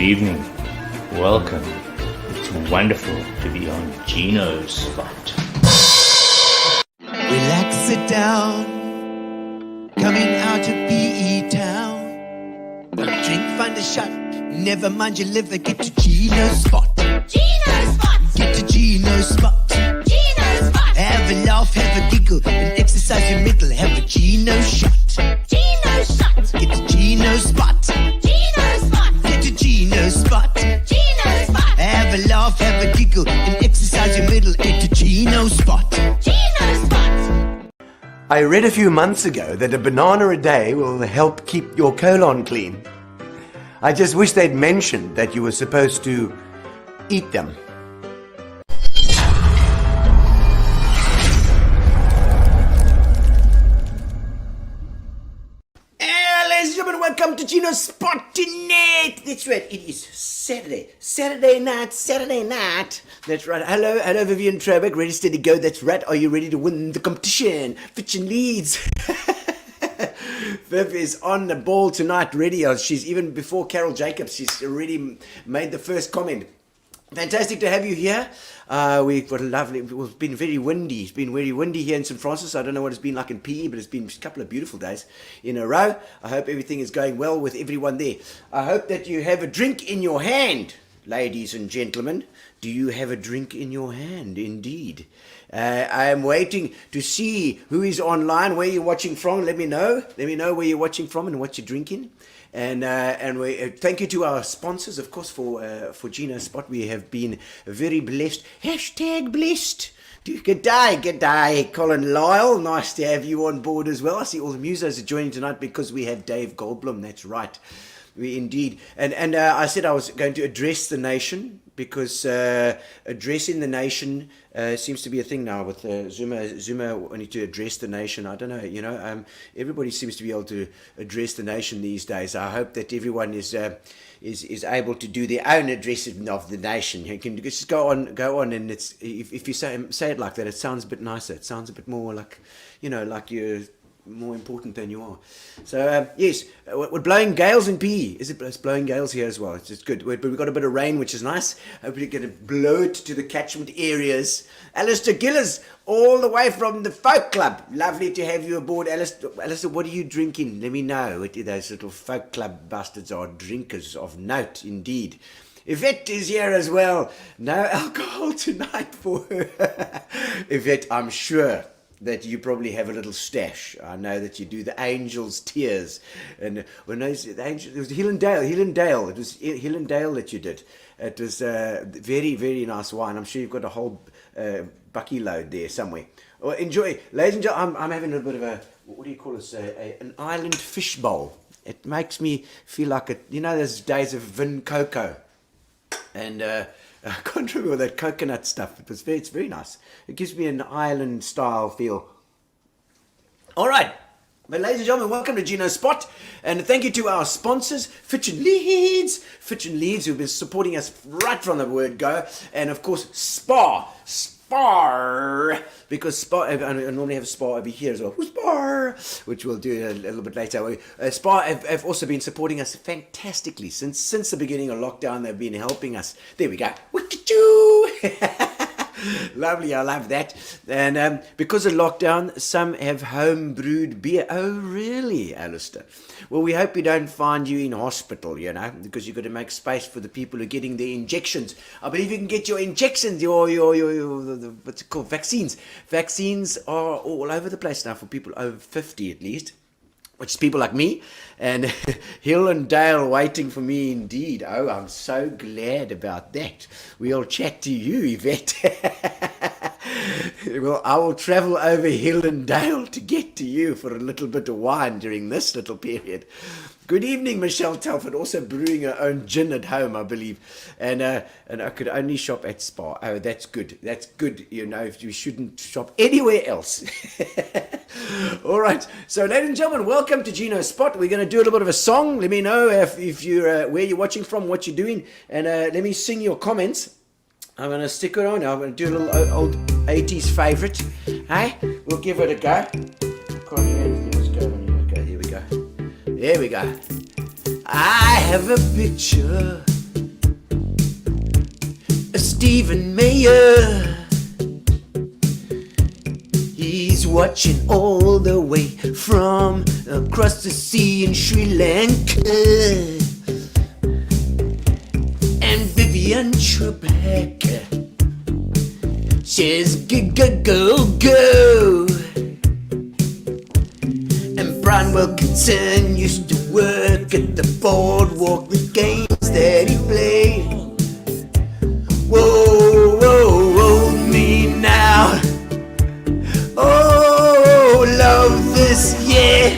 evening. Welcome. It's wonderful to be on Gino's spot. Relax, sit down. Coming out of PE town. One drink, find a shot. Never mind your liver, get to Gino's spot. Gino's spot. Get to Gino's spot. Gino's spot. Have a laugh, have a giggle, and exercise your middle. Have a Gino shot. Gino's shot. Get to Gino's spot. Gino's spot. Get to Gino's spot. Gino's spot. Have a laugh, have a giggle, and exercise your middle. Get to Gino's spot. Gino's spot. I read a few months ago that a banana a day will help keep your colon clean. I just wish they'd mentioned that you were supposed to eat them. Ladies and gentlemen, welcome to Gino's Spot tonight. That's right, it is Saturday night. That's right. Hello, Vivian Trobeck, ready, steady, go. That's right. Are you ready to win the competition? Fitchin leads. Viv is on the ball tonight, ready. She's even before Carol Jacobs. She's already made the first comment. Fantastic to have you here. We've got a lovely, it's been very windy. It's been very windy here in St. Francis. I don't know what it's been like in PE, but it's been a couple of beautiful days in a row. I hope everything is going well with everyone there. I hope that you have a drink in your hand, ladies and gentlemen. Do you have a drink in your hand? Indeed. I am waiting to see who is online, where you're watching from. Let me know. Let me know where you're watching from and what you're drinking. And we thank you to our sponsors, of course, for Gino's Spot. We have been very blessed. Hashtag blessed. Good day, Colin Lyle. Nice to have you on board as well. I see all the musos are joining tonight because we have Dave Goldblum. That's right. We indeed. And I said I was going to address the nation because addressing the nation seems to be a thing now with Zuma wanting to address the nation. I don't know, everybody seems to be able to address the nation these days. I hope that everyone is able to do their own addressing of the nation. You can just go on, and it's if you say it like that, it sounds a bit nicer. It sounds a bit more like, like you're more important than you are. So yes, we're blowing gales in PE. It's blowing gales here as well. It's just good. But we've got a bit of rain, which is nice. Hopefully get to blow it to the catchment areas. Alistair Gillis, all the way from the Folk Club. Lovely to have you aboard, Alistair. Alistair, what are you drinking? Let me know. What those little Folk Club bastards are drinkers of note, indeed. Yvette is here as well. No alcohol tonight for her. Yvette, I'm sure that you probably have a little stash. I know that you do the Angel's Tears, and when it was Hill and Dale. It was Hill and Dale that you did. It was very, very nice wine. I'm sure you've got a whole bucky load there somewhere. Well, enjoy, ladies and gentlemen. I'm having a bit of a, what do you call this? An island fish bowl. It makes me feel like those days of Vin Coco, and I can't remember that coconut stuff. It's very nice. It gives me an island style feel. All right. But ladies and gentlemen, welcome to Gino's Spot. And thank you to our sponsors, Fitch and Leeds, who've been supporting us right from the word go. And of course, Spar, because Spar, I normally have a Spar over here as well. Spar, which we'll do a little bit later. Spar have also been supporting us fantastically since the beginning of lockdown. They've been helping us. There we go. Lovely, I love that. And because of lockdown, some have home brewed beer. Oh, really, Alistair? Well, we hope we don't find you in hospital, because you've got to make space for the people who are getting their injections. I believe you can get your injections, your what's it called, vaccines. Vaccines are all over the place now for people over 50 at least, which is people like me, and Hill and Dale waiting for me indeed. Oh, I'm so glad about that. We'll chat to you, Yvette. Well, I will travel over Hill and Dale to get to you for a little bit of wine during this little period. Good evening, Michelle Telford, also brewing her own gin at home, I believe. And I could only shop at Spa. Oh, that's good. That's good. If you shouldn't shop anywhere else. All right. So, ladies and gentlemen, welcome to Gino's Spot. We're going to do a little bit of a song. Let me know if you're where you're watching from, what you're doing, and let me sing your comments. I'm going to stick it on. I'm going to do a little old 80s favorite. Hey, we'll give it a go. I can't hear anything that's going on here. Okay, here we go. There we go. I have a picture Stephen Mayer. He's watching all the way from across the sea in Sri Lanka. And Vivian Trebek says giggle go. And Brian Wilkinson used to work at the boardwalk, the games that he played. Whoa, whoa, whoa, me now. Oh, love this, yeah.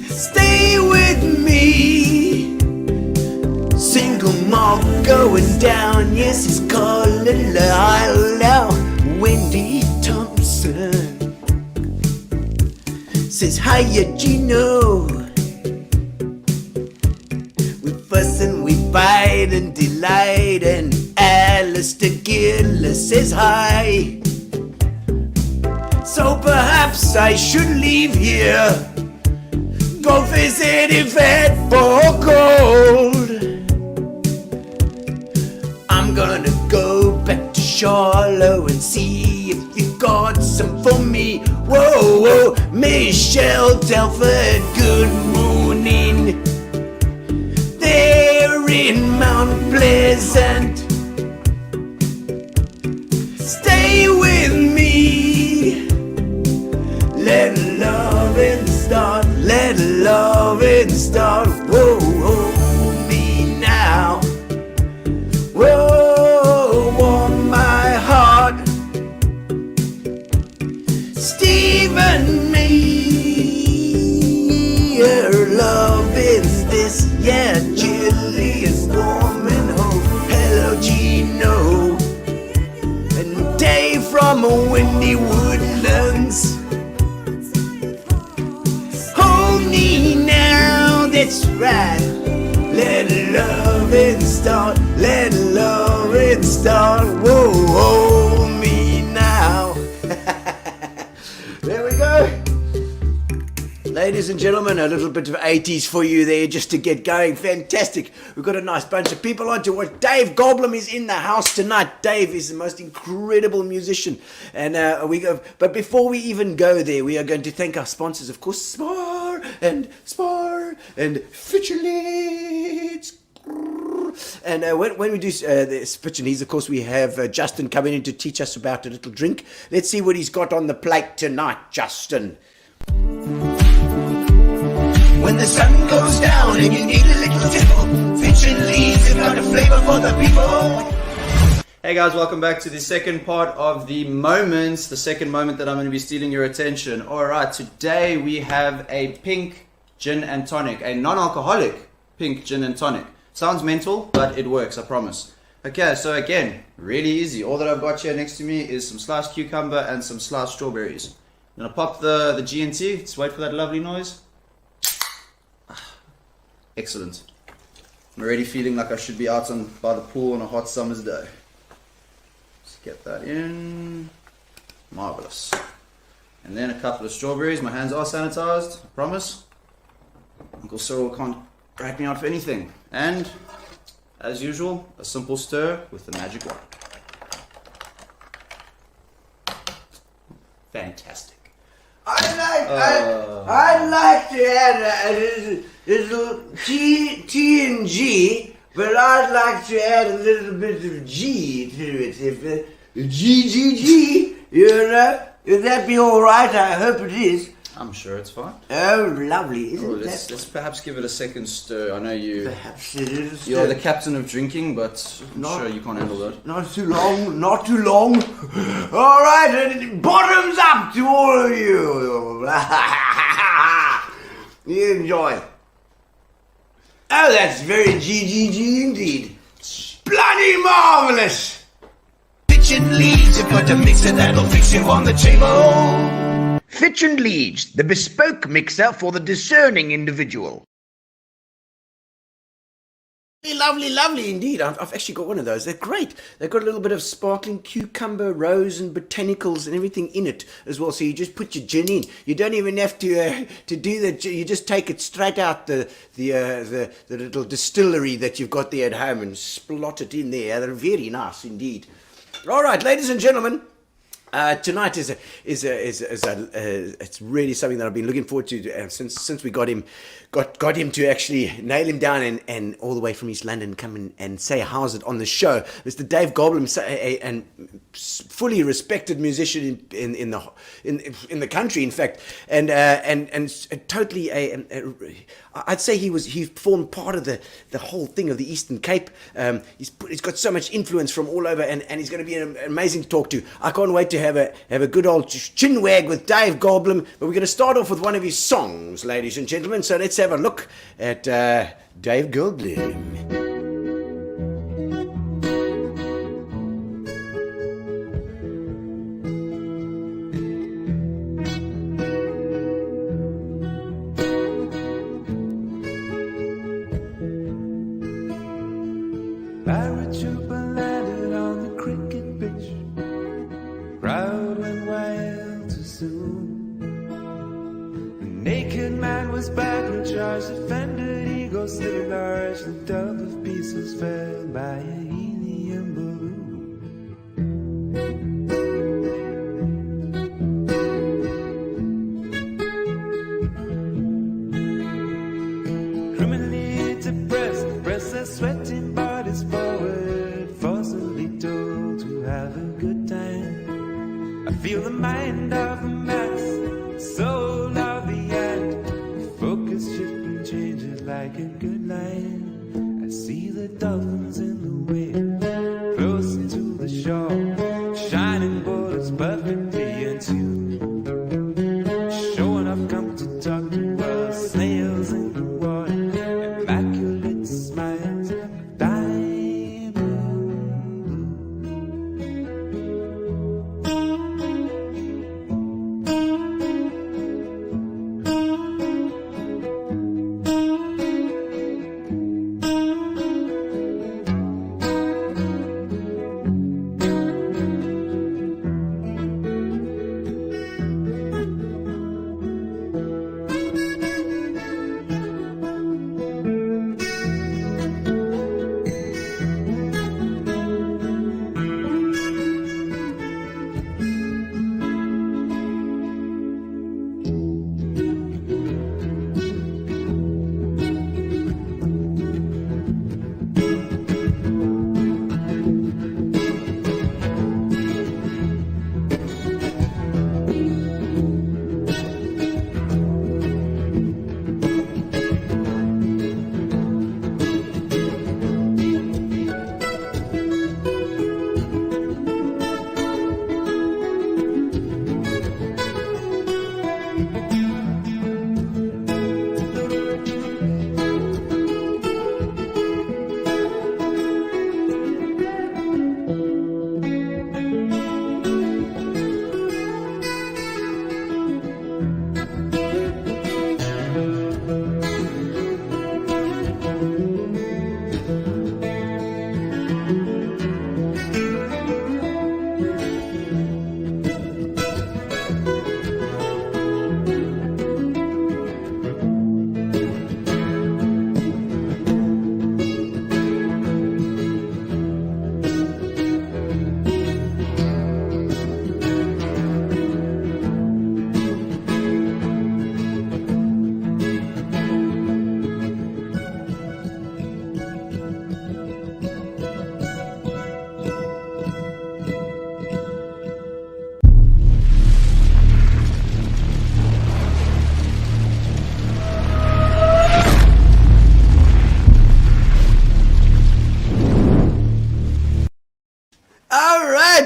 Stay with me. Single malt going down, yes, it's calling loud now. Wendy Thompson says, hiya, Gino. We fuss and we fight and delight, and Alistair Gillis says hi. So perhaps I should leave here, go visit Yvette for gold. I'm gonna go back to Charlotte and see if you got some for me. Whoa, whoa, Michelle Telford, good morning. They're in Mount Pleasant. Stay with me. Let loving start, let loving start. Whoa, hold me now. Whoa, warm my heart. Stephen Mayer, love is this, yeah, chilly is warm and home. Hello, Gino. And Dave from Windy Woodlands. Hold me now, that's right. Let loving start, let loving start. Whoa, hold me now. There we go. Ladies and gentlemen, a little bit of 80s for you there just to get going. Fantastic. We've got a nice bunch of people on to watch. Dave Goldblum is in the house tonight. Dave is the most incredible musician. And but before we even go there, we are going to thank our sponsors, of course, Spar and Future Leads. And when we do the Spitch and Leads, of course, we have Justin coming in to teach us about a little drink. Let's see what he's got on the plate tonight, Justin. When the sun goes down and you need a little tickle, Fitch and Leeds have got a flavor for the people. Hey guys, welcome back to the second part of the moments, the second moment that I'm going to be stealing your attention. Alright, today we have a pink gin and tonic, a non-alcoholic pink gin and tonic. Sounds mental, but it works, I promise. Okay, so again, really easy. All that I've got here next to me is some sliced cucumber and some sliced strawberries. I'm going to pop the G&T, let's wait for that lovely noise. Excellent. I'm already feeling like I should be out by the pool on a hot summer's day. Let's get that in. Marvelous. And then a couple of strawberries. My hands are sanitized, I promise. Uncle Cyril can't drag me out for anything. And, as usual, a simple stir with the magic wand. Fantastic. I'd like to add a little T and G, but I'd like to add a little bit of G to it. If G, you know, would that be all right? I hope it is. I'm sure it's fine. Oh, lovely! Isn't that? Let's perhaps give it a second stir. I know Perhaps it is. you're the captain of drinking, but I'm sure you can't handle that. Not too long, not too long. All right, and bottoms up to all of you. You enjoy. Oh, that's very GGG indeed. Bloody marvelous. Fitch and Leeds have got a mixer that'll fix you on the table. Fitch and Leeds, the bespoke mixer for the discerning individual. Lovely, lovely indeed. I've actually got one of those. They're great. They've got a little bit of sparkling cucumber, rose, and botanicals and everything in it as well. So you just put your gin in. You don't even have to do the. You just take it straight out the little distillery that you've got there at home and splot it in there. They're very nice indeed. All right, ladies and gentlemen. Tonight is it's really something that I've been looking forward to since we got him to actually nail him down and all the way from East London come and say how's it on the show. Mr. Dave Goldblum, and fully respected musician in the country, in fact, and totally I'd say he formed part of the whole thing of the Eastern Cape. He's got so much influence from all over, and he's going to be amazing to talk to. I can't wait to have a good old chin wag with Dave Goldblum. But we're going to start off with one of his songs, ladies and gentlemen. So let's have a look at Dave Goldblum. Paratrooper landed on the cricket pitch. Crowd went wild too soon. The naked man was badly charged, offended ego still large. The dove of pieces fell by a helium balloon. Criminally depressed, breasts are sweating bodies forward, forcibly told to have a good time. I feel the mind of the mass, the soul of the ant. The focus shifting changes like a good line. I see the dolphins in the wind, close to the shore, shining bullets perfectly in tune. Showing I've come to talk to us, snails in the water, immaculate smiles, diamond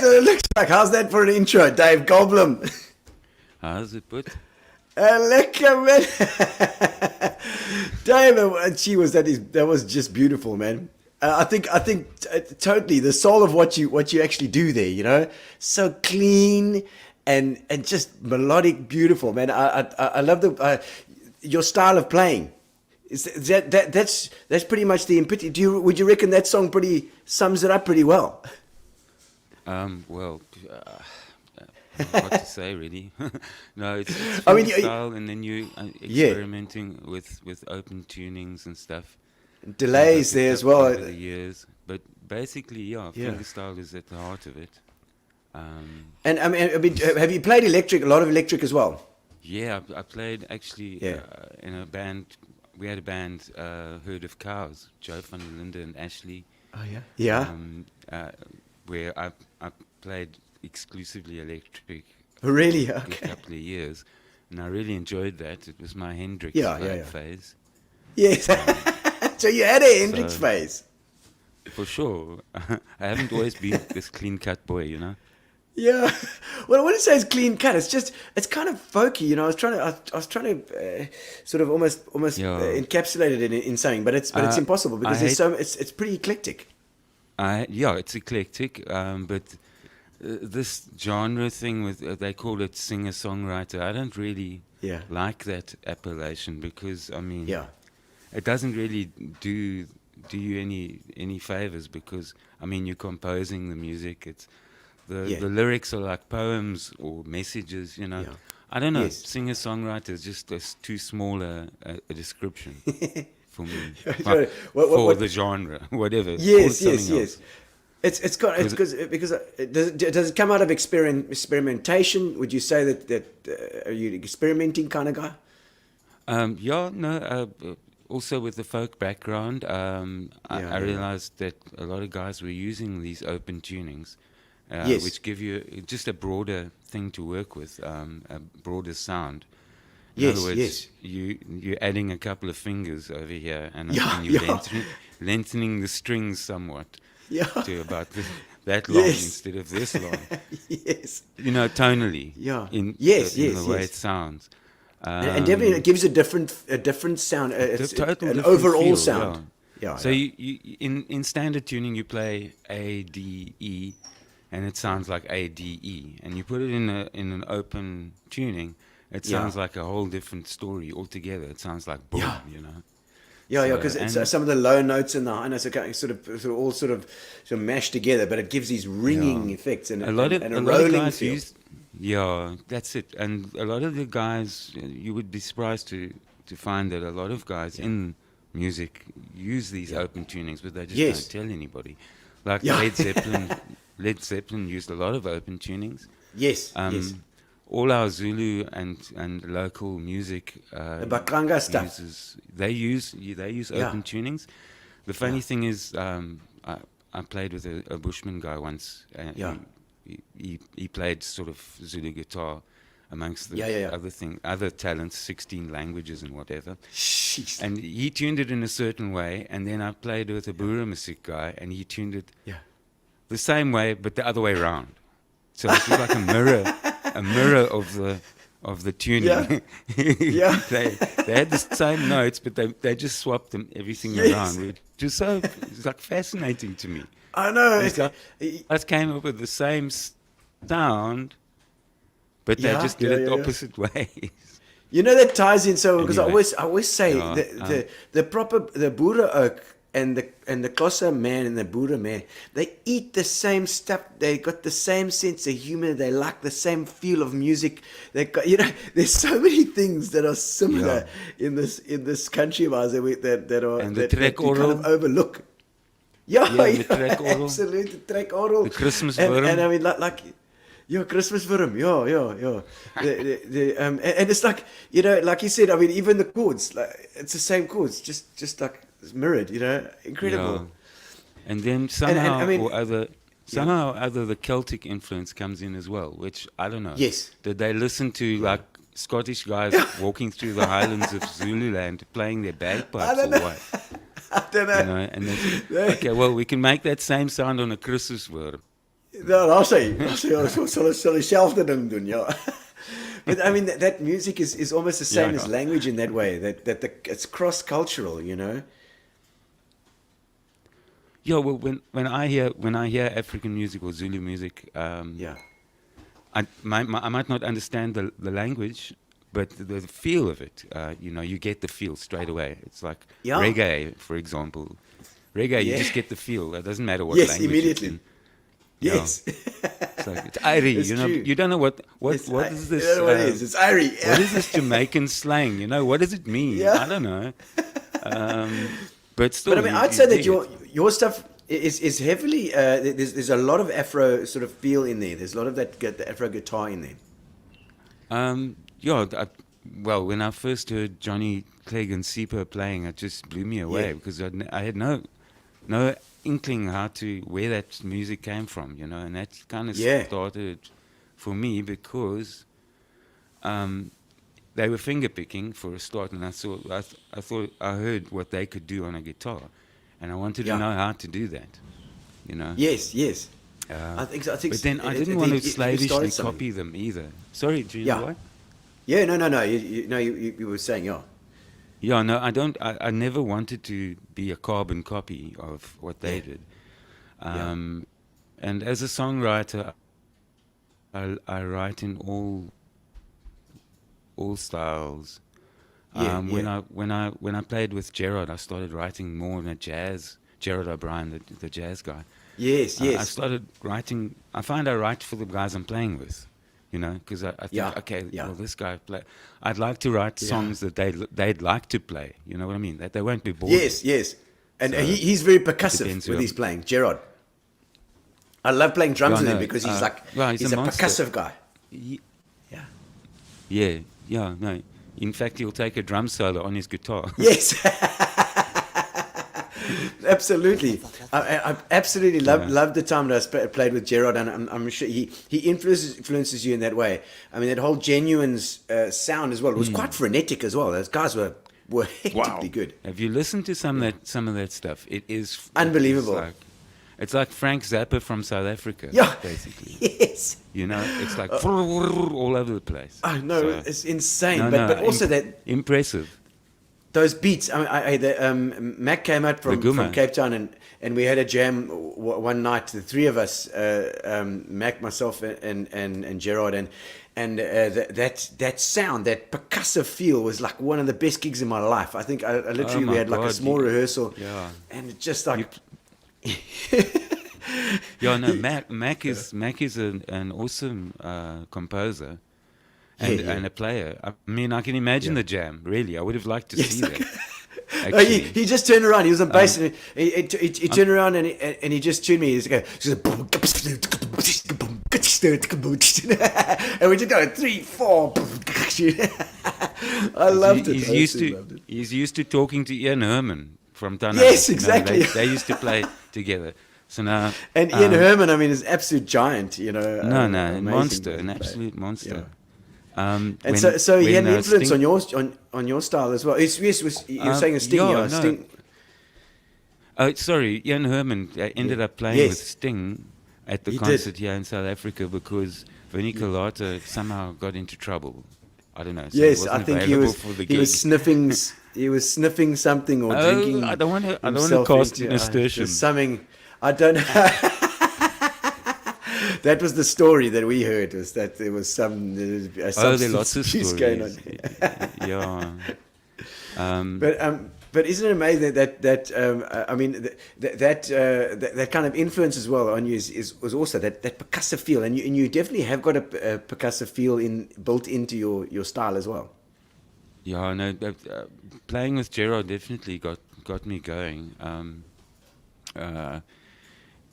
It looks like, how's that for an intro, Dave Goldblum? How's it put? Lekker, man. Dave, that was just beautiful, man. I think totally the soul of what you actually do there, you know, so clean and just melodic, beautiful, man. I love your style of playing. That's pretty much the impetus. Would you reckon that song pretty sums it up pretty well? Well, what to say really? No, it's I mean, style, and then you experimenting with open tunings and stuff. Delays there as well. Over the years, but basically, yeah, fingerstyle is at the heart of it. And I mean, have you played electric? A lot of electric as well. Yeah, I played actually in a band. We had a band, Herd of Cows, Joe van der Linde and Ashley. Oh yeah. Yeah. Where I played exclusively electric. Really? For Okay. a couple of years, and I really enjoyed that. It was my Hendrix phase. Yes. So you had a Hendrix phase. For sure. I haven't always been this clean-cut boy, you know. Yeah. Well, I wouldn't say it's clean cut. It's kind of folky, you know. I was trying to sort of almost encapsulate it in something, but it's impossible because it's pretty eclectic. It's eclectic, but this genre thing with they call it singer-songwriter. I don't really like that appellation because I mean, it doesn't really do you any favors because I mean you're composing the music. It's the lyrics are like poems or messages, you know. Yeah. I don't know. Yes. Singer-songwriter is just too small a description for me. For the genre, whatever. Yes. It's because does it come out of experimentation? Would you say that are you an experimenting kind of guy? Also with the folk background, I realized that a lot of guys were using these open tunings, which give you just a broader thing to work with, a broader sound. In other words, you're adding a couple of fingers over here, and you're lengthening the strings somewhat to about that long instead of this long. Yes. You know, tonally. Yeah. In the way it sounds. And definitely it gives a different sound, an overall feel, sound. Yeah. So you in standard tuning you play A D E, and it sounds like A D E, and you put it in an open tuning, it sounds like a whole different story altogether. It sounds like boom, you know. Yeah, because some of the low notes and the high notes are sort of mashed together, but it gives these ringing effects and a rolling feel. Yeah, that's it. And a lot of the guys, you would be surprised to find that a lot of guys in music use these open tunings, but they just don't tell anybody. Like Led Zeppelin used a lot of open tunings. Yes. All our Zulu and local music the Bakanga stuff. They use open tunings. The funny thing is, I played with a Bushman guy once. He played sort of Zulu guitar amongst the other talents, 16 languages and whatever. Jeez. And he tuned it in a certain way, and then I played with a Boere music guy, and he tuned it the same way, but the other way around. So it was like a mirror of the tuning. Yeah. They had the same notes, but they just swapped everything around, which is it's like fascinating to me. I know. It came up with the same sound, but they just did it opposite ways. You know that ties in so because I always say the Boere oak and the Xhosa man and the Boere man, they eat the same stuff. They got the same sense of humor. They like the same feel of music. They got, there's so many things that are similar in this country of ours that we kind of overlook. The trek oral. Absolutely, trek oral. The Christmas worm. And I mean, like Christmas worm. And it's like, like you said, I mean, even the chords, like it's the same chords, just like it's mirrored, incredible. Yeah. And then somehow or other, the Celtic influence comes in as well, which I don't know. Yes. Did they listen to like Scottish guys walking through the highlands of Zululand playing their bagpipes or what? I don't know. And okay, well, we can make that same sound on a Christmas word. No, I'll say, sal dieselfde ding doen, ja. But I mean, that music is almost the same as language in that way. That it's cross-cultural, Yeah, well, when I hear African music or Zulu music, I might not understand the language, but the feel of it, you get the feel straight away. It's like Yeah. reggae, for example. Reggae, you Yeah. just get the feel. It doesn't matter what Yes, language immediately. it's in. Yeah. Yes. It's like, it's Irie, It's true. you don't know what It's is this? You don't know what it is. It's Irie. What is this Jamaican slang? What does it mean? Yeah. I don't know. But still, But I mean, you- I'd you say that dig your it. your stuff is heavily. There's a lot of Afro sort of feel in there. There's a lot of the Afro guitar in there. Well, when I first heard Johnny Clegg and Sipa playing, it just blew me away Yeah. because I had no inkling where that music came from, and that kind of Yeah. started for me because they were finger picking for a start, and I thought I heard what they could do on a guitar, and I wanted Yeah. to know how to do that, Yes, yes. Uh, I think so. I think. But then I I didn't think want to you slavishly started something. copy them either. Sorry, Gino, Yeah. what? Yeah, no. You were saying, yeah. Yeah, no, I don't. I never wanted to be a carbon copy of what they Yeah. did. And as a songwriter, I write in all styles. Yeah, When I played with Gerard, I started writing more in a jazz. Gerard O'Brien, the jazz guy. Yes, I yes. started writing. I find I write for the guys I'm playing with, because I think, Yeah, okay, yeah. well, this guy play. I'd like to write songs that they'd like to play. You know what I mean? That they won't be bored. Yes, yes. And So, he's very percussive depends with who his I'm- playing, Gerard. I love playing drums Yeah, with him no, because he's he's a a monster. percussive guy. Ye- Yeah. Yeah, no. In fact, he'll take a drum solo on his guitar. Yes. Absolutely. I absolutely loved the time that I played with Gerard, and I'm sure he influences you in that way. I mean, that whole genuine sound as well. It was quite frenetic as well. Those guys were hectically good. Have you listened to some of that stuff? It is Unbelievable. It's like Frank Zappa from South Africa. Yeah. Basically. Yes. It's like all over the place. Oh, no, So- it's insane. No, but no, also that impressive. those beats. Mac came out from Guma. Cape Town, and we had a jam one night. The three of us, Mac, myself, and Gerard, and that sound, that percussive feel, was like one of the best gigs in my life. I think I literally Oh my we had like a God, small rehearsal, yeah. and it just like. Yeah, no, Mac is an awesome composer and a player. I mean, I can imagine the jam. Really, I would have liked to see that. No, Actually. he just turned around. He was on bass, and he turned around and he just tuned me. He's like, and we just go 3, 4. I loved it. He's used to talking to Ian Herman from Tana. Yes, exactly. They used to play together. So now, And Ian Herman, I mean, is an absolute giant. No, amazing monster, an player. absolute monster. Yeah. And So he had an influence Sting, on your style as well. You're saying a Sting, yeah, yeah, no. Sting. Oh, sorry, Ian Herman ended up playing Yes. with Sting at the He did. concert here in South Africa because Vinnie Colaiuta somehow got into trouble. I don't know. So Yes, he I wasn't think available for the he was gig. sniffing. He was sniffing something or drinking. I don't want to himself cast into- nasturtium. there's something I don't know. That was the story that we heard. Was that there was some There are lots of abuse stories. going on. Yeah. But isn't it amazing that I mean that kind of influence as well on you was also that percussive feel, and you definitely have got a percussive feel built into your style as well. Yeah, no, playing with Gerard definitely got me going.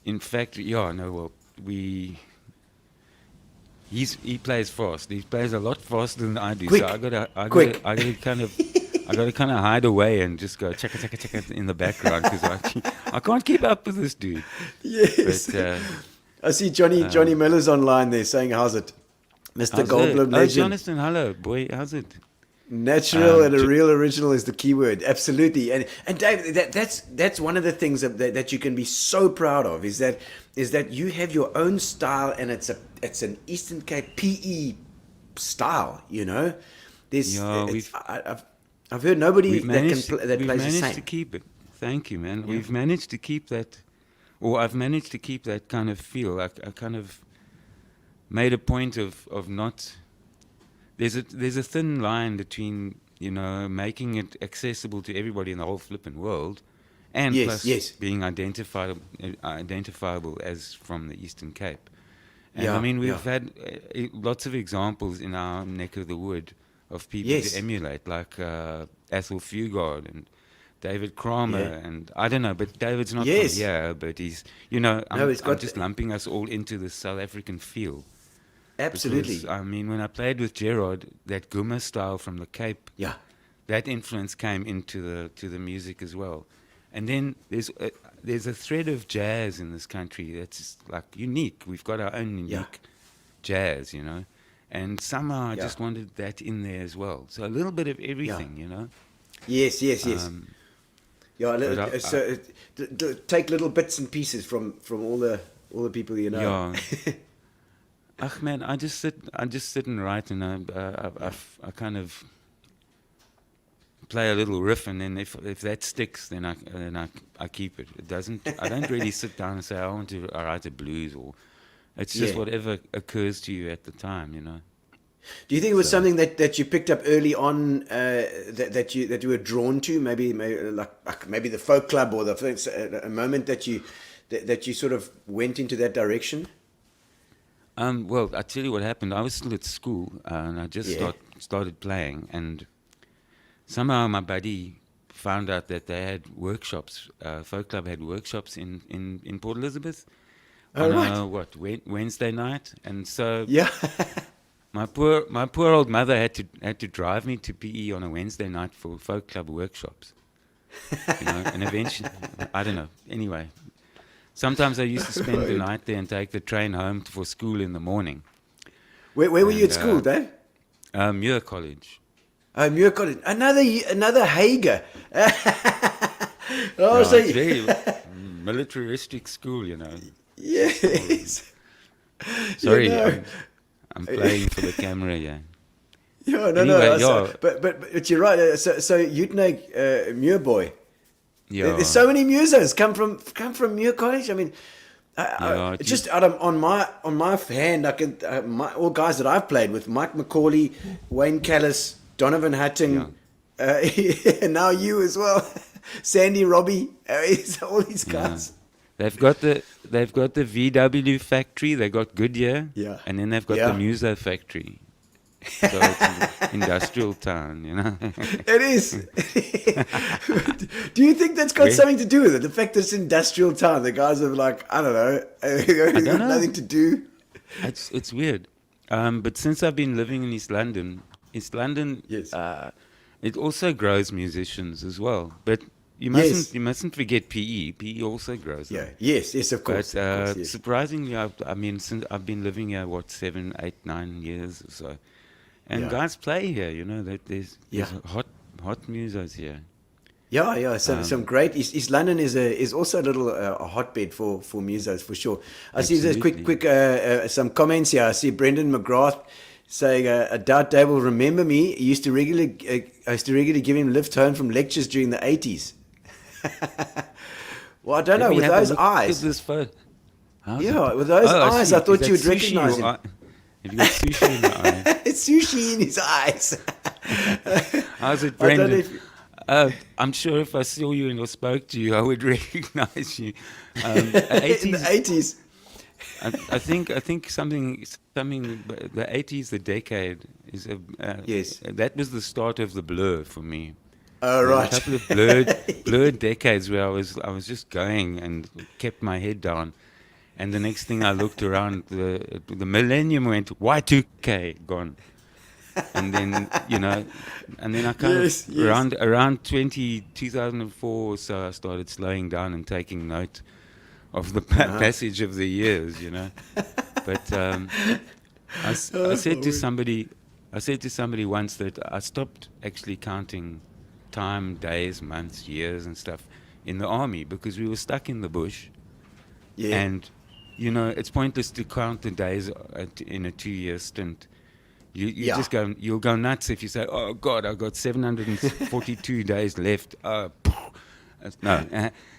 In fact, he plays fast. He plays a lot faster than I do. Quick, So I gotta quick. I gotta kind of hide away and just go checka checka checka in the background because I can't keep up with this dude. Yes. But, I see Johnny Miller's online there saying, "How's it, Mr. how's Goldblum it? Oh, legend?" Jonathan, hello, boy. How's it? Natural and a real original is the key word. Absolutely. And Dave, that's one of the things that you can be so proud of is that you have your own style, and it's an Eastern Cape PE style. There's Yeah, I've heard nobody We've managed plays the managed same. to keep it. Thank you, man. We've managed to keep that, or I've managed to keep that kind of feel. I kind of made a point of not. there's a thin line between, you know, making it accessible to everybody in the whole flipping world, and Yes, plus yes. being identifiable as from the Eastern Cape. And Yeah, I mean, we've yeah. had lots of examples in our neck of the wood of people Yes. to emulate, like Athol Fugard and David Kramer, Yeah. and I don't know, but David's not Yes. from here, but he's, you know, No, I'm it's got- just lumping us all into the South African feel. Absolutely. Because, I mean, when I played with Gerard, that Guma style from the Cape, Yeah. that influence came into the music as well. And then there's a thread of jazz in this country that's like unique. We've got our own unique jazz, you know. And somehow I just wanted that in there as well. So a little bit of everything, you know. Yes. Yeah, but take little bits and pieces from all the people you know. Yeah. Ach man, I just sit and write, and I kind of play a little riff, and then if that sticks, then I keep it. It doesn't. I don't really sit down and say I want to write a blues, or it's just whatever occurs to you at the time, you know. Do you think it was something that you picked up early on, that you were drawn to? Maybe the folk club, or a moment that you sort of went into that direction. Well, I tell you what happened. I was still at school, and I just started playing, and somehow my buddy found out that they had workshops. Folk Club had workshops in Port Elizabeth on Wednesday night, and so my poor old mother had to drive me to PE on a Wednesday night for Folk Club workshops. You know, and eventually, I don't know. Anyway. Sometimes I used to spend the night there and take the train home for school in the morning. Where were you at school, Dave? Muir College. Muir College. Another Hager. It's very militaristic school, you know. Yes. Sorry, You know. I'm playing for the camera, yeah. Yeah, but you're right. So Utnag, Muir boy. Yeah. There's so many musos come from Muir College. I mean, just on my hand, I can all guys that I've played with: Mike McCauley, Wayne Callis, Donovan Hatton, and now you as well, Sandy Robbie. All these guys. They've got the VW factory. They got Goodyear, and then they've got the Muso factory. So it's an industrial town, you know. It is. Do you think that's got something to do with it? The fact that it's an industrial town, the guys are like, I don't know, nothing to do. It's weird. But since I've been living in East London, it also grows musicians as well. But you mustn't forget PE. PE also grows. Yeah. Yes, of course. But surprisingly, I mean, since I've been living here, 7, 8, 9 years or so. And guys play here, you know. There's hot musos here. Yeah. Some great. East London is also a little a hotbed for musos for sure. I see there's quick some comments here. I see Brendan McGrath saying, "I doubt Dave will remember me. I used to regularly give him lift home from lectures during the 80s." Well, I don't know, with those eyes. With those eyes, I thought you would recognize him. Have you got sushi in the eye? It's sushi in his eyes. How's it, Brendan? I'm sure if I saw you and spoke to you, I would recognize you. In the 80s. I think something. The 80s, the decade is that was the start of the blur for me. Oh, right. A couple of blurred decades where I was just going and kept my head down. And the next thing I looked around, the millennium went Y2K gone, and then I kind of around 2004 or so I started slowing down and taking note of the passage of the years, you know. But I said to somebody once that I stopped actually counting time, days, months, years, and stuff in the army because we were stuck in the bush, and. You know, it's pointless to count the days in a 2-year stint. You'll go nuts if you say, "Oh God, I've got 742 days left." No,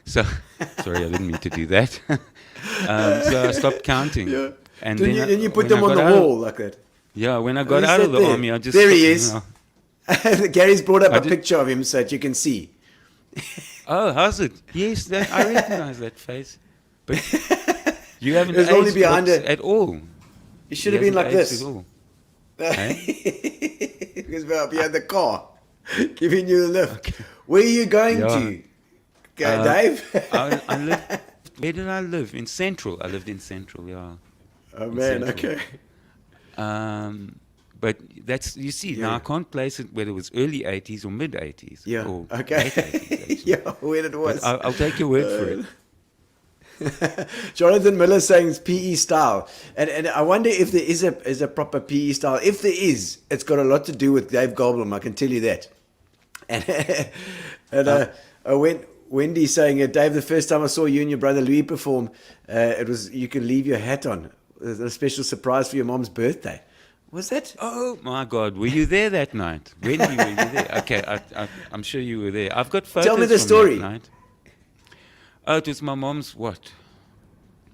so sorry, I didn't mean to do that. So I stopped counting. And then you put them on the wall like that. Yeah, when I got Who's out of that the there? army, I just There he you is. know. Gary's brought up I a did- picture of him so that you can see. Oh, how's it? Yes, I recognize that face. But you haven't It was only aged behind at all. It should He have been like hasn't aged this. at all. He was behind the car, giving you the lift. Where are you going Yeah. to, Dave? I lived. Where did I live? In Central. I lived in Central. Yeah. Oh man, Central. okay. But that's you see now I can't place it whether it was early '80s or mid '80s. Yeah. Or Okay. late 80s, actually. Yeah, when it was. But I'll take your word for it. Jonathan Miller saying it's PE style, and I wonder if there is a proper PE style. If there is, it's got a lot to do with Dave Goldblum. I can tell you that. And Wendy saying, Dave, the first time I saw you and your brother Louis perform, it was you can leave your hat on. It was a special surprise for your mom's birthday. Was that? Oh my God, were you there that night? When were you there? Okay, I'm sure you were there. I've got photos. Tell me the from story. That night. Oh, it was my mom's what?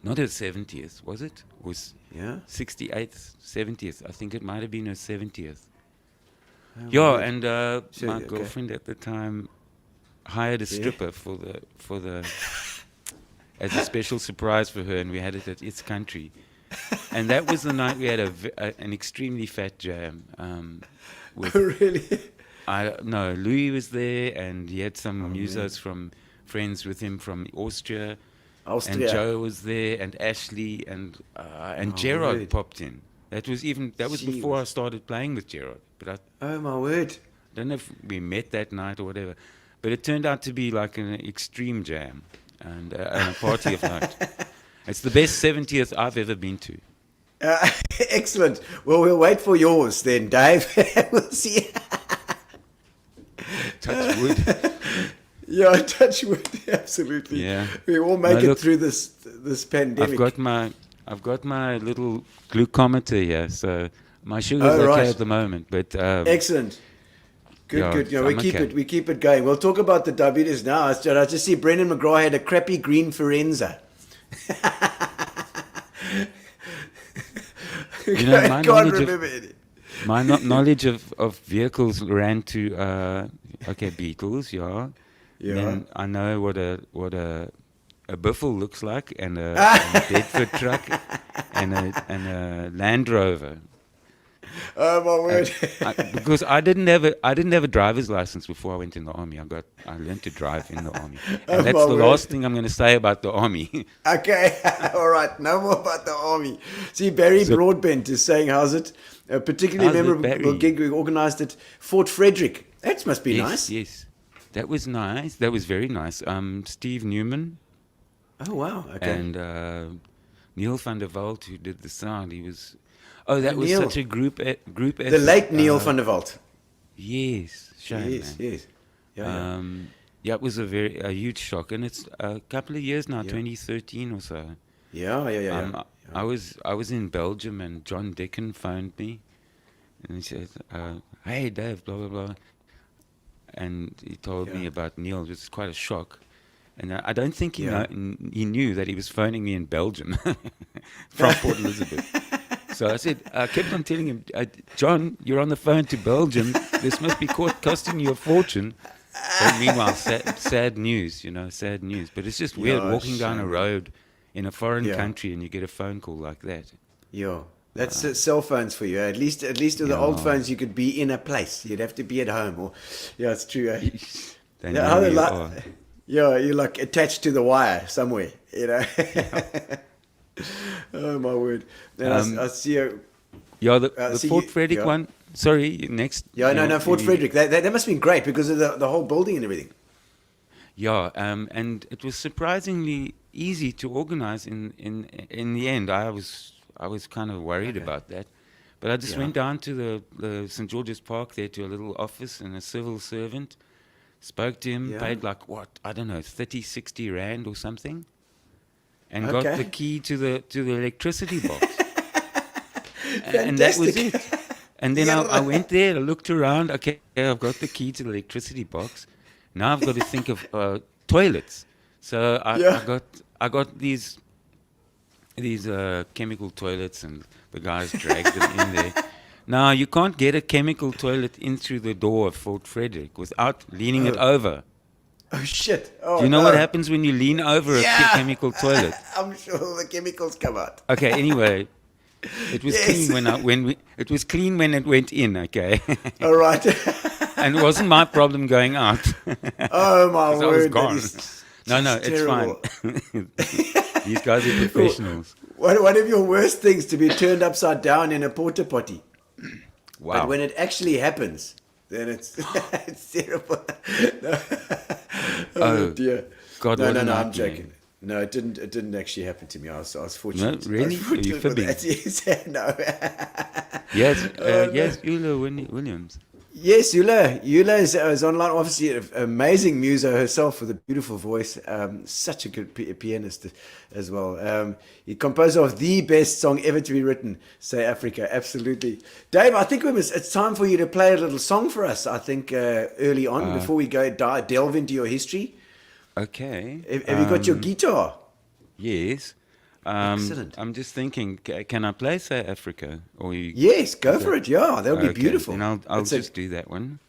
Not her 70th, was it? It was Yeah. 68th, 70th. I think it might have been her 70th. Oh, Yeah, weird. and Sure, my okay. girlfriend at the time hired a stripper for the as a special surprise for her, and we had it at It's Country. And that was the night we had an extremely fat jam. With Really? no, Louis was there, and he had some musos man. from friends with him from Austria. Austria. And Joe was there, and Ashley, and Gerard word. popped in. That was before I started playing with Gerard. But I Oh my word. don't know if we met that night or whatever. But it turned out to be like an extreme jam and a party of night. It's the best 70th I've ever been to. Excellent. Well, we'll wait for yours then, Dave. We'll see. Touch wood. Yeah, touch wood. Absolutely. Yeah. We all make Now it look, through this pandemic. I've got my little glucometer here, so my sugar's Oh, okay right. at the moment. But Excellent. Good, Yeah, good. Yeah, I'm okay. we keep it going. We'll talk about the diabetes now. I just see Brendan McGraw had a crappy green Forenza. You know, I my can't knowledge of- remember any. my knowledge of vehicles ran to Beetles, yeah. Yeah. Then I know what a Biffle looks like, and a Bedford truck, and a Land Rover. Oh my word. Because I didn't have a driver's license before I went in the army. I learned to drive in the army, and that's my the word. last thing I'm going to say about the army. Okay, all right. No more about the army. See, Barry Broadbent is saying, how's it? A particularly How's it, memorable Barry? gig we organised at Fort Frederick. That must be Yes, nice. yes, that was nice. That was very nice. Steve Newman Oh, wow. Okay. and Neil van der Walt, who did the sound. He was. Oh, that was Neil. such a group the effort. late Neil van der Walt. Yes, shame, Yes, man. yes. Yeah, Yeah, it was a huge shock, and it's a couple of years now, 2013 or so. yeah. I was in Belgium, and John Deacon phoned me, and he said, "Hey, Dave, blah blah blah," and he told me about Neil. It was quite a shock, and I don't think he knew that he was phoning me in Belgium from Port Elizabeth. So I said, I kept on telling him, John, you're on the phone to Belgium. This must be costing you a fortune. But meanwhile, sad news, sad news. But it's just weird walking down a shame. road in a foreign Yeah. country and you get a phone call like that. Yeah. That's cell phones for you. At least with the old phones, you could be in a place. You'd have to be at home. Or yeah, it's true. Eh? They Yeah, know how who they you like- are. Yeah, you're like attached to the wire somewhere, Oh my word! Then I see you. Yeah, the see Fort you- Frederick yeah. one. Sorry, next. Yeah, no, Fort you- Frederick. That must have been great because of the whole building and everything. Yeah, and it was surprisingly easy to organize. In the end, I was kind of worried about that, but I just Yeah. went down to the St George's Park there to a little office, and a civil servant spoke to him, Yeah. paid like what, I don't know, 30, 60 rand or something, and got Okay. the key to the electricity box, and that was Fantastic. it. And then I went there, I looked around. Okay, I've got the key to the electricity box. Now I've got to think of toilets. So I got these chemical toilets, and the guys dragged them in there. Now, you can't get a chemical toilet in through the door of Fort Frederick without leaning it over. Oh, shit. Oh, Do you know no. what happens when you lean over a chemical toilet? I'm sure the chemicals come out. Okay, anyway, it was Yes. clean it was clean when it went in, okay? All right. And it wasn't my problem going out. Oh, my 'Cause I was word. gone. That No, is it's terrible. fine. These guys are professionals. One of your worst things to be turned upside down in a porta potty. Wow. But when it actually happens, then it's it's terrible. No. Oh, dear. God, No, what no, a no. I'm nightmare. joking. No, it didn't. It didn't actually happen to me. I was fortunate. No, really? I was Are you fortunate for fibbing? that. Yes. No. Yes, Oh, yes, Eula Williams. Yes, Eula. Eula is online. Obviously, an amazing muso herself with a beautiful voice. Such a good pianist as well. Composer of the best song ever to be written, Say Africa. Absolutely. Dave, I think it's time for you to play a little song for us, I think, early on, before we go delve into your history. Okay. Have you got your guitar? Yes. Excellent. I'm just thinking, can I play Say Africa? Or you? Yes, go for it. Yeah, that would be Okay, beautiful. then I'll just do that one.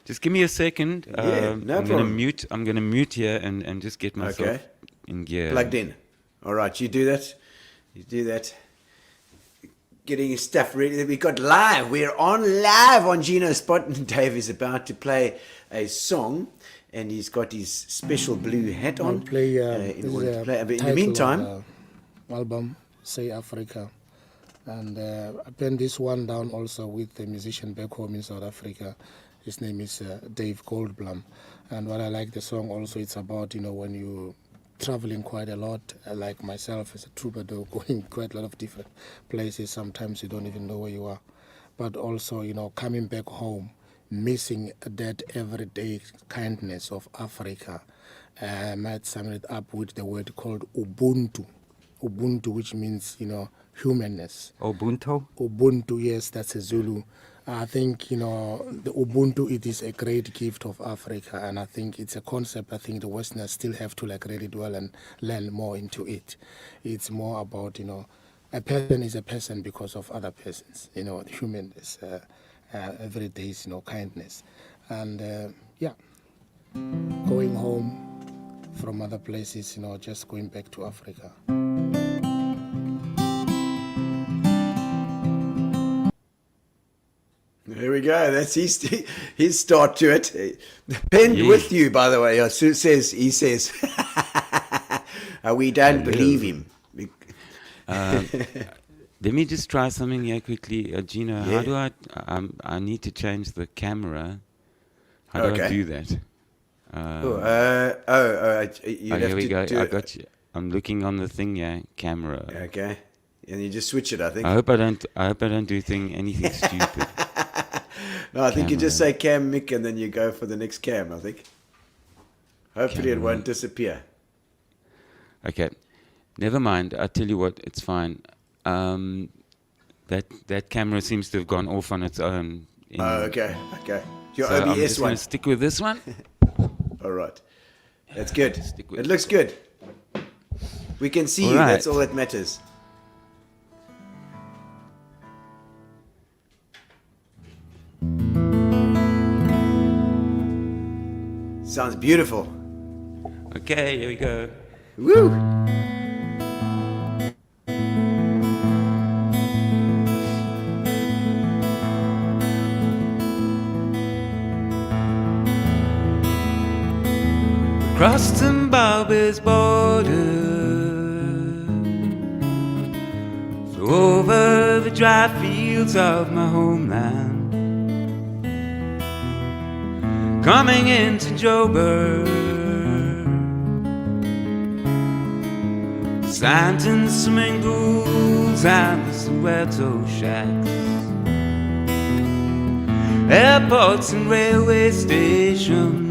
Just give me a second. No I'm problem. gonna mute here and just get myself Okay. in gear. Plugged in. All right, you do that. You do that. Getting your stuff ready. We got live. We're live on Gino Spot, and Dave is about to play a song, and he's got his special blue hat on. I'll play, in this order is to a play. But in the title meantime, of, album Say Africa, and I penned this one down also with a musician back home in South Africa. His name is Dave Goldblum, and what I like the song also, it's about, when you traveling quite a lot, like myself as a troubadour, going quite a lot of different places. Sometimes you don't even know where you are, but also coming back home, missing that everyday kindness of Africa. I might sum it up with the word called Ubuntu. Ubuntu, which means, humanness. Ubuntu? Ubuntu, yes, that's a Zulu. I think, the Ubuntu, it is a great gift of Africa, and I think it's a concept I think the Westerners still have to really dwell and learn more into it. It's more about, a person is a person because of other persons, humanness, every day's, kindness. And, going home from other places, just going back to Africa. there we go. That's his start to it. Penned with you, by the way. He says, we don't believe him. Let me just try something here quickly, Gino. Yeah. How do I need to change the camera? How do I do that? Here we go. I got you. I'm looking on the thing, camera. Okay, and you just switch it. I think. I hope I don't do anything stupid. No, I think you just say Cam Mick and then you go for the next Cam. I think. Hopefully, it won't disappear. Okay, never mind. I tell you what, it's fine. That camera seems to have gone off on its own. Okay. Your so I'm OBS just one. gonna stick with this one. All right. That's good. Stick with It looks good. We can see you. Right. That's all that matters. Sounds beautiful. Okay, here we go. Woo! Crossed Zimbabwe's border, flew over the dry fields of my homeland, coming into Joburg, Santon swimming pools and the Soweto shacks, airports and railway stations,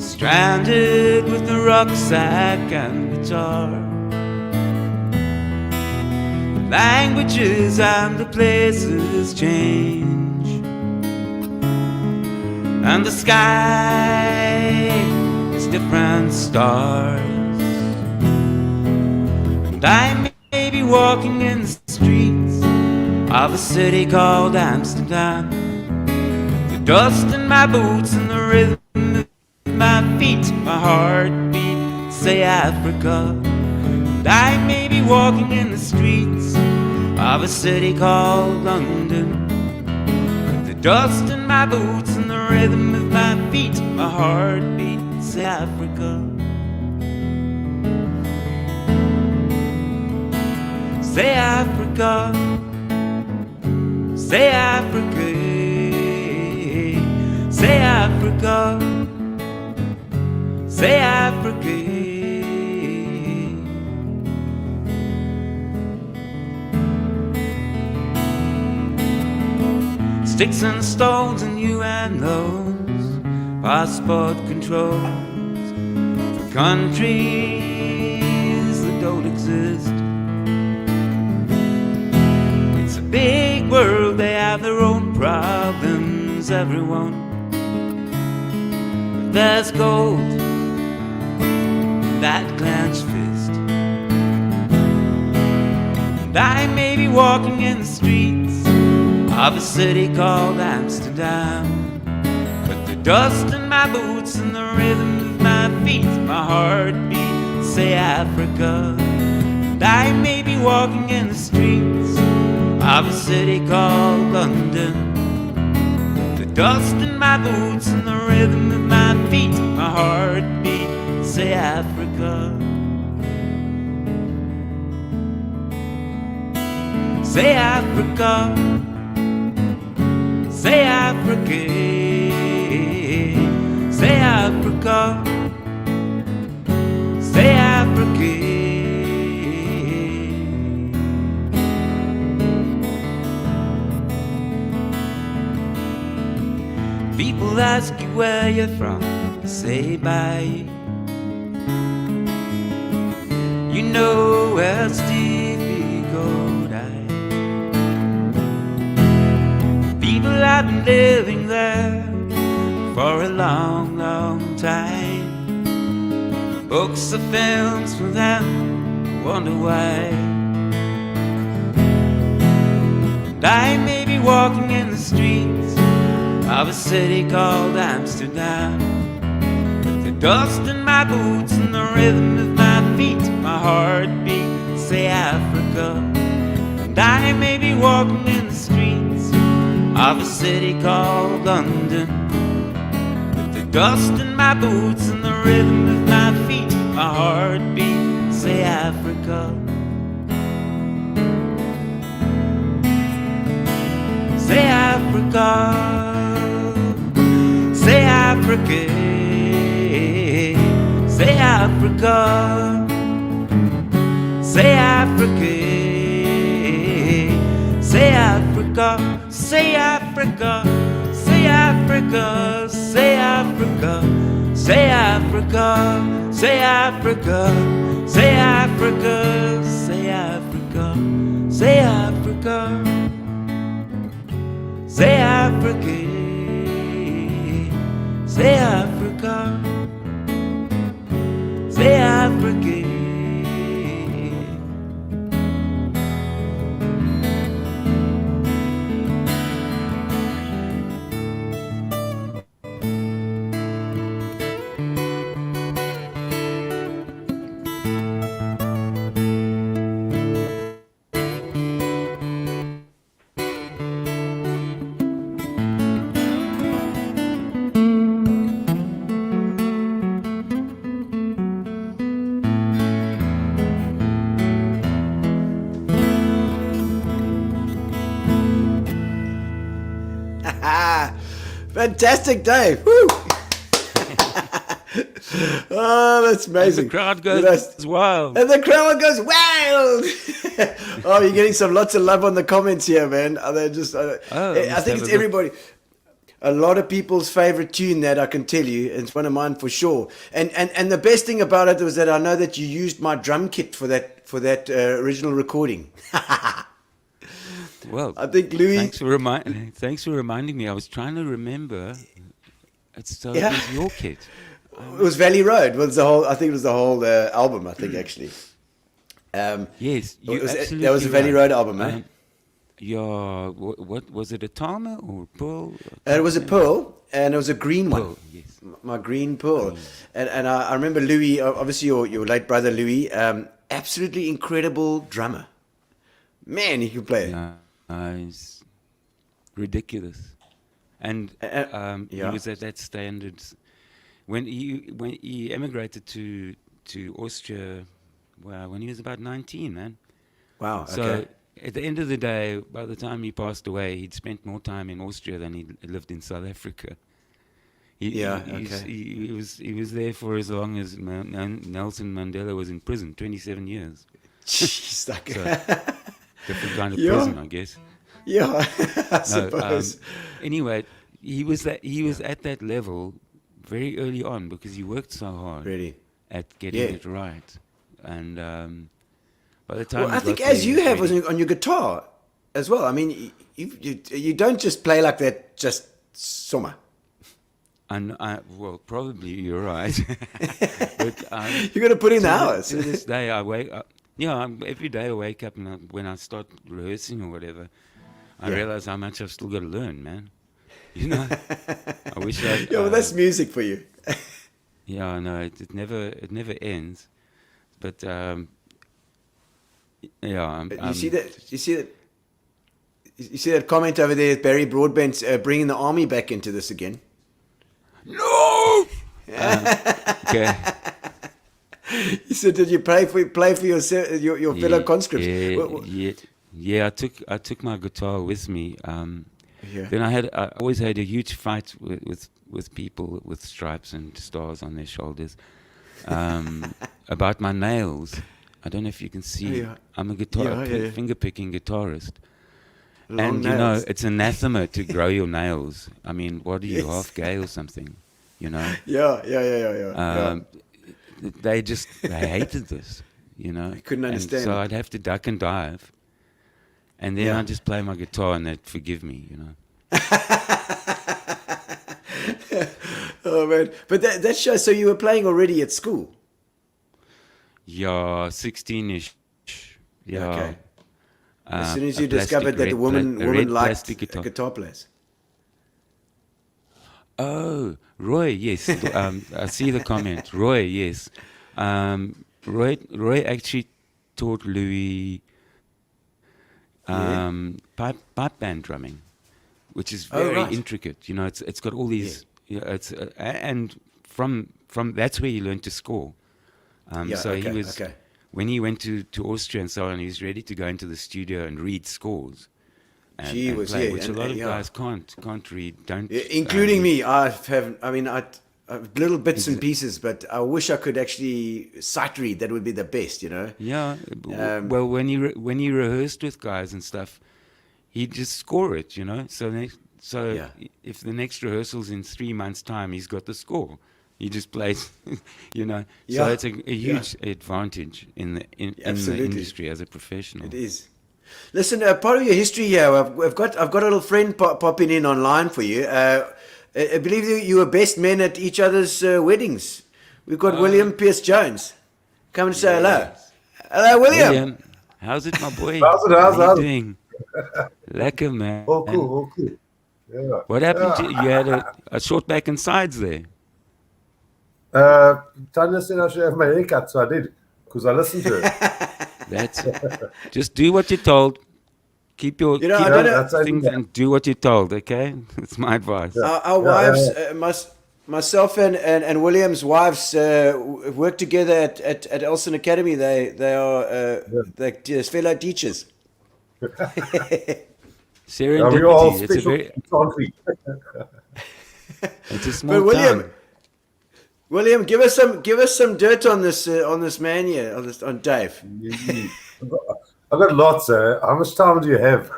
stranded with the rucksack and guitar, the languages and the places change, and the sky is different stars, and I may be walking in the streets of a city called Amsterdam. The dust in my boots and the rhythm of my feet, my heartbeat, say Africa. And I may be walking in the streets of a city called London. The dust in my boots and the rhythm of my feet, my heartbeat, say Africa. Say Africa, say Africa, say Africa, say Africa. Sticks and stones and UNOs, passport controls for countries that don't exist. It's a big world, they have their own problems, everyone. But there's gold in that clenched fist. And I may be walking in the streets of a city called Amsterdam, but the dust in my boots and the rhythm of my feet, my heartbeat, say Africa. And I may be walking in the streets of a city called London. The dust in my boots and the rhythm of my feet, my heartbeat, say Africa. Say Africa, say Africa, say Africa, say Africa. People ask you where you're from, say bye. You know where Stevie Biko died. People have been living there for a long, long time. Books are films for them, wonder why. And I may be walking in the streets of a city called Amsterdam, with the dust in my boots and the rhythm of my feet, my heartbeat, say Africa. And I may be walking in the streets of a city called London, with the dust in my boots and the rhythm of my feet, my heartbeat, say Africa. Say Africa, say Africa, say Africa, say Africa, say Africa, say Africa, say Africa, say Africa, say Africa, say Africa, say Africa, say Africa, say Africa, say Africa. Say Africa, say Africa. Fantastic, Dave. Woo. Oh, that's amazing. And the crowd goes wild. And the crowd goes wild. Oh, you're getting lots of love on the comments here, man. They're just, I think it's everybody. A lot of people's favorite tune, that I can tell you. It's one of mine for sure. And the best thing about it was that I know that you used my drum kit for that original recording. Well, I think Louis. Thanks for reminding me. I was trying to remember. It was your kit. It was Valley Road. I think it was the whole album. I think actually. Yes, that was a Valley Road album, eh? Yeah, what was it? A Tama or pearl? It was a pearl, and it was a green one. Pearl, yes. My green pearl. And I remember Louis, obviously your late brother Louis, absolutely incredible drummer. Man, he could play. Yeah, it's ridiculous. And he yeah. was at that standard when he emigrated to Austria. Wow, when he was about 19, man. Wow. So Okay. at the end of the day, by the time he passed away, he'd spent more time in Austria than he lived in South Africa. He was there for as long as Nelson Mandela was in prison, 27 years. Jeez, like So, different kind of Yeah. prison, I guess. yeah, I No, suppose. anyway, he was at that level very early on because he worked so hard Really. at getting Yeah. it right, and by the time Well, he I think got there, as he you was have ready. on your guitar as well. I mean, you don't just play like that, just summer. And well, probably you're right. But You got to put in the to hours. to this day, I wake up. Yeah, every day I wake up and when I start rehearsing or whatever, I Yeah. realize how much I've still got to learn, man. You know, I wish I. Yeah, well, that's music for you. Yeah, I know it never ends. But yeah, You see that? You see that? You see that comment over there? Barry Broadbent's bringing the army back into this again. No. Okay. He said, "Did you play for your fellow conscripts?" Yeah. I took my guitar with me. Yeah. Then I always had a huge fight with people with stripes and stars on their shoulders about my nails. I don't know if you can see. Yeah. I'm a guitar Yeah. finger picking guitarist. Long And nails. it's anathema to grow your nails. I mean, what are you, Yes. half gay or something? You know? Yeah. They hated this, you know. They couldn't And understand so it. I'd have to duck and dive. And then Yeah. I'd just play my guitar and they'd forgive me, you know. Oh man! But that shows. So you were playing already at school. Yeah, 16-ish. Yeah. Okay. As soon as a you discovered that the plastic red woman liked plastic guitar. guitar players. Oh, Roy, yes. I see the comment. Roy, yes. Roy actually taught Louis pipe band drumming, which is Oh, very right. intricate. You know, it's got all these. Yeah, and from that's where he learned to score. Yeah, So he okay, was okay. when he went to Austria and so on. He was ready to go into the studio and read scores. And play, which a lot of guys can't read. Don't Including me. I've little bits and pieces, but I wish I could actually sight read. That would be the best, you know. Yeah. Well, when he rehearsed with guys and stuff, he'd just score it, you know. So Yeah. if the next rehearsal's in 3 months' time, he's got the score. He just plays, you know. Yeah. So it's a huge advantage in the Absolutely. industry as a professional. It is. Listen, part of your history here, I've got a little friend popping in online for you. I believe you were best men at each other's weddings. We've got William Pierce Jones. Come and say hello. Hello, William. How's it, my boy? How's it? How are you doing? Lekker, man. All cool. Yeah. What happened to you? You had a short back and sides there. Tanya said I should have my haircut, so I did, because I listened to it. That's it. Just do what you're told. Keep your You know, I don't know. That's things and do what you're told, okay? That's my advice. Our wives, myself and William's wives work together at Elson Academy. They are they're fellow teachers. Serendipity. We all It's a special very country. it's a small But town. William, give us some dirt on this man here, on Dave. I've got lots. How much time do you have?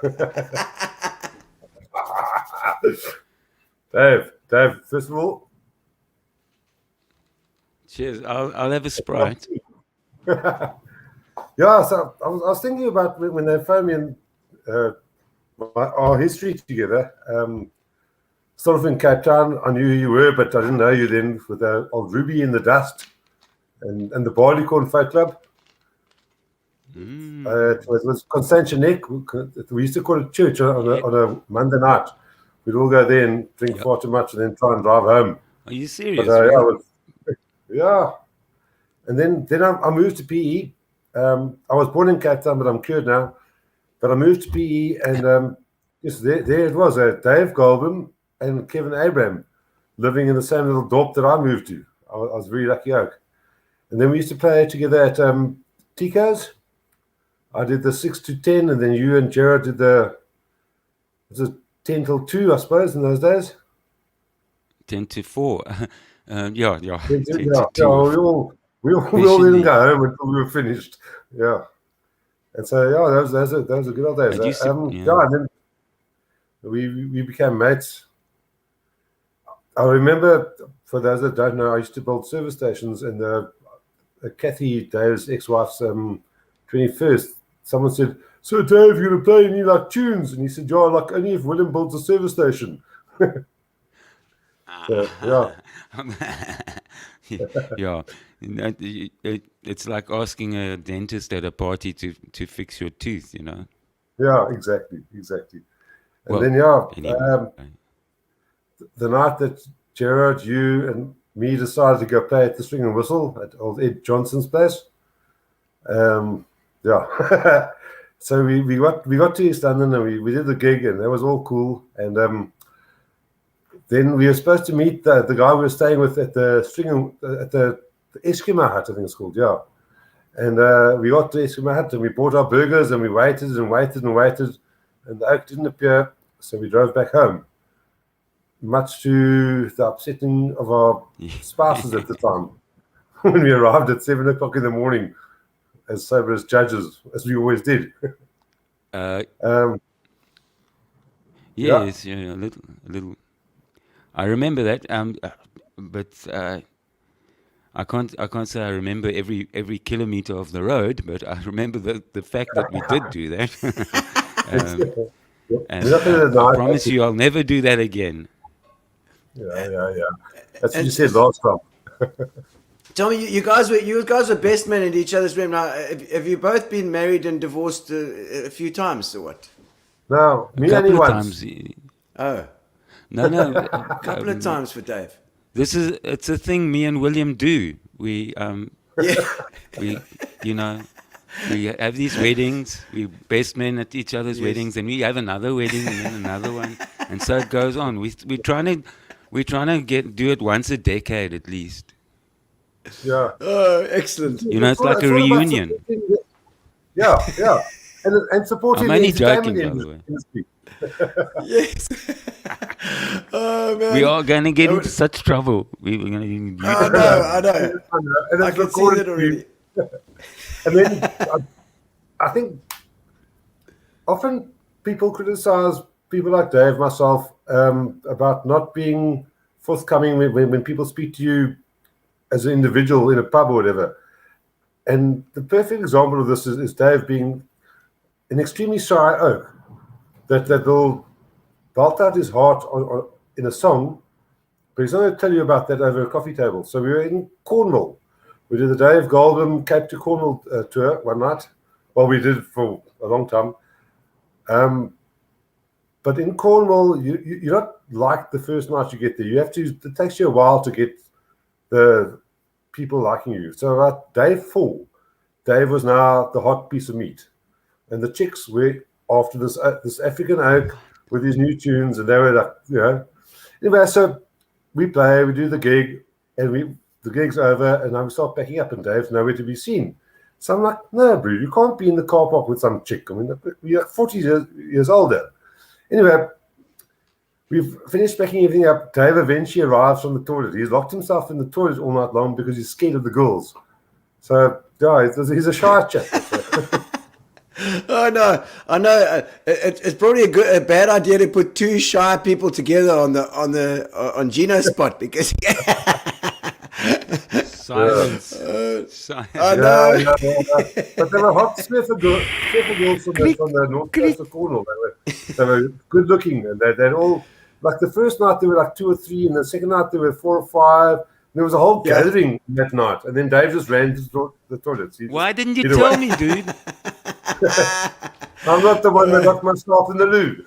Dave, first of all. Cheers. I'll have a Sprite. Yeah, so I was thinking about when they phoned me and our history together. Sort of in Cape Town, I knew who you were, but I didn't know you then with the old Ruby in the Dust and the Barleycorn Folk Club. It was Constantianek. We used to call it church on a Monday night. We'd all go there and drink far too much and then try and drive home. Are you serious? But, yeah. And then I moved to PE. I was born in Cape Town, but I'm cured now. But I moved to PE, and yes, there it was, Dave Goldblum and Kevin Abraham living in the same little dorp that I moved to. I was very lucky oak. And then we used to play together at tickles. I did the 6 to 10, and then you and Jared did the 10 till 2, I suppose, in those days. 10 to 4. Yeah. 10 to 2. We all didn't go home until we were finished. Yeah. And so, those are good old days. And then we became mates. I remember, for those that don't know, I used to build service stations, and Kathy, Dave's ex-wife's 21st, someone said, "So Dave, you're going to play any like tunes?" And he said, "Yeah, like only if William builds a service station." So, yeah. It's like asking a dentist at a party to fix your tooth, you know. Yeah, exactly. And then anyway. The night that Gerard, you, and me decided to go play at the String and Whistle at old Ed Johnson's place. So we got to East London, and we did the gig, and that was all cool. And then we were supposed to meet the guy we were staying with at the at the Eskimo hut, I think it's called, yeah. And we got to Eskimo hut, and we bought our burgers, and we waited, and the oak didn't appear, so we drove back home, much to the upsetting of our spouses at the time. When we arrived at 7 o'clock in the morning, as sober as judges, as we always did. Yes, a little. I remember that, but I can't say I remember every kilometer of the road, but I remember the fact that we did do that. And I promise you, I'll never do that again. Yeah. That's what you said last time. Tell me, you guys were best men in each other's room. Now, have you both been married and divorced a few times, or what? No, me only once. Oh. No. A couple of times for Dave. It's a thing me and William do. We we have these weddings. We're best men at each other's weddings, and we have another wedding and then another one, and so it goes on. We're trying to do it once a decade at least. Yeah. Oh, excellent. You know, it's like a reunion. Yeah. And supporting. I'm only joking, by the way. Yes. Oh man. We are going to get into such trouble. We were going to. I know. And I can see that already. And then I think often people criticize people like Dave, myself, about not being forthcoming when people speak to you as an individual in a pub or whatever. And the perfect example of this is Dave being an extremely shy oak that will belt out his heart in a song, but he's not going to tell you about that over a coffee table. So we were in Cornwall. We did the Dave Goldblum Cape to Cornwall tour one night. Well, we did it for a long time. But in Cornwall, you're not like the first night you get there. It takes you a while to get the people liking you. So about day 4, Dave was now the hot piece of meat. And the chicks were after this African oak with his new tunes, and they were like, you know. Anyway, so we play, we do the gig, and the gig's over, and I start packing up, and Dave's nowhere to be seen. So I'm like, no, bro, you can't be in the car park with some chick. I mean, we are 40 years older. Anyway, we've finished packing everything up. Dave eventually arrives from the toilet. He's locked himself in the toilet all night long because he's scared of the girls. So, yeah, he's a shy chap. Oh no, I know. It's probably a bad idea to put 2 shy people together on Gino's spot because. Silence. I know. But they were hot sniffer girls from the north coast of Cornwall. They were good looking, and they're all like the first night there were like 2 or 3, and the second night there were 4 or 5. There was a whole gathering that night, and then Dave just ran to the toilets. Why didn't you tell me, dude? I'm not the one that locked myself in the loo.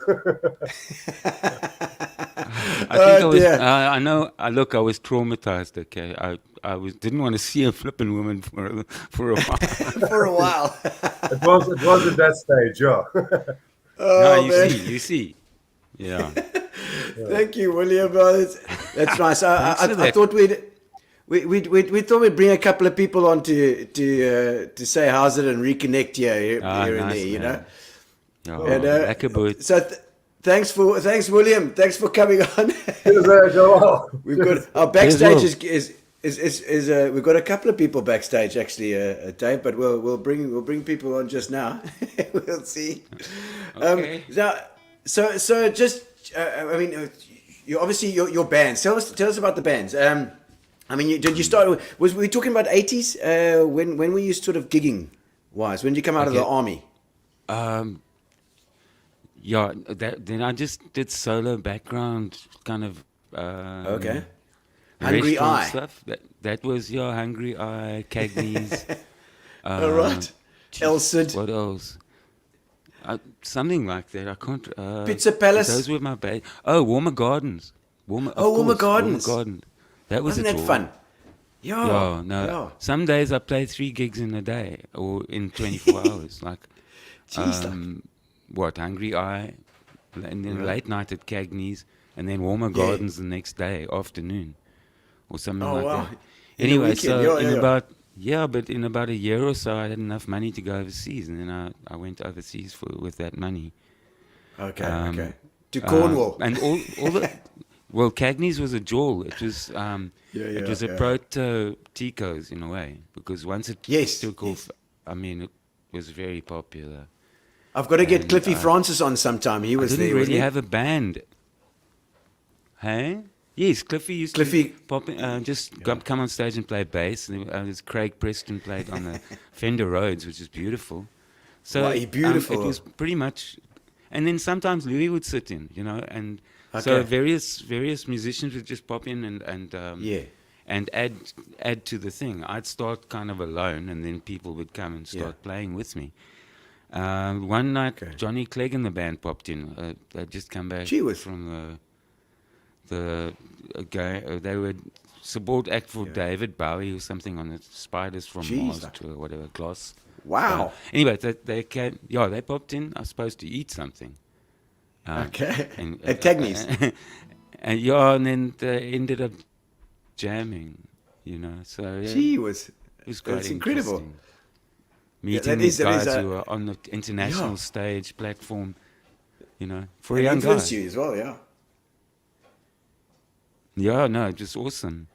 I think I was. I know. Look, I was traumatized. Okay, I didn't want to see a flipping woman for a while. For a while. It was at that stage, yeah. No, you see. Yeah. Thank you, William. That's nice. I thought we thought we'd bring a couple of people on to say how's it and reconnect here nice, and there, you know. Oh, and, so thanks, William. Thanks for coming on. We've got our backstage is we've got a couple of people backstage actually, Dave. But we'll bring people on just now. We'll see. Okay. So just I mean, you obviously your bands. Tell us about the bands. I mean, did you start? Were we talking about 80s? When were you sort of gigging wise? When did you come out of the army? Yeah, then I just did solo background kind of. Okay. Hungry Eye stuff. That was Hungry Eye, Cagney's. All right. El Cid. What else? Something like that. I can't. Pizza Palace. Those were my band. Oh, Warmer Gardens. Warmer Gardens. That was Wasn't that fun? Yeah. No. Some days I played 3 gigs in a day or in 24 hours. Like, Hungry Eye, and then late night at Cagney's, and then Warmer Gardens the next day, afternoon, or something like that. Anyway, but in about a year or so, I had enough money to go overseas, and then I went overseas with that money. Okay. To Cornwall. And all the well, Cagney's was a jewel. It was it was a proto Tico's in a way, because once it took off, I mean, it was very popular. I've got to get Cliffy Francis on sometime. He was there. Didn't really have a band. Hey? Yes, Cliffy used to pop in, come on stage and play bass. And Craig Preston played on the Fender Rhodes, which is beautiful. So beautiful. It was pretty much, and then sometimes Louis would sit in, and so various musicians would just pop in and add to the thing. I'd start kind of alone, and then people would come and start playing with me. One night, Johnny Clegg and the band popped in. They'd just come back from the guy. They were support act for David Bowie or something on the Spiders from Mars tour, whatever, Gloss. Wow. Anyway, they came. Yeah, they popped in. I was supposed to eat something. At Cagney's. And then they ended up jamming. So it was quite that's incredible. Meeting these guys who are on the international stage platform, for a young guy. Influenced you as well, Yeah, no, just awesome.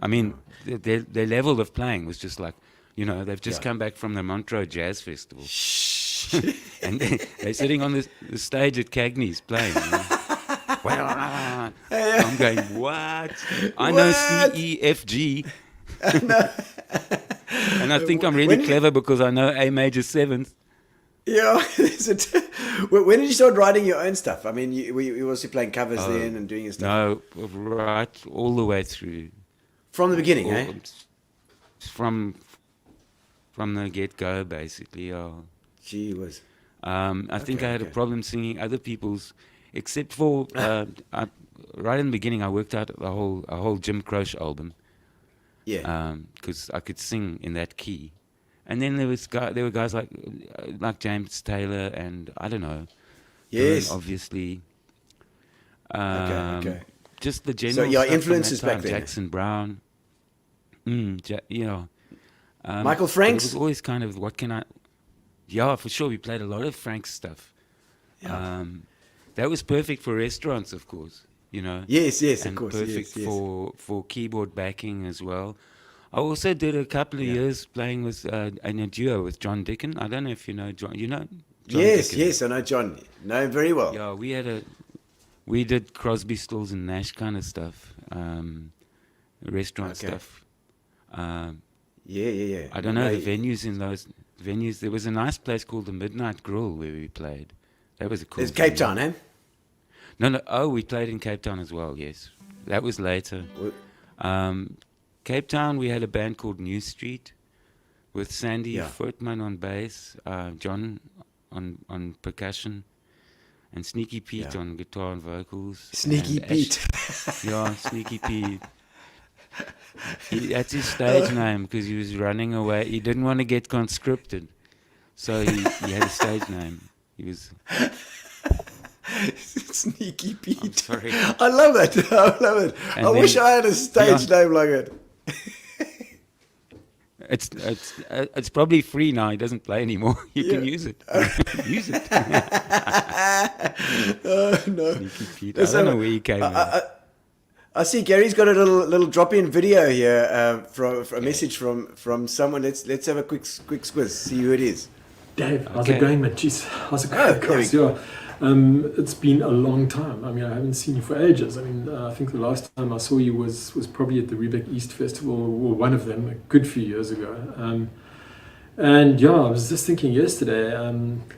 I mean, their level of playing was just like, they've just come back from the Montreux Jazz Festival. And they're sitting on the stage at Cagney's playing. I'm going, what? I know C, E, F, G. And I think I'm really clever because I know A major 7th. Yeah. When did you start writing your own stuff? I mean, you were also playing covers then and doing your stuff? No, right all the way through. From the beginning, From the get-go, basically, Gee whiz. I think I had a problem singing other people's, except for, right in the beginning, I worked out a whole Jim Croce album. Yeah. Because I could sing in that key, and then there were guys like James Taylor and I don't know. Yes. Obviously. Okay. Just the general. So your stuff influences from that back time. then. Jackson Brown. Michael Franks. It was always kind of what can I? Yeah, for sure. We played a lot of Frank's stuff. Yeah. That was perfect for restaurants, of course. Yes, and of course. Perfect yes. for keyboard backing as well. I also did a couple of years playing with in a duo with John Dicken. I don't know if you know John. John Dicken? Yes, I know John. Know him very well. Yeah, we did Crosby, Stills and Nash kind of stuff, restaurant stuff. Yeah. I don't know the venues in those venues. There was a nice place called the Midnight Grill where we played. That was a cool. It's Cape Town, eh? No. Oh, we played in Cape Town as well. Yes, that was later. Cape Town, we had a band called New Street with Sandy Voetman on bass, John on percussion, and Sneaky Pete on guitar and vocals. Sneaky Pete. Sneaky Pete. That's his stage name because he was running away. He didn't want to get conscripted, so he had a stage name. He was Sneaky Pete. I'm sorry. I love it. I love it. And I wish I had a stage name like it. It's probably free now. He doesn't play anymore. You can use it. Use it. Oh no. Sneaky Pete. I don't know where he came from. I see Gary's got a little drop-in video here from a message from someone. Let's have a quick squiz. See who it is. Dave, how's it going, man? Jeez, how's it going? It's been a long time. I mean, I haven't seen you for ages. I mean, I think the last time I saw you was probably at the Riebeck East Festival, or one of them, a good few years ago. And yeah, I was just thinking yesterday.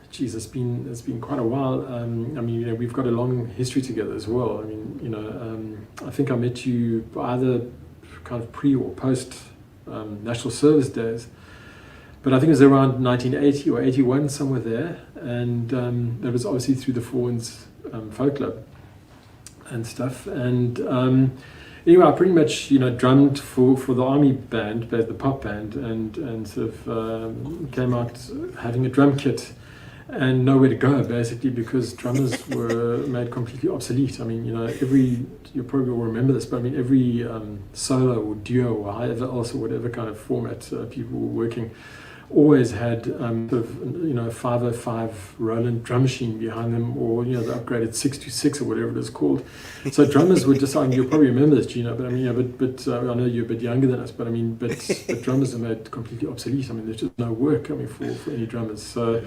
Geez, it's been quite a while. I mean, we've got a long history together as well. I mean, I think I met you either kind of pre or post National Service days. But I think it was around 1980 or 81, somewhere there. And that was obviously through the Fawns Folk Club and stuff. And anyway, I pretty much, drummed for the army band, the pop band, and sort of came out having a drum kit and nowhere to go, basically, because drummers were made completely obsolete. I mean, you probably will remember this, but I mean, every solo or duo or however else or whatever kind of format people were working always had sort of 505 Roland drum machine behind them, or the upgraded 626 or whatever it is called. So drummers were just, I mean, you'll probably remember this, Gino, but I mean, but I know you're a bit younger than us, but I mean, but drummers are made completely obsolete. I mean, there's just no work, I mean, for any drummers. So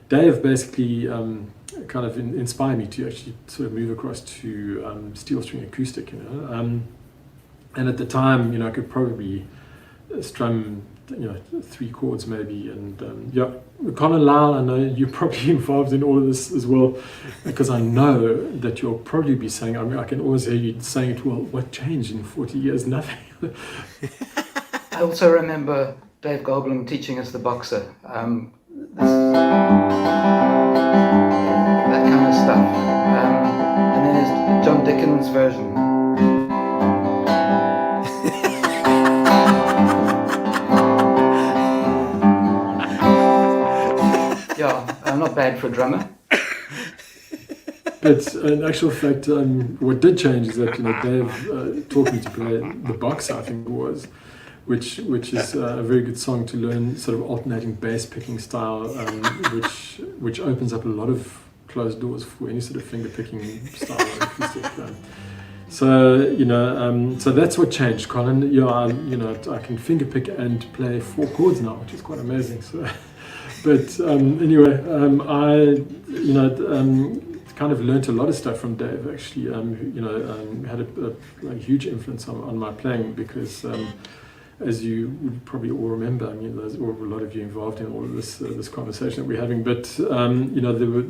Dave basically kind of inspired me to actually sort of move across to steel string acoustic, and at the time, I could probably strum 3 chords maybe, and Colin Lyle, I know you're probably involved in all of this as well, because I know that you'll probably be saying, I mean, I can always hear you saying it, well, what changed in 40 years? Nothing. I also remember Dave Goldblum teaching us the boxer, that kind of stuff, and then there's John Dickens' version. Yeah, I'm not bad for a drummer. But in actual fact, what did change is that Dave taught me to play the boxer, I think it was, which is a very good song to learn, sort of alternating bass picking style, which opens up a lot of closed doors for any sort of finger picking style of acoustic. So that's what changed, Colin. I can finger pick and play 4 chords now, which is quite amazing. So. But anyway, I kind of learnt a lot of stuff from Dave. Actually, had a huge influence on my playing, because, as you would probably all remember, I mean, there's a lot of you involved in all of this conversation that we're having. But there were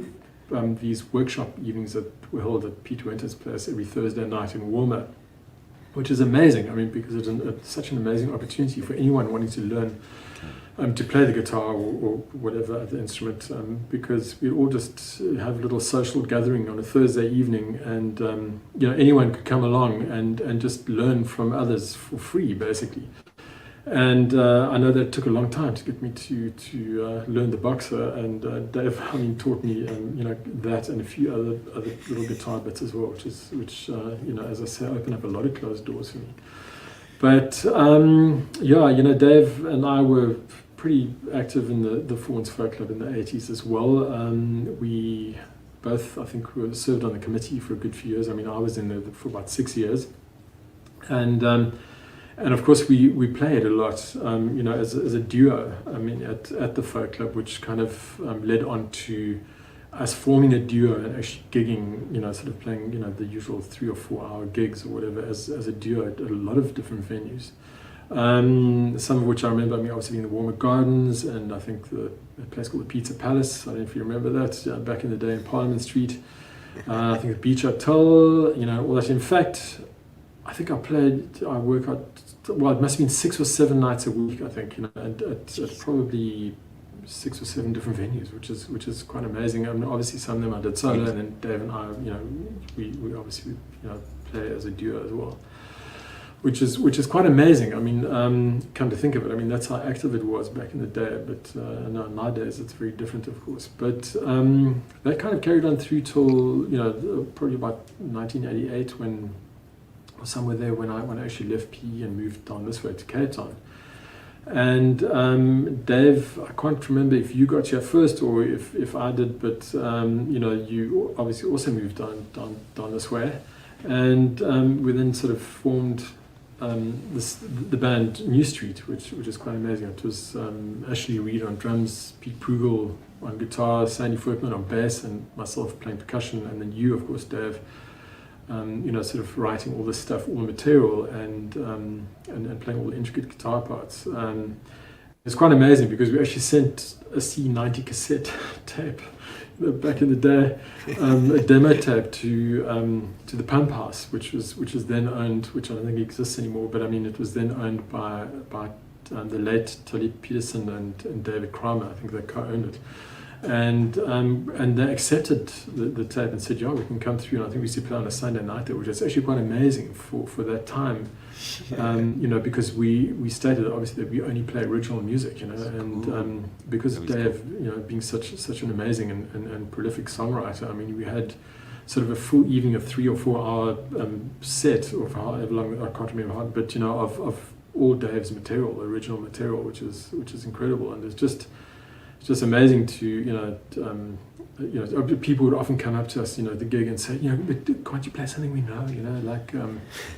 these workshop evenings that were held at Peter Winter's place every Thursday night in Walmer, which is amazing. I mean, because it's such an amazing opportunity for anyone wanting to learn to play the guitar or whatever other instrument, because we all just have a little social gathering on a Thursday evening, and anyone could come along and just learn from others for free, basically. And I know that took a long time to get me to learn the boxer, and Dave, taught me that and a few other little guitar bits as well, which as I say, opened up a lot of closed doors for me. But Dave and I were pretty active in the Fawns Folk Club in the 80s as well. We both, I think, were served on the committee for a good few years. I mean, I was in there for about 6 years, and of course we played a lot, as a duo. I mean, at the Folk Club, which kind of led on to us forming a duo and actually gigging, sort of playing, the usual 3 or 4 hour gigs or whatever as a duo at a lot of different venues. Some of which I remember, obviously in the Warmer Gardens, and I think a place called the Pizza Palace. I don't know if you remember that, back in the day in Parliament Street. I think the Beach Hotel, all that. In fact, I think I work out, well, it must have been 6 or 7 nights a week, I think, and at probably 6 or 7 different venues, which is quite amazing. I mean, obviously some of them I did solo, and then Dave and I, we obviously, play as a duo as well, which is quite amazing. I mean, come to think of it, I mean, that's how active it was back in the day, but nowadays it's very different, of course. But that kind of carried on through till, probably about 1988, when somewhere there when I actually left PE and moved down this way to Cape Town. And Dave, I can't remember if you got here first or if I did, but you obviously also moved down this way, and we then sort of formed the band New Street, which is quite amazing. It was Ashley Reed on drums, Pete Prugel on guitar, Sandy Fortman on bass, and myself playing percussion, and then you, of course, Dave. Sort of writing all this stuff, all the material, and playing all the intricate guitar parts. It's quite amazing because we actually sent a C90 cassette tape back in the day, a demo tape to the Pump House, which is then owned, which I don't think exists anymore, but I mean it was then owned by the late Tolly Peterson and David Kramer. I think they co-owned it. And they accepted the tape and said, yeah, we can come through. And I think we used to play on a Sunday night there, which is actually quite amazing for that time. Because we stated obviously that we only play original music, and because of Dave, being such an amazing and prolific songwriter, I mean, we had sort of a full evening of 3 or 4 hour set, or for however long, I can't remember how, but of all Dave's material, original material, which is incredible. And it's just amazing to people would often come up to us, the gig, and say, but can't you play something we know,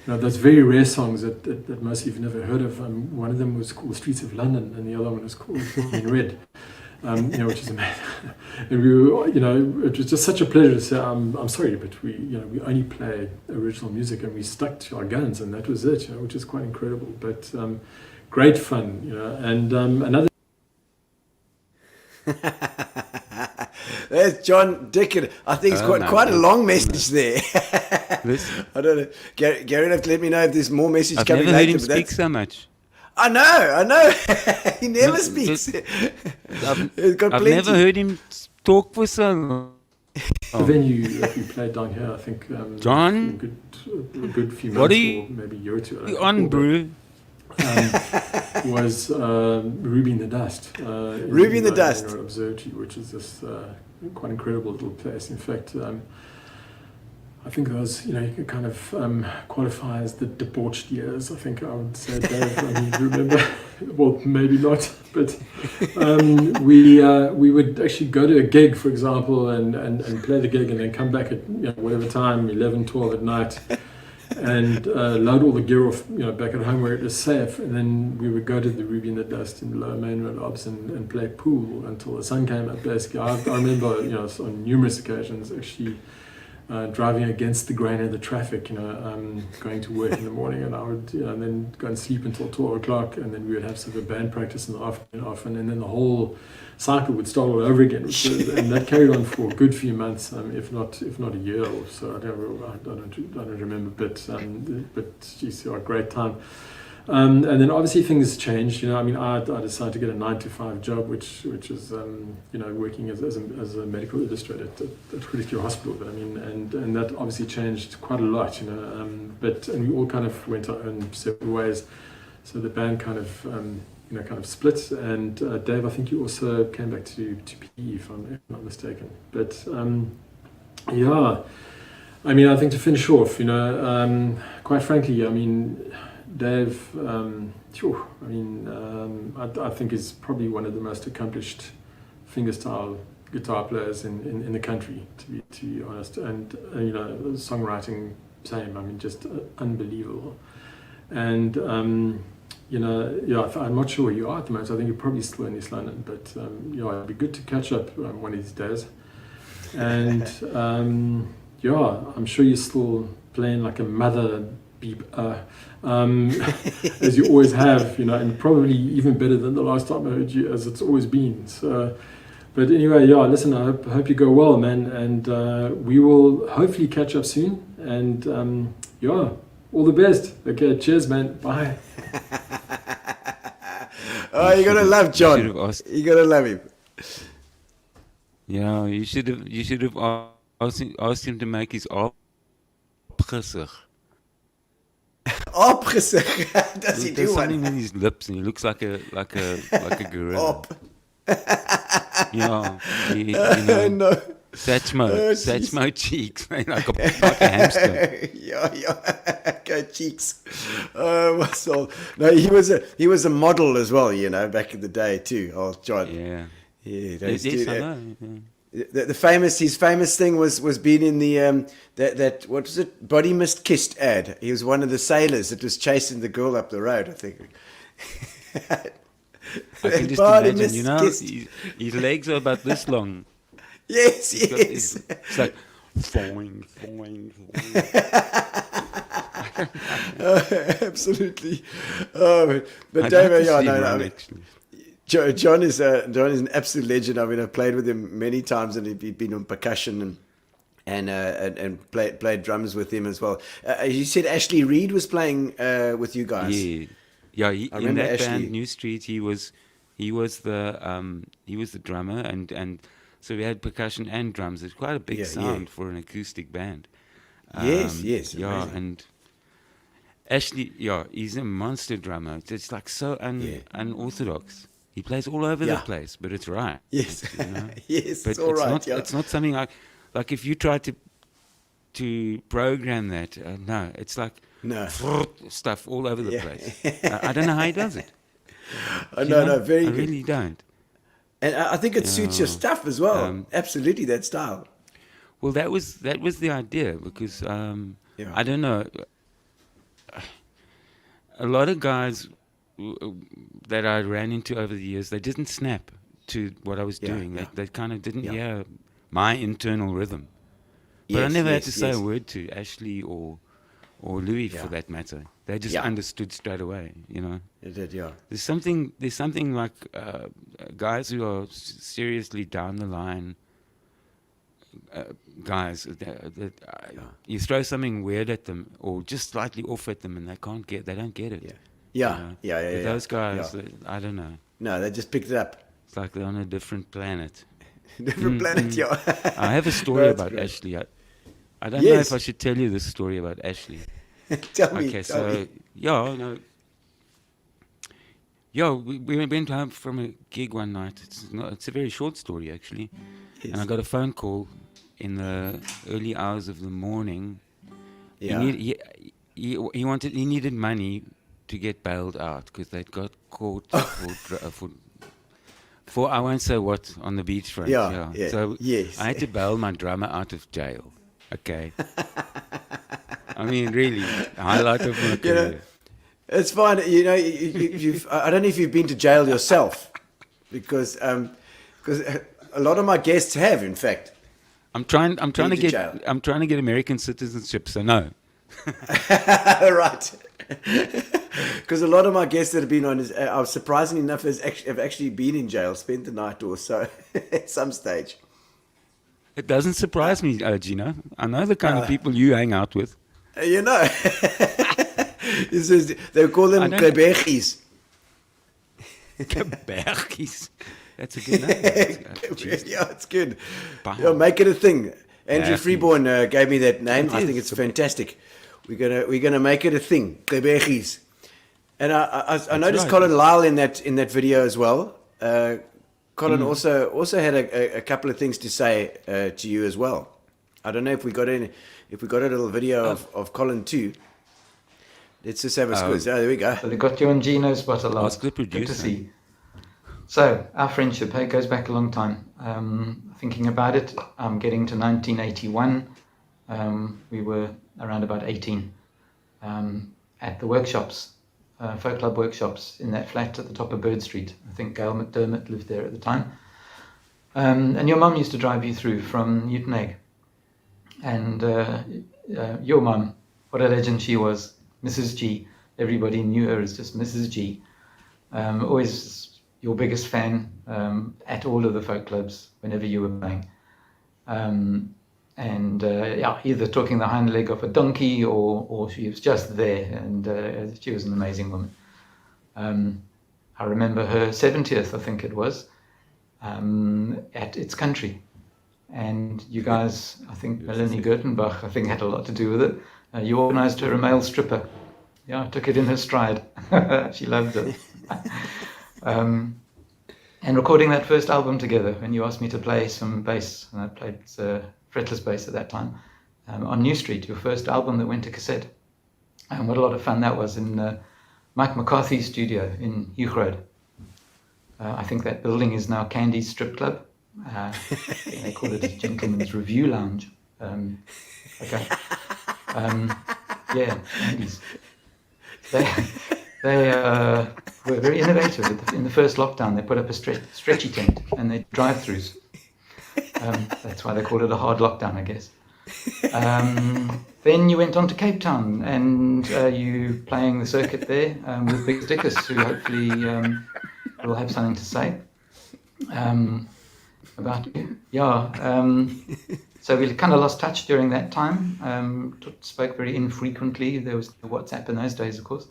those very rare songs that most of you've never heard of. One of them was called Streets of London, and the other one was called In Red, which is amazing. And we were, it was just such a pleasure to say, I'm sorry, but we only play original music, and we stuck to our guns, and that was it, which is quite incredible, but great fun, and another. There's John Dickon. I think it's quite a long message there. I don't know. Gary will have to let me know if there's more message coming later. I've never heard him speak so much. I know. He never speaks. I've never heard him talk for so long. The venue that we played down here, I think, John, a good few months, or maybe a year or two. On, bro. Was Ruby in the Dust. Ruby in the Dust. Observatory, which is this quite incredible little place. In fact, I think those, you can kind of qualify as the debauched years. I think I would say, Dave, I mean, you remember, well, maybe not, but we would actually go to a gig, for example, and play the gig, and then come back at whatever time, 11, 12 at night, and load all the gear off, back at home where it was safe, and then we would go to the Ruby in the Dust in the Lower Main Road Obs and play pool until the sun came up. Basically, I remember, on numerous occasions actually driving against the grain of the traffic, going to work in the morning, and I would, and then go and sleep until 12 o'clock, and then we would have sort of a band practice in the afternoon often, and then the whole cycle would start all over again, and that carried on for a good few months, if not a year or so. I don't remember, but geez, a great time. And then obviously things changed. I decided to get a 9-to-5 job, which is working as a medical illustrator at Groote Hospital. But and that obviously changed quite a lot. And we all kind of went our own separate ways. So the band kind of split. And Dave, I think you also came back to PE, if I'm not mistaken. But I think to finish off, quite frankly, Dave, I think is probably one of the most accomplished fingerstyle guitar players in the country, to be honest. And songwriting, same. Just unbelievable. And I'm not sure where you are at the moment. I think you're probably still in East London, but it'd be good to catch up one of these days. And I'm sure you're still playing like a mother beep, as you always have, and probably even better than the last time I heard you, as it's always been. So, but anyway, listen, I hope you go well, man, and we will hopefully catch up soon. And All the best. Okay, cheers, man. Bye. Oh, you're gonna love John. You're gonna love him. Yeah, you should have asked him to make his opgezicht. Opgezicht? Does he do There's one? something in his lips, and he looks like a gorilla. Op. Yeah, you know. No. Satchmo cheeks, like a hamster. Yeah, go cheeks. Oh, my soul. No, he was a model as well, you know, back in the day too. Oh, John. Yeah. Those Yes, two- I know. Yeah. his famous thing was being in the that what was it, Body Mist Kissed ad. He was one of the sailors that was chasing the girl up the road, I think. I can just Body imagine, Mist you know, Kissed. his legs are about this long. Yes, He's got yes. it's like foing. Absolutely. Oh, but I'd like David, to yeah, see no, him no. I run, mean, actually. John is an absolute legend. I mean, I've played with him many times, and he'd been on percussion and played drums with him as well. You said Ashley Reed was playing with you guys. Yeah. I In remember that Ashley. band, New Street, he was the drummer, and so we had percussion and drums. It's quite a big sound for an acoustic band. Yes, yeah, amazing. and Ashley, he's a monster drummer. It's like so unorthodox. He plays all over the place, but it's right. Yes, you know? yes, but it's all right. Not, yeah. It's not something like if you try to program that. No, it's like stuff all over the place. I don't know how he does it. No, very I good. really don't. And I think it suits your stuff as well. Absolutely, that style. Well, that was the idea because I don't know. A lot of guys that I ran into over the years, they didn't snap to what I was doing. They kind of didn't hear my internal rhythm. But I never had to say a word to Ashley or Louis for that matter. They just understood straight away, you know. They did, yeah. There's something like guys who are seriously down the line guys that you throw something weird at them or just slightly off at them and they don't get it. Yeah. But those guys, I don't know. No, they just picked it up. It's like they're on a different planet. Different planet, yeah. I have a story That's about great. Ashley. I don't know if I should tell you this story about Ashley. Tell me. Okay, so we went home from a gig one night. It's a very short story actually, and I got a phone call in the early hours of the morning. Yeah. He needed money to get bailed out because they'd got caught for I won't say what on the beachfront. Yeah. So yes. I had to bail my drummer out of jail. Okay. I mean, really, highlight of my career. It's fine. You know, I don't know if you've been to jail yourself, because a lot of my guests have, in fact. I'm trying to get American citizenship, so no. Right. Because a lot of my guests that have been on, surprisingly enough, have actually been in jail, spent the night or so at some stage. It doesn't surprise me, Gino. I know the kind of people you hang out with. You know, they call them Quebecers. Quebecers. That's a good name. Yeah, it's good. Yeah, make it a thing. Andrew Freeborn gave me that name. I think it's fantastic. We're gonna make it a thing. Quebecers. And I noticed Colin Lyle in that video as well. Colin also had a couple of things to say to you as well. I don't know if we got a little video of Colin too. Let's just have a squiz. Oh, there we go. So they got you on Gino's spot a lot. Ask the producer. Good to see. So our friendship goes back a long time. Thinking about it, I'm getting to 1981. We were around about 18 at the workshops, folk club workshops in that flat at the top of Bird Street. I think Gail McDermott lived there at the time. And your mum used to drive you through from Newton Egg. And your mum, what a legend she was, Mrs. G. Everybody knew her as just Mrs. G. Always your biggest fan at all of the folk clubs whenever you were playing. and either talking the hind leg of a donkey or she was just there, and she was an amazing woman. I remember her 70th, I think it was, at It's Country. And you guys, I think Melanie Gertenbach, I think, had a lot to do with it. You organized her a male stripper. Yeah, I took it in her stride. She loved it. And recording that first album together, when you asked me to play some bass, and I played fretless bass at that time, on New Street, your first album that went to cassette. And what a lot of fun that was in Mike McCarthy's studio in Hugh Road. I think that building is now Candy's Strip Club. They call it a Gentleman's Review Lounge. Okay. Yeah, Candy's. They were very innovative. In the first lockdown, they put up a stretchy tent and they drive-throughs. That's why they called it a hard lockdown, I guess. Then you went on to Cape Town and you playing the circuit there with Big Stickers, who hopefully will have something to say about you. Yeah. So we kind of lost touch during that time. Spoke very infrequently. There was WhatsApp in those days, of course.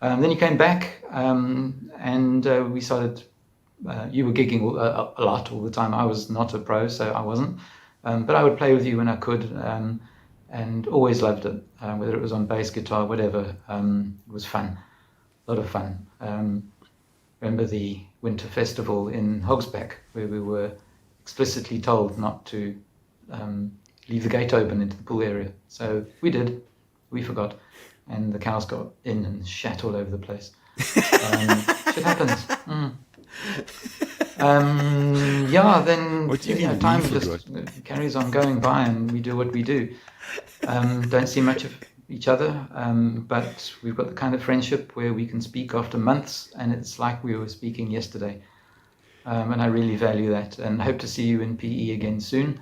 Then you came back and we started. You were gigging a lot all the time. I was not a pro, so I wasn't. But I would play with you when I could, and always loved it. Whether it was on bass guitar, whatever, it was fun, a lot of fun. Remember the winter festival in Hogsback, where we were explicitly told not to leave the gate open into the pool area. So we did. We forgot, and the cows got in and shat all over the place. Shit happens. Then time just carries on going by, and we do what we do. Don't see much of each other, but we've got the kind of friendship where we can speak after months, and it's like we were speaking yesterday. And I really value that, and hope to see you in PE again soon.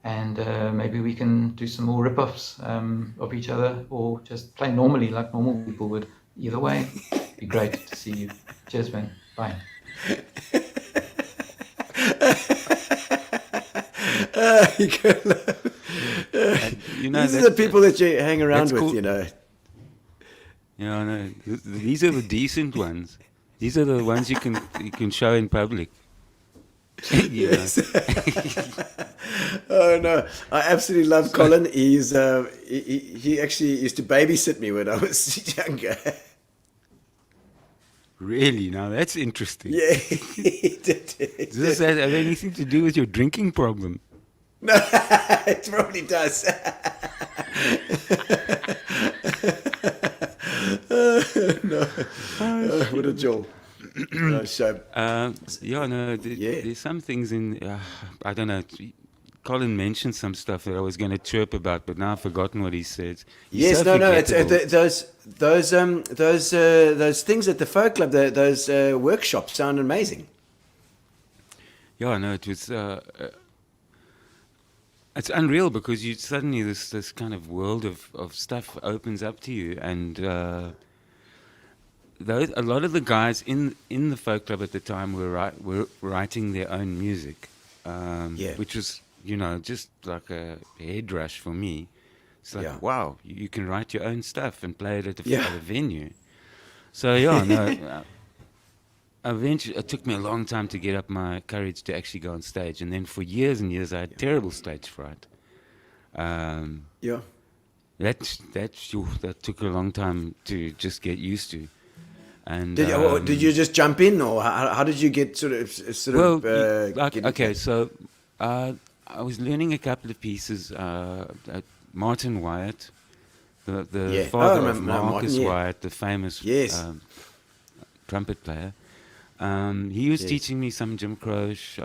And maybe we can do some more rip-offs of each other, or just play normally like normal people would. Either way, it'd be great to see you. Cheers, man. Bye. These are the people that you hang around with, cool. You know. Yeah, I know. These are the decent ones. These are the ones you can show in public. Yes. Oh no, I absolutely love Colin. He's he actually used to babysit me when I was younger. Really? Now that's interesting. Yeah, he did. Does this have anything to do with your drinking problem? No, it probably does. No, what a joke. There's some things in. I don't know. Colin mentioned some stuff that I was going to chirp about, but now I've forgotten what he said. It's those things at the folk club. Those workshops sound amazing. Yeah, no, it was. It's unreal because you suddenly this kind of world of stuff opens up to you, and a lot of the guys in the folk club at the time were writing their own music, which was just like a head rush for me. It's like wow, you can write your own stuff and play it at a venue. So eventually, it took me a long time to get up my courage to actually go on stage, and then for years and years I had terrible stage fright. That took a long time to just get used to. And did you just jump in, or how did you get So I was learning a couple of pieces. Martin Wyatt, the father of Marcus Wyatt, the famous trumpet player. He was teaching me some Jim Croce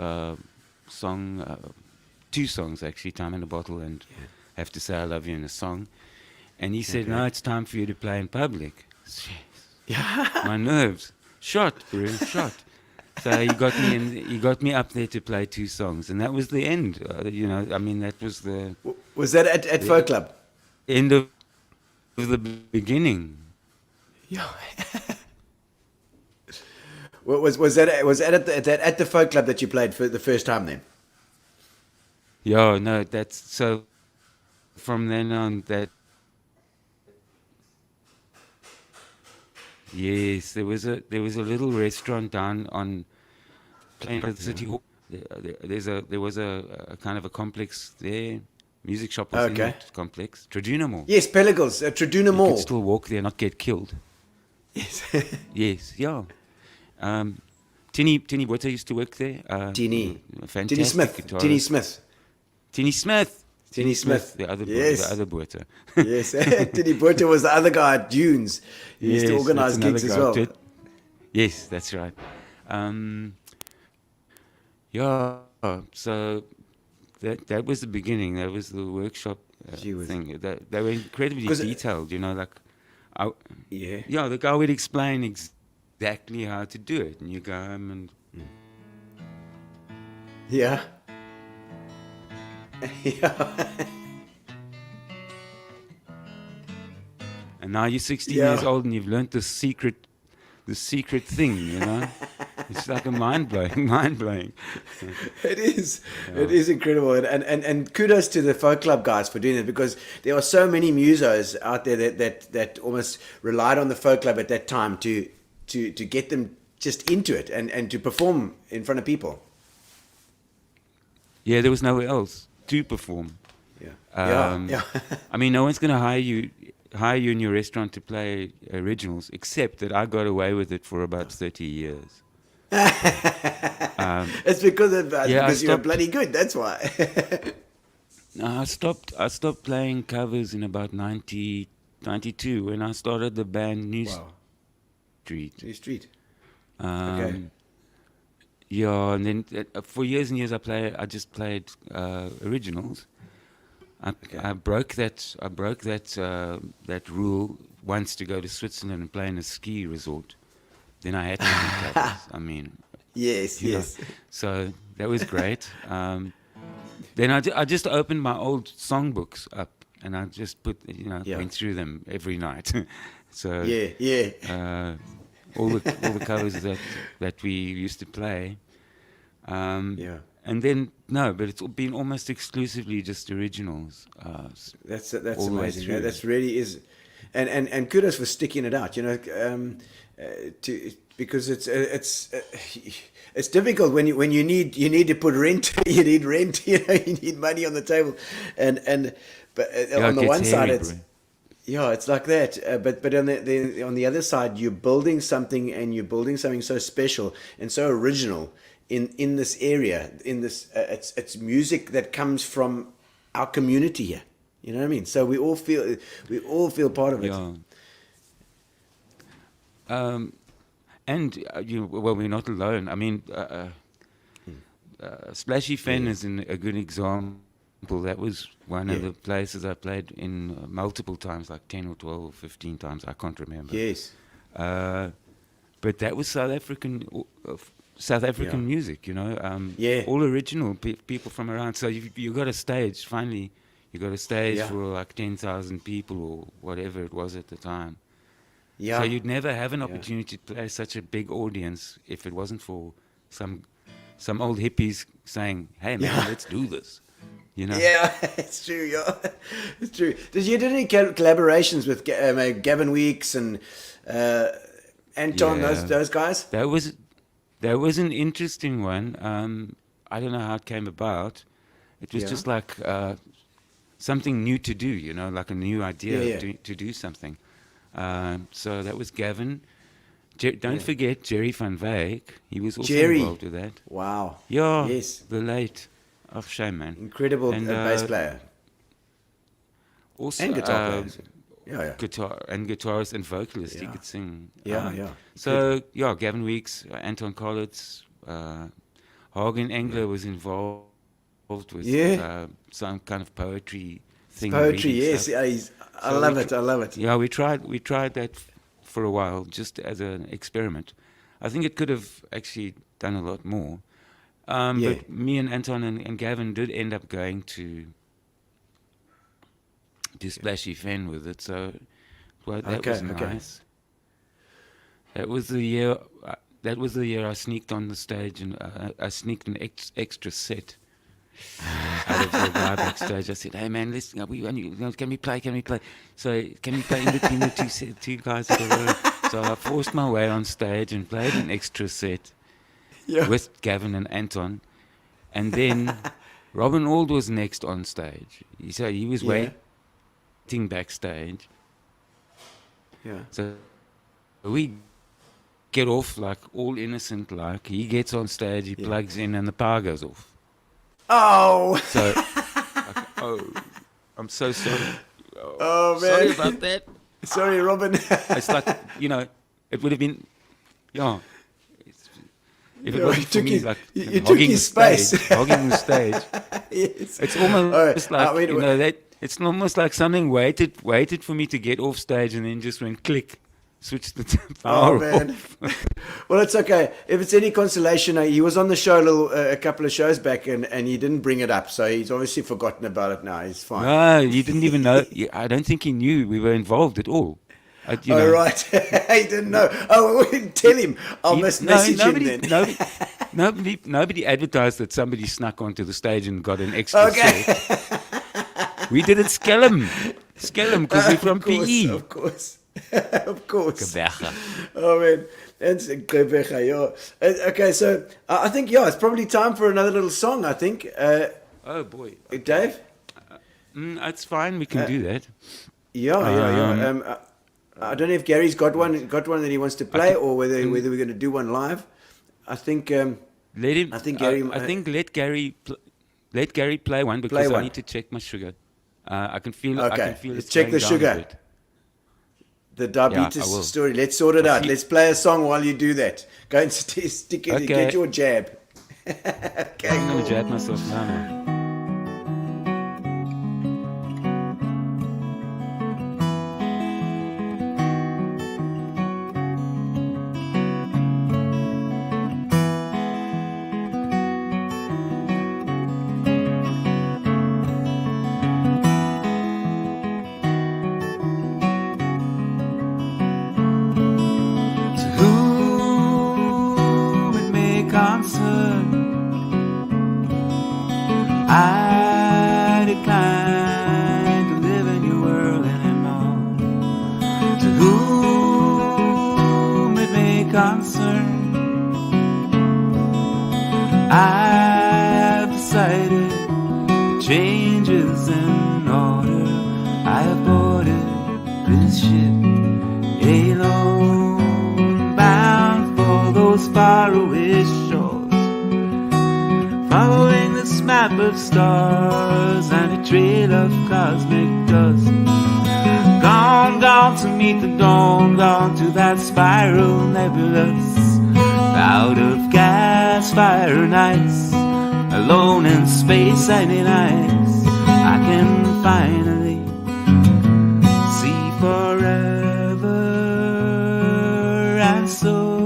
song, 2 songs actually, Time in a Bottle and Have to Say I Love You in a Song. And he said, "No, it's time for you to play in public." My nerves shot, bro, shot. So he got me up there to play 2 songs, and that was the end. That was the. Was that at Folk Club? End of the beginning. Yeah. Was that at the Folk Club that you played for the first time then? Yeah, no, that's so. From then on, that yes, there was a little restaurant down on Plain of the City Hall. There was a kind of a complex there. Music shop was in Okay. that complex. Trajuna Mall. Yes, Pelagos, Traduna You Mall. could still walk there and not get killed. Yes. Yes, yeah. Tinny Butter used to work there. Tinny. Fantastic Tinny Smith. guitarist. Tinny Smith. Tinny Smith. Tinny Smith. The other Yes. the other Butter. Yes. Tinny Butter was the other guy at Dunes. He used to Yes, organize that's gigs as another well. guy. Yes, that's right. Yeah, so that was the beginning. That was the workshop thing. They were incredibly 'Cause- detailed, you know, like, Yeah. yeah, the guy would explain exactly how to do it, and you go home and Yeah. Yeah. and now you're 16 Yeah. years old and you've learned the secret thing, you know. It's like a mind blowing. It is. It is incredible. And kudos to the folk club guys for doing it, because there are so many musos out there that almost relied on the folk club at that time to get them just into it and to perform in front of people. Yeah, there was nowhere else to perform. Yeah. Yeah. I mean, no one's going to hire you in your restaurant to play originals, except that I got away with it for about 30 years. It's because you're bloody good. That's why. No, I stopped playing covers in about 92 when I started the band New Street. New Street. Okay. Yeah, and then for years and years I just played originals. I broke that rule once to go to Switzerland and play in a ski resort. Then I had to do covers. I mean, yes. know, so that was great. Then I just opened my old songbooks up and I just went through them every night. So all the covers that we used to play. And then but it's been almost exclusively just originals. That's amazing. That's really is, and kudos for sticking it out. You know, because it's difficult when you need to put rent. You need rent. You know, you need money on the table, but on the one side it's like that. But on the other side, you're building something, and you're building something so special and so original in this area. In this, it's music that comes from our community here. You know what I mean? So we all feel part of it. Yeah. And we're not alone. I mean, Splashy Fen is a good example. That was one of the places I played in multiple times, like 10 or 12 or 15 times. I can't remember. Yes. But that was South African music, you know. All original people from around. So you got a stage. Finally, you got a stage for like 10,000 people or whatever it was at the time. Yeah. So you'd never have an opportunity to play such a big audience if it wasn't for some old hippies saying, "Hey man, let's do this." You know? Yeah, it's true. Yeah, it's true. Did you do any collaborations with Gavin Weeks and Anton? Those guys. That was an interesting one. I don't know how it came about. It was just like something new to do. You know, like a new idea to do something. So that was Gavin. Don't forget Jerry van Wyk. He was also involved with that. Wow. Yeah. Yes. The late. Oh, shame, man. Incredible bass player. Also, and guitar player. Guitar and guitarist and vocalist. He could sing. Yeah. So Gavin Weeks, Anton Collitz, Hagen Engler was involved with some kind of poetry thing. Poetry, yes. I love it. Yeah, we tried that for a while, just as an experiment. I think it could have actually done a lot more. But me and Anton and Gavin did end up going to Splashy Fen with it, so that was nice. That was the year. I sneaked on the stage and I sneaked an extra set out of the guy backstage. I said, "Hey man, listen, can we play? So can we play in between the two guys?" So I forced my way on stage and played an extra set with Gavin and Anton, and then Robin Auld was next on stage. So he was waiting backstage. Yeah. So we get off like all innocent, like he gets on stage, he plugs in, and the power goes off. Oh. So, I'm so sorry. Oh man. Sorry about that. Sorry, Robin. It's like, it would have been, if it wasn't for me, like you took his space, hogging the stage. Yes. It's almost like it's almost like something waited for me to get off stage and then just went click, switched the power off. Well, it's okay. If it's any consolation, he was on the show a couple of shows back and he didn't bring it up, so he's obviously forgotten about it now. He's fine. No, he didn't even know. I don't think he knew we were involved at all. Right. He didn't know. Oh, well, tell him. I'll message him then. Nobody advertised that somebody snuck onto the stage and got an extra set. We didn't scale him because we're from PE. Of course. Of course. Gebecha. Oh man, that's Gebecha, yeah. Okay, so I think it's probably time for another little song. I think. Oh boy, okay. Dave. It's fine. We can do that. Yeah. I don't know if Gary's got one that he wants to play, or whether we're going to do one live. I think. Let him. I think Gary. I think let Gary play one because I need to check my sugar. I can feel. Okay. I can feel Let's check the sugar. The diabetes story. Let's sort it out. Let's play a song while you do that. Go and stick it. Get your jab. Okay. I'm gonna jab myself now. I decline to live in your world anymore. To whom it may concern, I have decided the changes in order. I have boarded this ship alone, bound for those faraway shores, following this map of stars and a trail of cosmic dust. Gone to meet the dawn, gone to that spiral nebulous cloud of gas, fire and ice. Alone in space and in ice, I can finally see forever, and so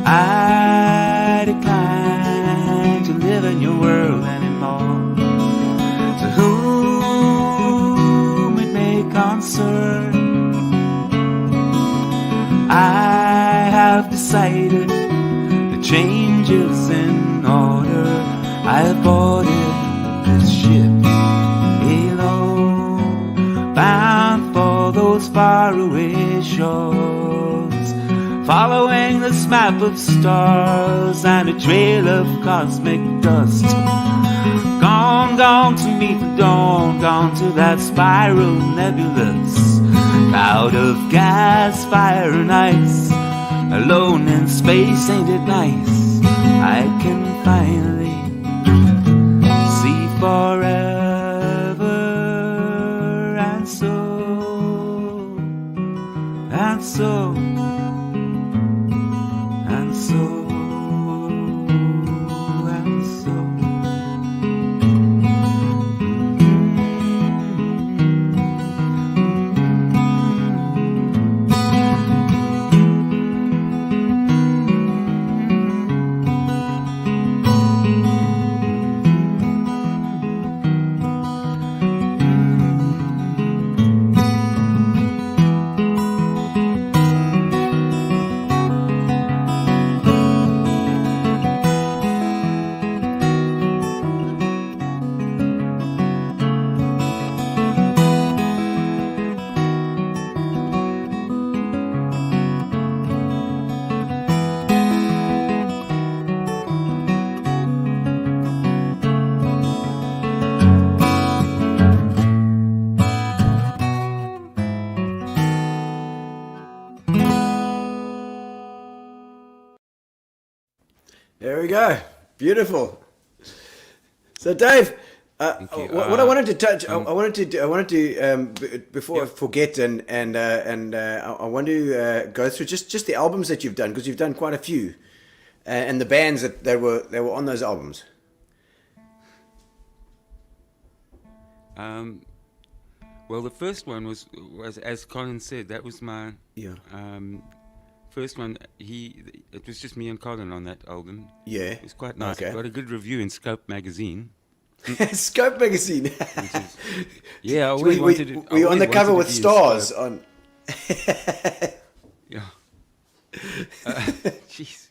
I decline to live in your world anymore. To whom it may concern, I have decided the changes in order. I have boarded this ship alone, bound for those faraway shores, following this map of stars and a trail of cosmic dust. Gone to meet the dawn, gone to that spiral nebulous cloud of gas, fire and ice. Alone in space, ain't it nice? I can finally see forever, and so There we go. Beautiful. So, Dave, what I wanted to touch, I wanted to before I forget, and I want to go through just the albums that you've done, because you've done quite a few, and the bands that were on those albums. Well, the first one was as Colin said, that was my first one. It was just me and Colin on that album. Yeah, it was quite nice. Okay. Got a good review in Scope magazine. Scope magazine. Yeah, I always wanted to. Were you on the cover with stars on? Yeah. Jeez,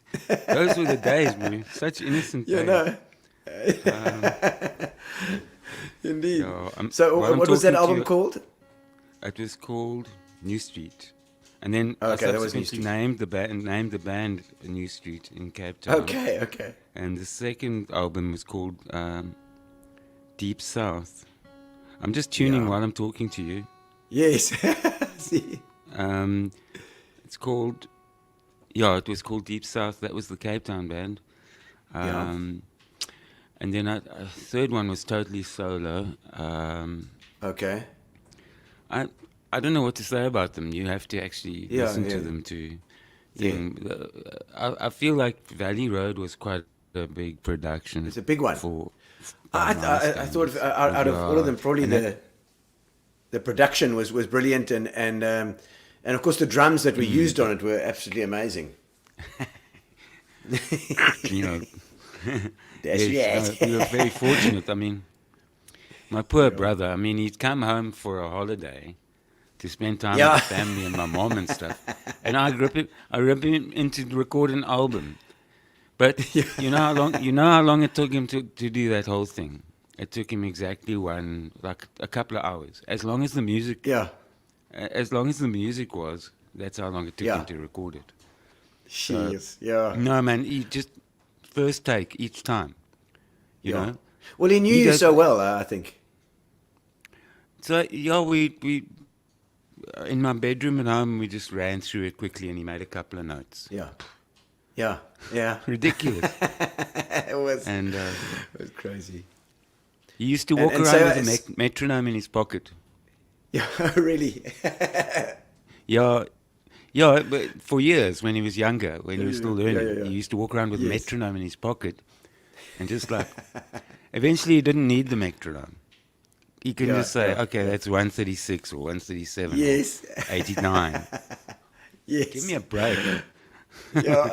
those were the days, man. Such innocent days. No. Indeed. Yeah, so, what was that album called? It was called New Street, and then I subsequently named the band New Street in Cape Town. Okay. And the second album was called Deep South. I'm just tuning while I'm talking to you. Yes. See. It's called. Yeah, it was called Deep South. That was the Cape Town band. And then a third one was totally solo. Okay. I don't know what to say about them. You have to actually listen to them to think. I feel like Valley Road was quite a big production. It's a big one. I thought out of all of them, probably the production was brilliant, and of course the drums that were used on it were absolutely amazing. Gino. Yes. We were very fortunate. I mean, my poor brother, I mean, he'd come home for a holiday to spend time with his family and my mom and stuff. And I ripped him into record an album. But you know how long it took him to do that whole thing? It took him exactly a couple of hours. As long as the music was, that's how long it took him to record it. Jeez, No, man, he just first take each time, you know. Well, he knew you so well, I think. So we in my bedroom at home, we just ran through it quickly, and he made a couple of notes. Yeah. Ridiculous. It was crazy. He used to walk around with a metronome in his pocket. Yeah, really. Yeah, but for years when he was younger, when he was still learning, he used to walk around with a metronome in his pocket, and just like, eventually he didn't need the metronome. He can just say, okay, that's 136 or 137 or 89. Yes. Give me a break. You know.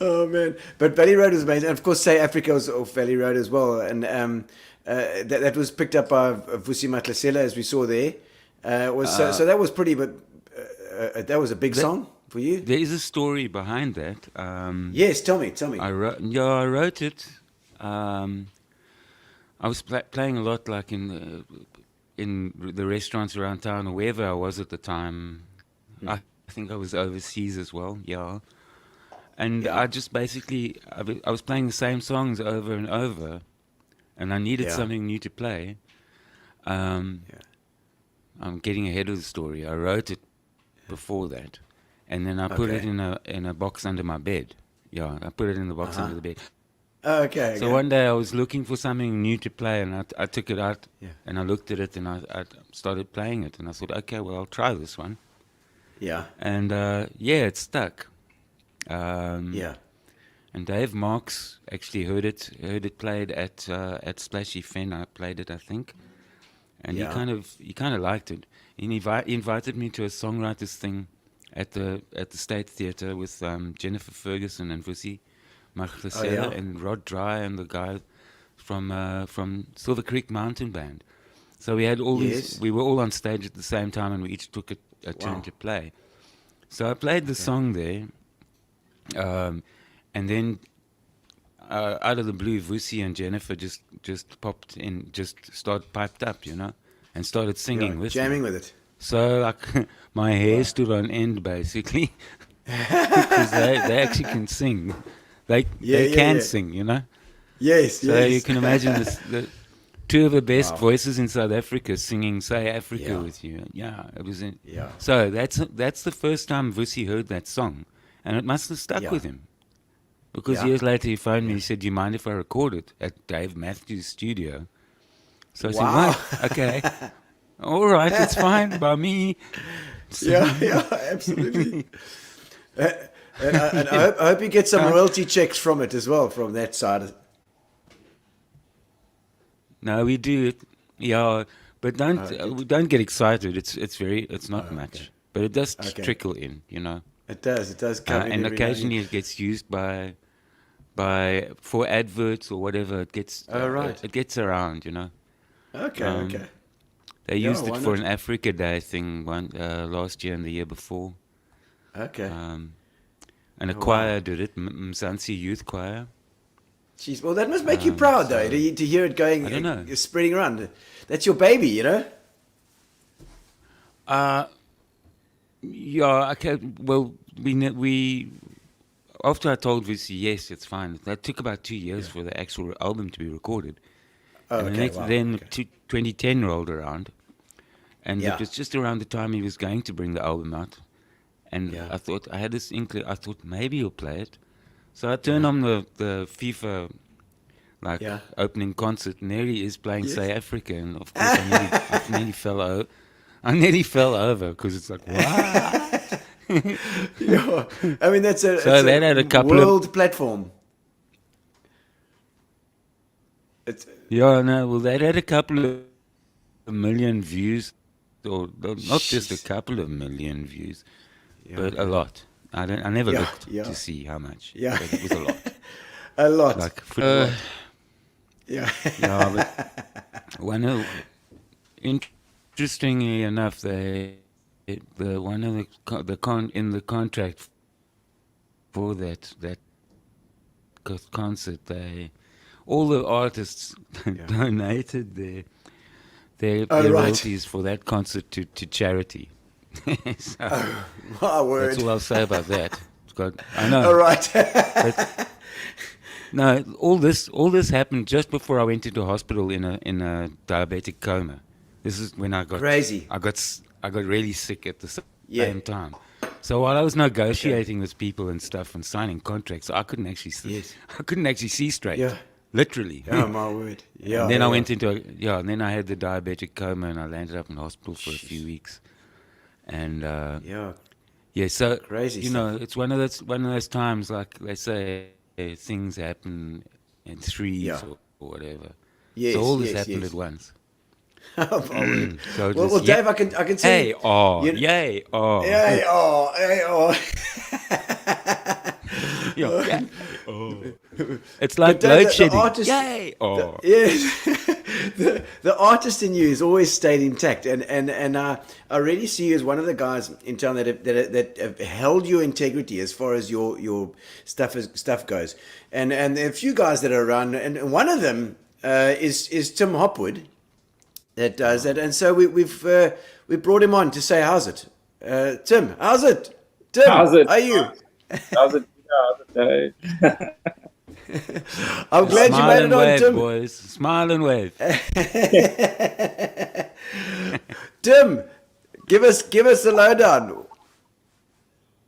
Oh, man. But Valley Road was amazing. And of course, Say Africa was off Valley Road as well. And that was picked up by Vusi Matlasela, as we saw there. So that was pretty, but that was a big song for you. There is a story behind that. Yes, tell me. I wrote it. I was playing a lot, like in the restaurants around town or wherever I was at the time. I think I was overseas as well. And I just basically I was playing the same songs over and over, and I needed something new to play. I'm getting ahead of the story. I wrote it before that, and then I put it in a box under my bed. I put it in the box under the bed. Okay. So one day I was looking for something new to play, and I took it out, and I looked at it, and I started playing it, and I thought, okay, well, I'll try this one. And it stuck. And Dave Marks actually heard it played at Splashy Fen. I played it, I think, and he kind of liked it. He invited me to a songwriters thing at the State Theatre with Jennifer Ferguson and Vusi Matlasela and Rod Dry and the guy from Silver Creek Mountain Band. So we had all these. We were all on stage at the same time, and we each took a turn to play. So I played the song there, and then out of the blue, Vusi and Jennifer just popped in, just piped up, and started singing with jamming me. with it. So like my hair stood on end basically, because they actually can sing. They can sing, Yes. So you can imagine the two of the best voices in South Africa singing "Say Africa" with you. It was. So that's the first time Vusi heard that song, and it must have stuck with him. Because Yeah. years later he phoned me. He said, "Do you mind if I record it at Dave Matthews' studio?" So I Wow. said, "Right, okay, all right, it's fine by me." So- Yeah, absolutely. And I hope you get some royalty checks from it as well, from that side. No, we do it. Yeah, but don't get excited. It's not much, but it does trickle in, you know. It does come in and every now occasionally it gets used by for adverts or whatever. It gets it gets around, you know. Okay. They Yeah, used it why for not? an Africa Day thing last year and the year before. Okay. And a Oh, choir did it, Mzansi Youth Choir. Jeez, well, that must make you proud, though, to hear it going, I don't know. spreading around. That's your baby, you know? Yeah, okay. Well, we after I told Visi, yes, it's fine. That took about 2 years for the actual album to be recorded. Oh, And okay, then wow, okay. 2010 rolled around, and Yeah. it was just around the time he was going to bring the album out. And Yeah. I thought, I had this inkling, I thought maybe he'll play it. So I turned on the FIFA opening concert, and there he is playing Yes. South Africa, and of course I nearly fell over. I nearly fell over because it's like, wow. Yeah. I mean, that's a, So it's that had a couple world of platform. It's, Yeah, no, well, that had a couple of million views, or not just a couple of million views, but a lot. I never looked to see how much, Yeah. but it was a lot. A lot. Like, Yeah. yeah, but interestingly enough, in the contract for that concert, all the artists donated their Oh, right. royalties for that concert to charity. So My word. that's all I'll say about that. I know. All right. But, no, all this happened just before I went into hospital in a diabetic coma. This is when I got Crazy. I got really sick at the same time. So while I was negotiating with people and stuff and signing contracts, I couldn't actually see straight. Yeah. Literally. Oh, my word. Yeah. And then yeah. I went into and then I had the diabetic coma, and I landed up in hospital for a few weeks. And so Crazy you know, it's one of those times, like they say, things happen in threes or whatever. Yes, so all this yes, happened yes. at once. Oh, my word. So it well, was, Dave, I can see. Hey, oh, you- yay, oh. Hey, oh, hey, oh. Yeah, oh. It's like But Dave, load shedding. artist, Yay, oh. Yes, the artist in you has always stayed intact, and I really see you as one of the guys in town that have held your integrity as far as your stuff goes, and there are a few guys that are around, and one of them is Tim Hopwood that does that, and so we brought him on to say how's it, Tim? How's it? Tim, how's it? How are you? How's it? Dave? I'm glad you Smile made and it on, wave, Tim. boys. Smile and wave. Tim, give us the lowdown.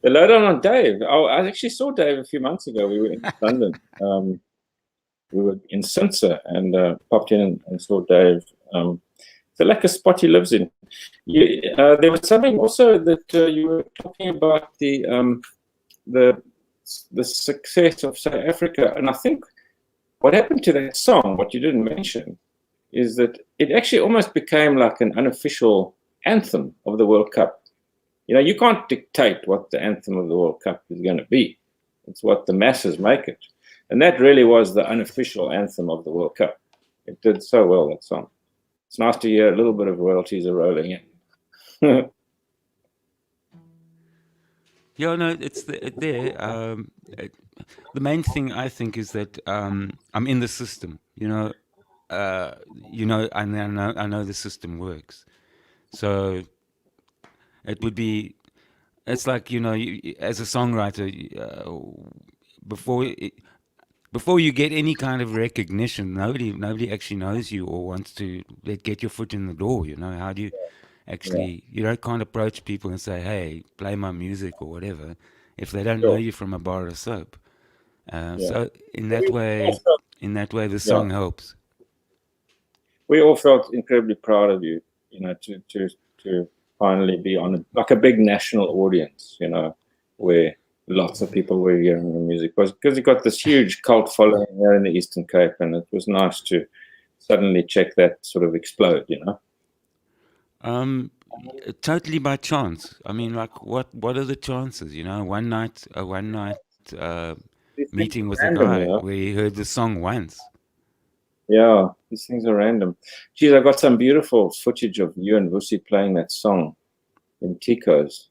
The lowdown on Dave. Oh, I actually saw Dave a few months ago. We were in London. We were in Cinsa and popped in and saw Dave. It's a lekker spot he lives in. There was something also that you were talking about the success of South Africa, and I think what happened to that song, what you didn't mention, is that it actually almost became like an unofficial anthem of the World Cup. You know, you can't dictate what the anthem of the World Cup is going to be. It's what the masses make it. And that really was the unofficial anthem of the World Cup. It did so well, that song. It's nice to hear a little bit of royalties are rolling in. Yeah, no, it's there. The main thing I think is that I'm in the system. I know the system works. So it's like, as a songwriter, before you get any kind of recognition, nobody actually knows you or wants to get your foot in the door. How do you actually? You can't approach people and say, "Hey, play my music" or whatever, if they don't know you from a bar of soap. So in that way, the song helps. We all felt incredibly proud of you, to finally be on like a big national audience, where lots of people were hearing the music, because you got this huge cult following here in the Eastern Cape, and it was nice to suddenly check that sort of explode, Totally by chance. I mean, like, what are the chances? One night meeting with random, a guy where he heard the song once. Yeah, these things are random. Geez, I got some beautiful footage of you and Vusi playing that song in tickles.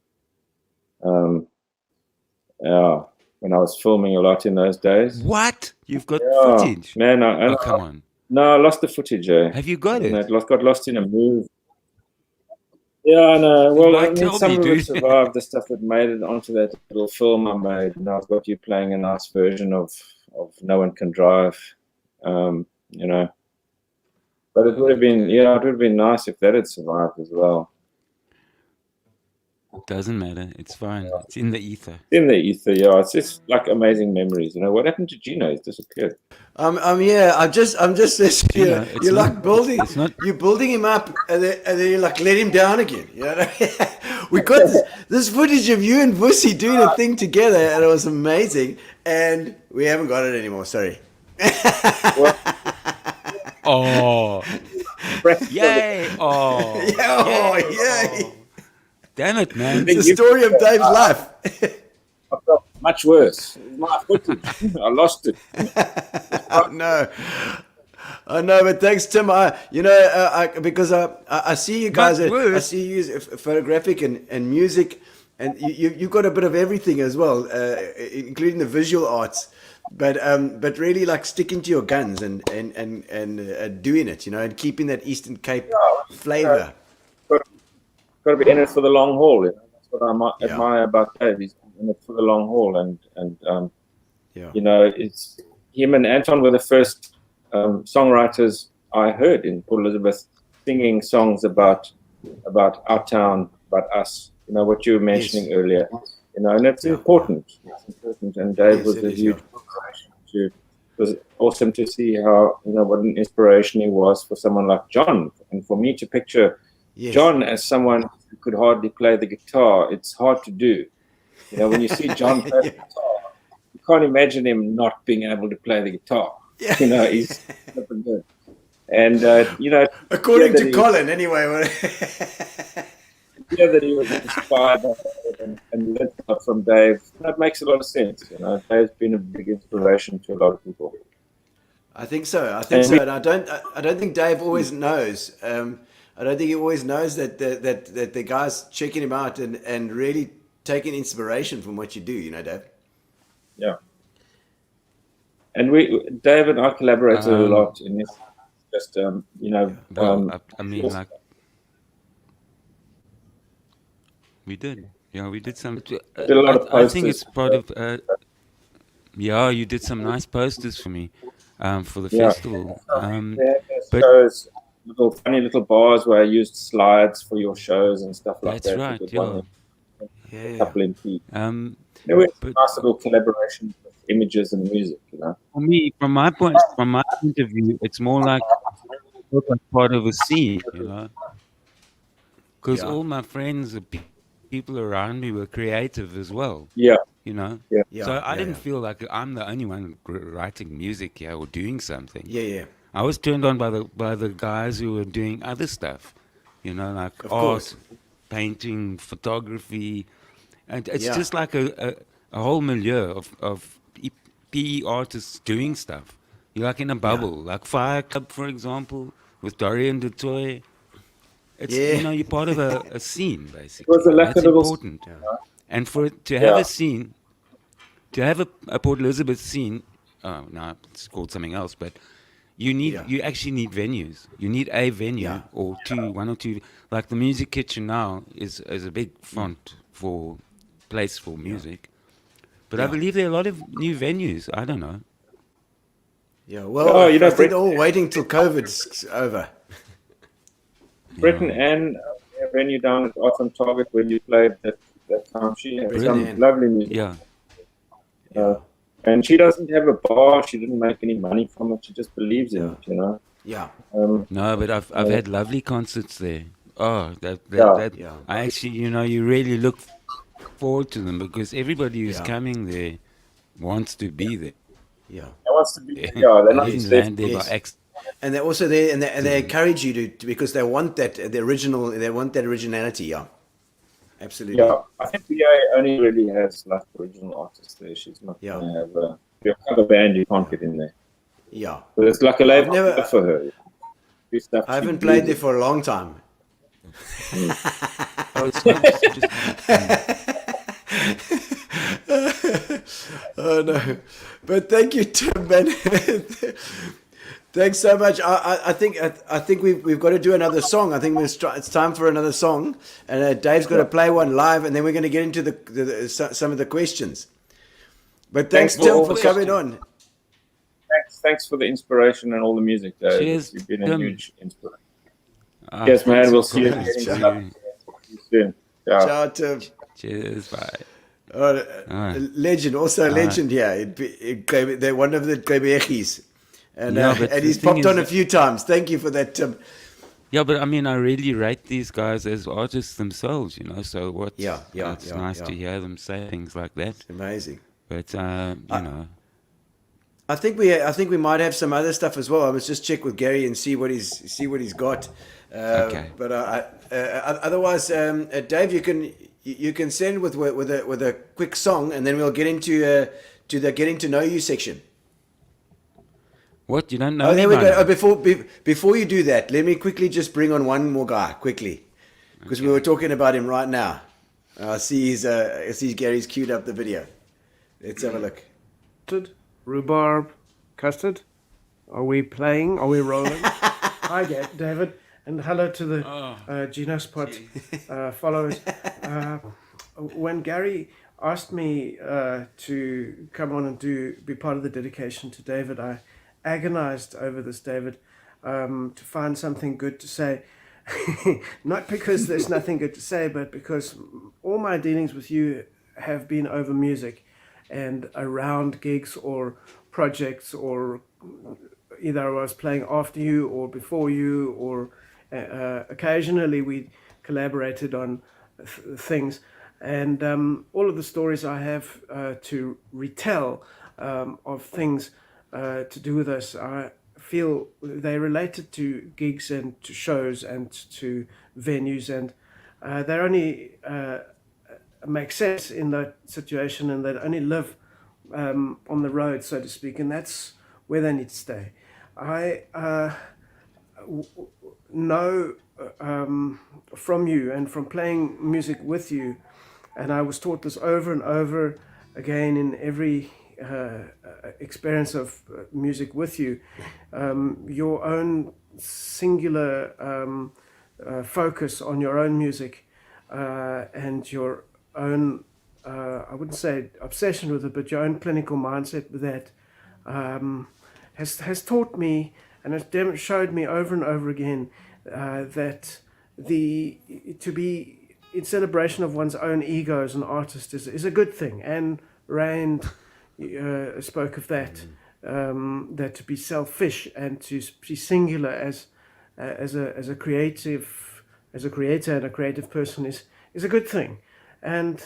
Yeah, when I was filming a lot in those days. What? You've got footage? Man, come on. No, I lost the footage. Have you got it? It got lost in a move. Yeah, no. Well, some of it survived, the stuff that made it onto that little film I made. And I've got you playing a nice version of No One Can Drive. But it would have been nice if that had survived as well. It doesn't matter. It's fine. It's in the ether. In the ether, yeah. It's just like amazing memories. What happened to Gino? He's disappeared. Yeah. I'm just Gino, you're like building. You're building him up, and then you like let him down again. We got this footage of you and Vusi doing a thing together, and it was amazing. And we haven't got it anymore. Sorry. Oh. Yay. Oh. Yay. Damn it, man. It's the story of Dave's life. I felt much worse. It was my footage. I lost it. Oh, no. I know, but thanks, Tim. Because I see you guys. I see you use photographic and music, and you've got a bit of everything as well, including the visual arts. But really like sticking to your guns and doing it, and keeping that Eastern Cape flavor. Got to be in it for the long haul. That's what I admire about Dave. He's in it for the long haul, and it's him and Anton were the first songwriters I heard in Port Elizabeth singing songs about our town, about us. What you were mentioning earlier. And it's important. It's important. And Dave was a huge inspiration. It was awesome to see how what an inspiration he was for someone like John, and for me to picture. Yes. John as someone who could hardly play the guitar, it's hard to do. When you see John play the guitar, you can't imagine him not being able to play the guitar. Yeah. He's super good. And, according to Colin, anyway. That he was inspired and learned from Dave. That makes a lot of sense. Dave's been a big inspiration to a lot of people. I think so. And I don't think Dave always knows. I don't think he always knows that the guy's checking him out and really taking inspiration from what you do, Dave. Yeah. And Dave and I collaborated a lot in this. Just we did. Yeah, we did some. Did a lot of posters. I think it's part of. You did some nice posters for me, for the festival. Shows. Funny little bars where I used slides for your shows and stuff like that. That's right, A couple in feet. There was a nice little collaboration with images and music, For me, from my point of view, it's more like part of a scene, because all my friends, people around me were creative as well. Yeah. So I didn't feel like I'm the only one writing music here or doing something. Yeah. I was turned on by the guys who were doing other stuff, like of art, course. Painting, photography, and it's just like a whole milieu of PE artists doing stuff. You're like in a bubble, like Fire Club, for example, with Dorian du Toit. It's you're part of a scene basically. That's important, and for it to have a scene, to have a Port Elizabeth scene. Oh no, it's called something else, but. You actually need venues. You need a venue or one or two. Like the Music Kitchen now is a big front for place for music. But I believe there are a lot of new venues. I don't know. Yeah, well, I think they're all waiting till COVID's over. Britain and a venue down at Awesome Target where you played that time. She had some lovely music. And she doesn't have a bar. She didn't make any money from it. She just believes in it, you know. Yeah. No, but I've had lovely concerts there. Oh, Yeah. I actually, you know, you really look forward to them because everybody who's coming there wants to be there. Yeah. They wants to be. Yeah, they're not didn't land there by Yes. accident. And they're also there, and they encourage you to because they want that they want that originality. Yeah, absolutely. Yeah, I think PA only really has like original artists there. She's not Yeah. going to have a. If you're a cover band, you can't get in there. Yeah, But it's like a label for her. I haven't played there for a long time. Oh, it's not just Oh no, but thank you, Tim, man. Thanks so much. I think we've got to do another song. I think it's time for another song, and Dave's got to play one live, and then we're going to get into some of the questions. But thanks Tim, for coming on. Thanks for the inspiration and all the music, Dave. Cheers, You've been a Tim. huge inspiration. Yes, man. We'll see you again. Soon. Yeah. Ciao, Tim. Cheers, bye. Legend, also a legend here. They're one of the Grebechis. And, but and the he's thing popped is on a that- few times. Thank you for that, Tim. Yeah, but I mean, I really rate these guys as artists themselves, you know. So it's nice to hear them say things like that. Amazing. But you know, I think we might have some other stuff as well. I must just check with Gary and see what he's got. Okay. But otherwise, Dave, you can send with a quick song, and then we'll get into to the getting to know you section. what you don't know? Oh, there me, we go. man? Oh, before you do that, let me quickly just bring on one more guy quickly, because we were talking about him right now. I see Gary's queued up the video. Let's have a look. Rhubarb custard. Are we playing? Are we rolling? Hi, David, and hello to the Gino Spot followers. When Gary asked me to come on and be part of the dedication to David, I agonized over this, David, to find something good to say. Not because there's nothing good to say, but because all my dealings with you have been over music and around gigs or projects, or either I was playing after you or before you, or occasionally we collaborated on things. And all of the stories I have to retell of things to do with us, I feel they related to gigs and to shows and to venues, and they only make sense in that situation, and they only live on the road, so to speak, and that's where they need to stay. I know from you and from playing music with you, and I was taught this over and over again in every experience of music with you, your own singular focus on your own music and your own, I wouldn't say obsession with it, but your own clinical mindset with that has taught me and has showed me over and over again that to be in celebration of one's own ego as an artist is a good thing. And Rand spoke of that, that to be selfish and to be singular as a creator and a creative person is a good thing. And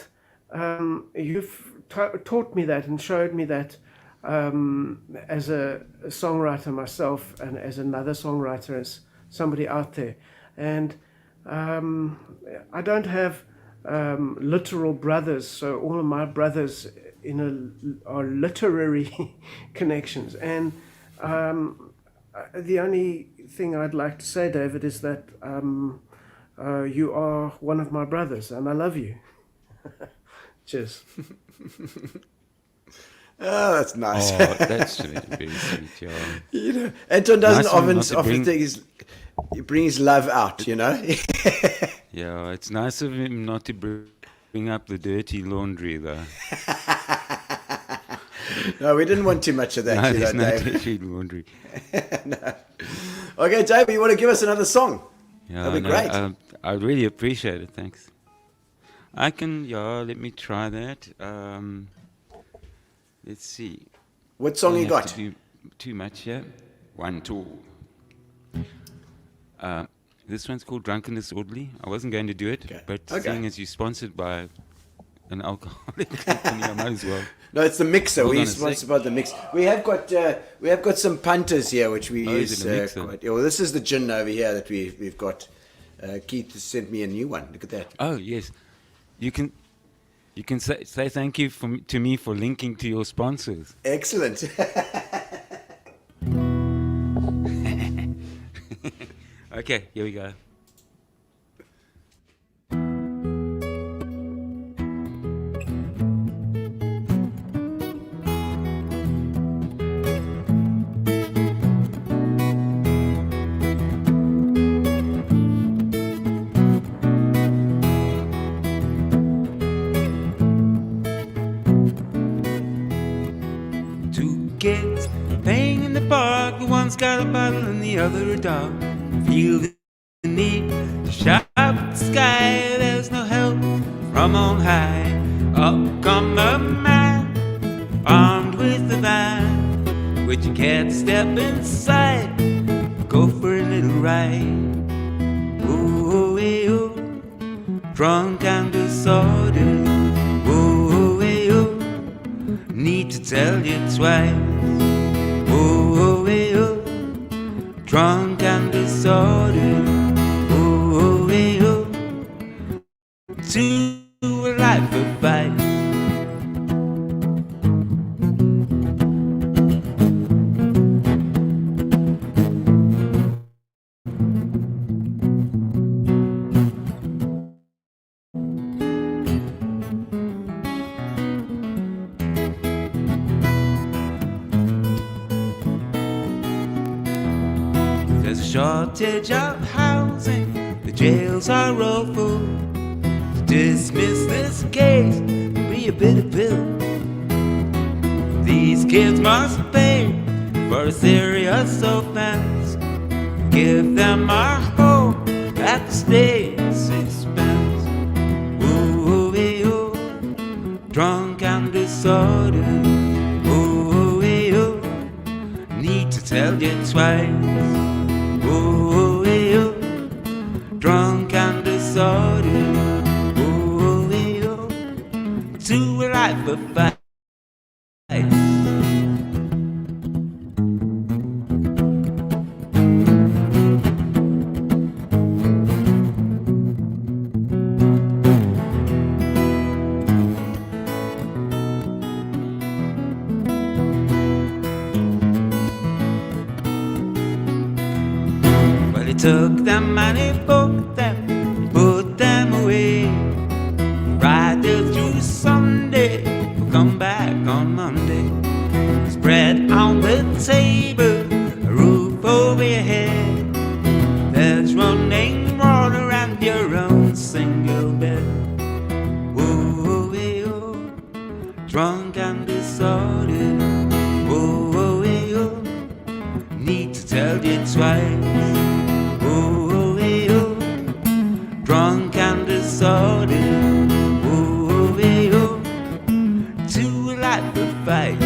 you've taught me that and showed me that as a songwriter myself, and as another songwriter, as somebody out there. And I don't have literal brothers, so all of my brothers are literary connections. And the only thing I'd like to say, David, is that you are one of my brothers, and I love you. Cheers. Oh, that's nice. Oh, that's very sweet, yeah. You know, Anton doesn't Nice often bring his love out, you know. Yeah, it's nice of him not to bring up the dirty laundry, though. No, we didn't want too much of that, No, you know, there's no Dave. dirty laundry. No. Okay, Dave, you want to give us another song? Yeah, That'd be no, great. I really appreciate it, thanks. Let me try that. Let's see. What song Don't you have got? to do too much here. 1, 2. This one's called Drunk and Disorderly. I wasn't going to do it, but seeing as you're sponsored by an alcoholic company, I might as well. No, it's the mixer. Hold We're on a sponsored sec. by the mix. We have got some punters here which we Is use. it a mixer? Quite, well, this is the gin over here that we've got. Keith has sent me a new one. Look at that. Oh yes, you can say thank you to me for linking to your sponsors. Excellent. Okay, here we go. Two kids playing in the park. One's got a bottle and the other a dog. Feel the need to shout at the sky. There's no help from on high. Up come a man armed with a van. Which you can't step inside. Go for a little ride. Oh, hey, oh. Drunk and disorderly. Oh, hey, oh. Need to tell you twice. Oh, hey, oh. Drunk and disorderly. Oh, hey, oh. To a life of vice. There's a shortage of housing, the jails are all full. To dismiss this case would be a bitter pill. These kids must pay for a serious offense. Give them our hope at the state's expense. Ooh, hey, oh, drunk and disordered. Ooh, hey, oh, need to tell you twice. Oh, hey, oh, drunk and disordered. Oh, hey, oh, to a life of vice. Well, he took them and he booked them, put them away. Right there through Sunday, we'll come back on Monday. Spread on the table, a roof over your head. There's running water and your own single bed. Whoa, hey, oh, drunk and disordered. Whoa, hey, oh, need to tell you twice. Oh, hey, oh, drunk and disordered. Oh, hey, oh, to a life of vice.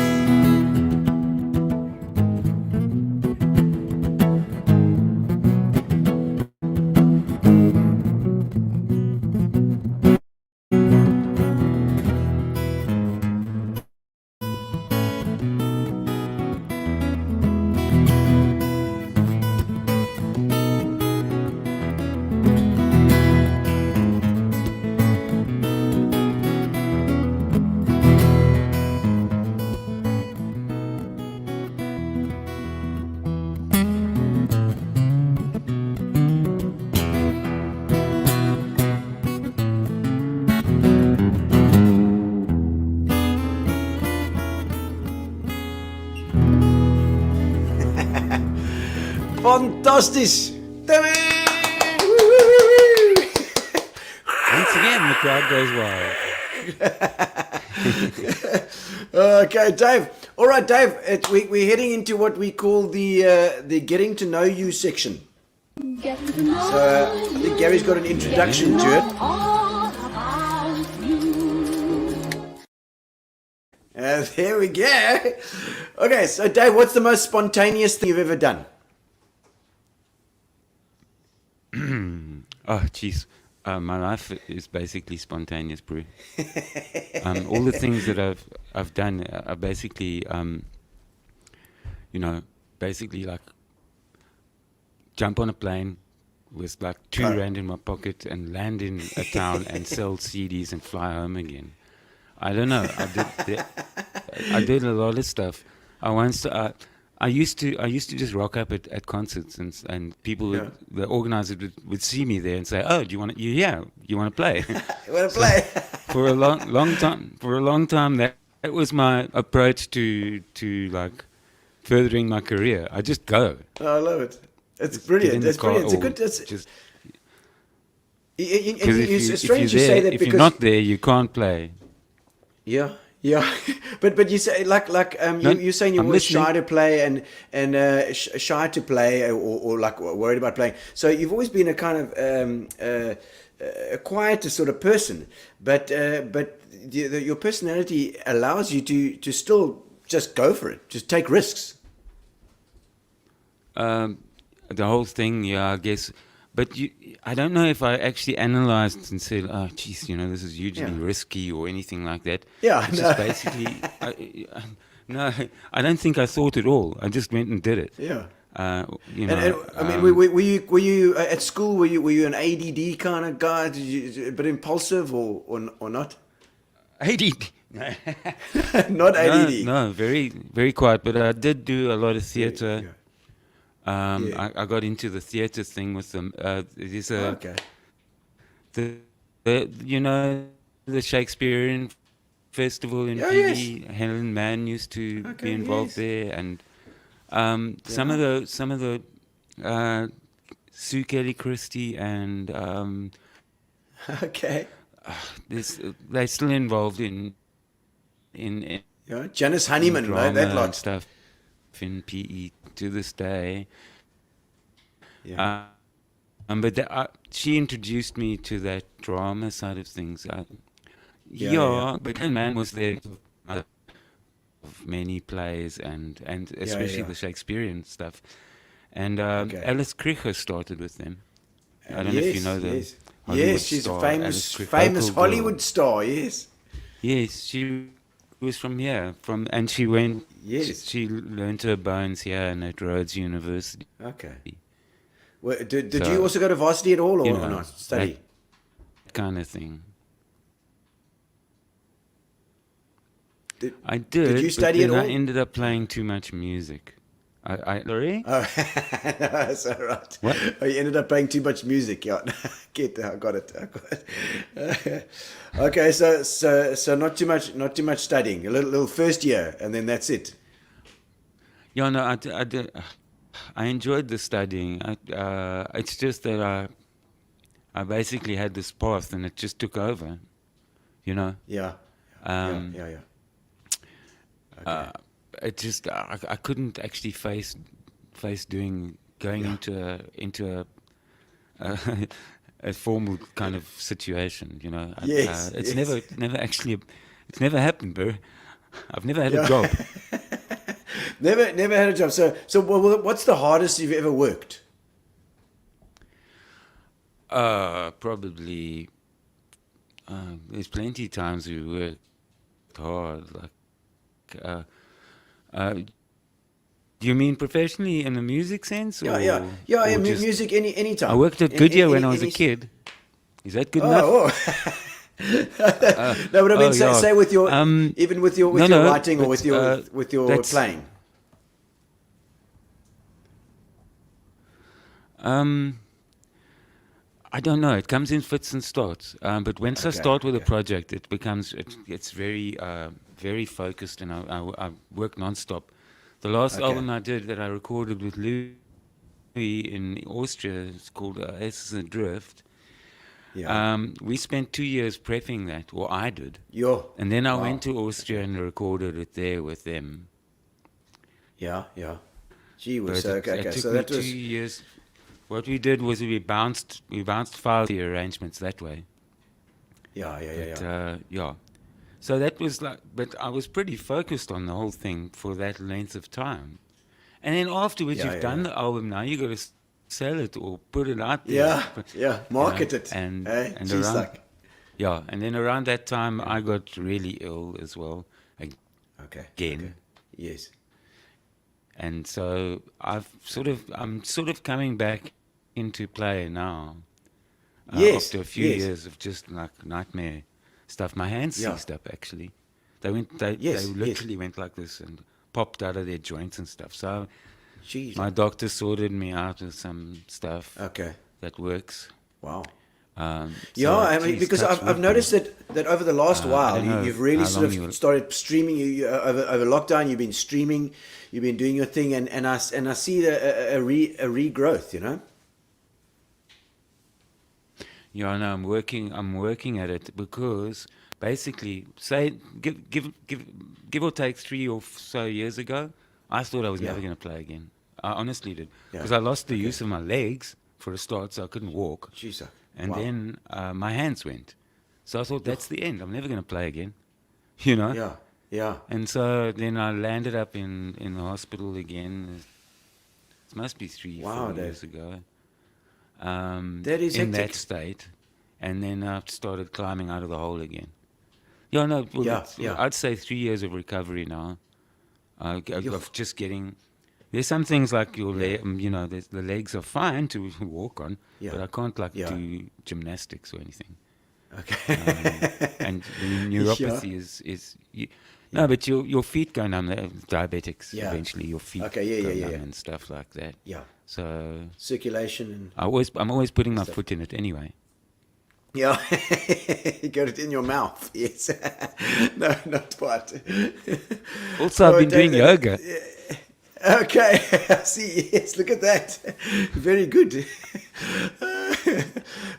Fantastisch! Once again, the crowd goes wild. Okay, Dave. All right, Dave. We're heading into what we call the getting to know you section. So I think Gary's got an introduction to it. There we go. Okay, so Dave, what's the most spontaneous thing you've ever done? Oh, jeez. My life is basically spontaneous, bro. All the things that I've done are basically, basically like jump on a plane with like £2 in my pocket and land in a town and sell CDs and fly home again. I don't know. I did a lot of stuff. I used to just rock up at concerts and people, the organizer would see me there and say, "Oh, do you want to? You want to play? You want to play?" For a long time, that was my approach to like furthering my career. I just go. Oh, I love it. It's brilliant. It's brilliant. It's a good. It's strange you say that because if you're not there, you can't play. Yeah. but you say you're saying you were shy to play and shy to play or like worried about playing. So you've always been a kind of a quieter sort of person, but your personality allows you to still just go for it, just take risks. The whole thing, yeah, I guess. But I don't know if I actually analyzed and said, "Oh, geez, this is hugely risky" or anything like that. Yeah, it's just basically. No, I don't think I thought at all. I just went and did it. Yeah. I mean, were you at school? Were you an ADD kind of guy? A bit impulsive or not? ADD. Not ADD. No, very very quiet. But I did do a lot of theatre. Yeah. I got into the theatre thing with them. There's the Shakespearean Festival in PE. Helen Mann used to be involved there, and some of the Sue Kelly Christie and they're still involved in Janice Honeyman, that lot stuff in PE to this day. But she introduced me to that drama side of things. But Helen Mann was there of many plays and especially the Shakespearean stuff. And Alice Krieger started with them. I don't know if you know the Hollywood she's star, a famous Hollywood star. Yes, she was from here, and she went. Yes, she learned her bones here and at Rhodes University. Okay. Well, did you also go to varsity at all, or not? Study that kind of thing. I did. Did you study but then at all? I ended up playing too much music. Sorry? Oh, that's all right. What? Oh, you ended up playing too much music. Yeah, I got it. Okay, so not too much studying. A little first year, and then that's it. Yeah, no, I did. I enjoyed the studying. It's just that I basically had this path, and it just took over. Yeah. Yeah. Okay. It just I couldn't actually face going into a formal kind of situation. It's never happened, bro. I've never had a job. Never had a job. So what's the hardest you've ever worked? Probably. There's plenty of times we worked hard. Do you mean professionally in the music sense? Yeah. Music any time. I worked at Goodyear when I was a kid. Is that good enough? No, but I mean, say with your even with your writing or with your playing. I don't know. It comes in fits and starts. But once I start with a project, it's very very focused, and I work non-stop. The last album I did that I recorded with Louis in Austria is called Aces Adrift. Yeah. We spent 2 years prepping that, or I did. And then I went to Austria and recorded it there with them. Yeah. Gee whiz. It took me 2 years. What we did was we bounced files, the arrangements that way. Yeah. So that was like, but I was pretty focused on the whole thing for that length of time. And then afterwards, you've done the album. Now you got to sell it or put it out there. Market it. And Geez, around, like. yeah, and then around that time, I got really ill as well. Again. Yes. And so I'm sort of coming back into play now. After a few years of just like nightmare stuff. My hands seized up actually. They literally went like this and popped out of their joints and stuff. So my doctor sorted me out with some stuff that works. Wow. I mean, because I've noticed that over the last while, you've really sort of started streaming. Over lockdown, you've been streaming, you've been doing your thing, and I see a regrowth, you know. Yeah, no, I'm working at it because basically, say give or take 3 or so years ago, I thought I was never going to play again. I honestly did, because I lost the use of my legs for a start, so I couldn't walk. Jesus. And then my hands went. So I thought, that's the end. I'm never going to play again. You know? Yeah. And so then I landed up in the hospital again. It must be 3-4 years ago. That is in hectic. that state. And then I started climbing out of the hole again. Yeah, no, I'd say 3 years of recovery now. Of just getting... There's some things like your the legs are fine to walk on, but I can't do gymnastics or anything. Okay. And the neuropathy is no, but your feet go numb. Diabetics eventually your feet go numb and stuff like that. Yeah. So circulation and I'm always putting my foot in it anyway. Yeah, you got it in your mouth. Yes. No, not quite. Also, I've been doing yoga. Okay, I see. Yes, look at that. Very good.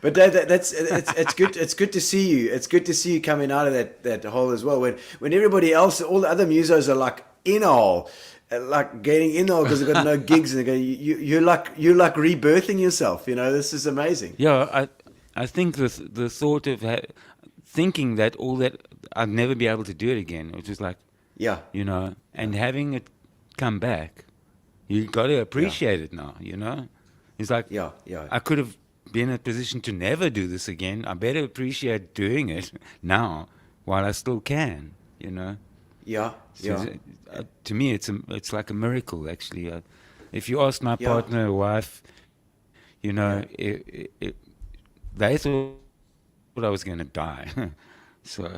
But it's good. It's good to see you. It's good to see you coming out of that hole as well. When everybody else, all the other musos are like in a hole, like getting in the hole because they've got no gigs, and you're like rebirthing yourself. You know, this is amazing. Yeah, I think the thought of thinking that all that I'd never be able to do it again, which is like, you know, and having it come back, you got to appreciate it now, you know. It's like, I could have been in a position to never do this again. I better appreciate doing it now while I still can, you know. To me, it's like a miracle, actually. If you ask my partner or wife, you know, they thought I was going to die. So,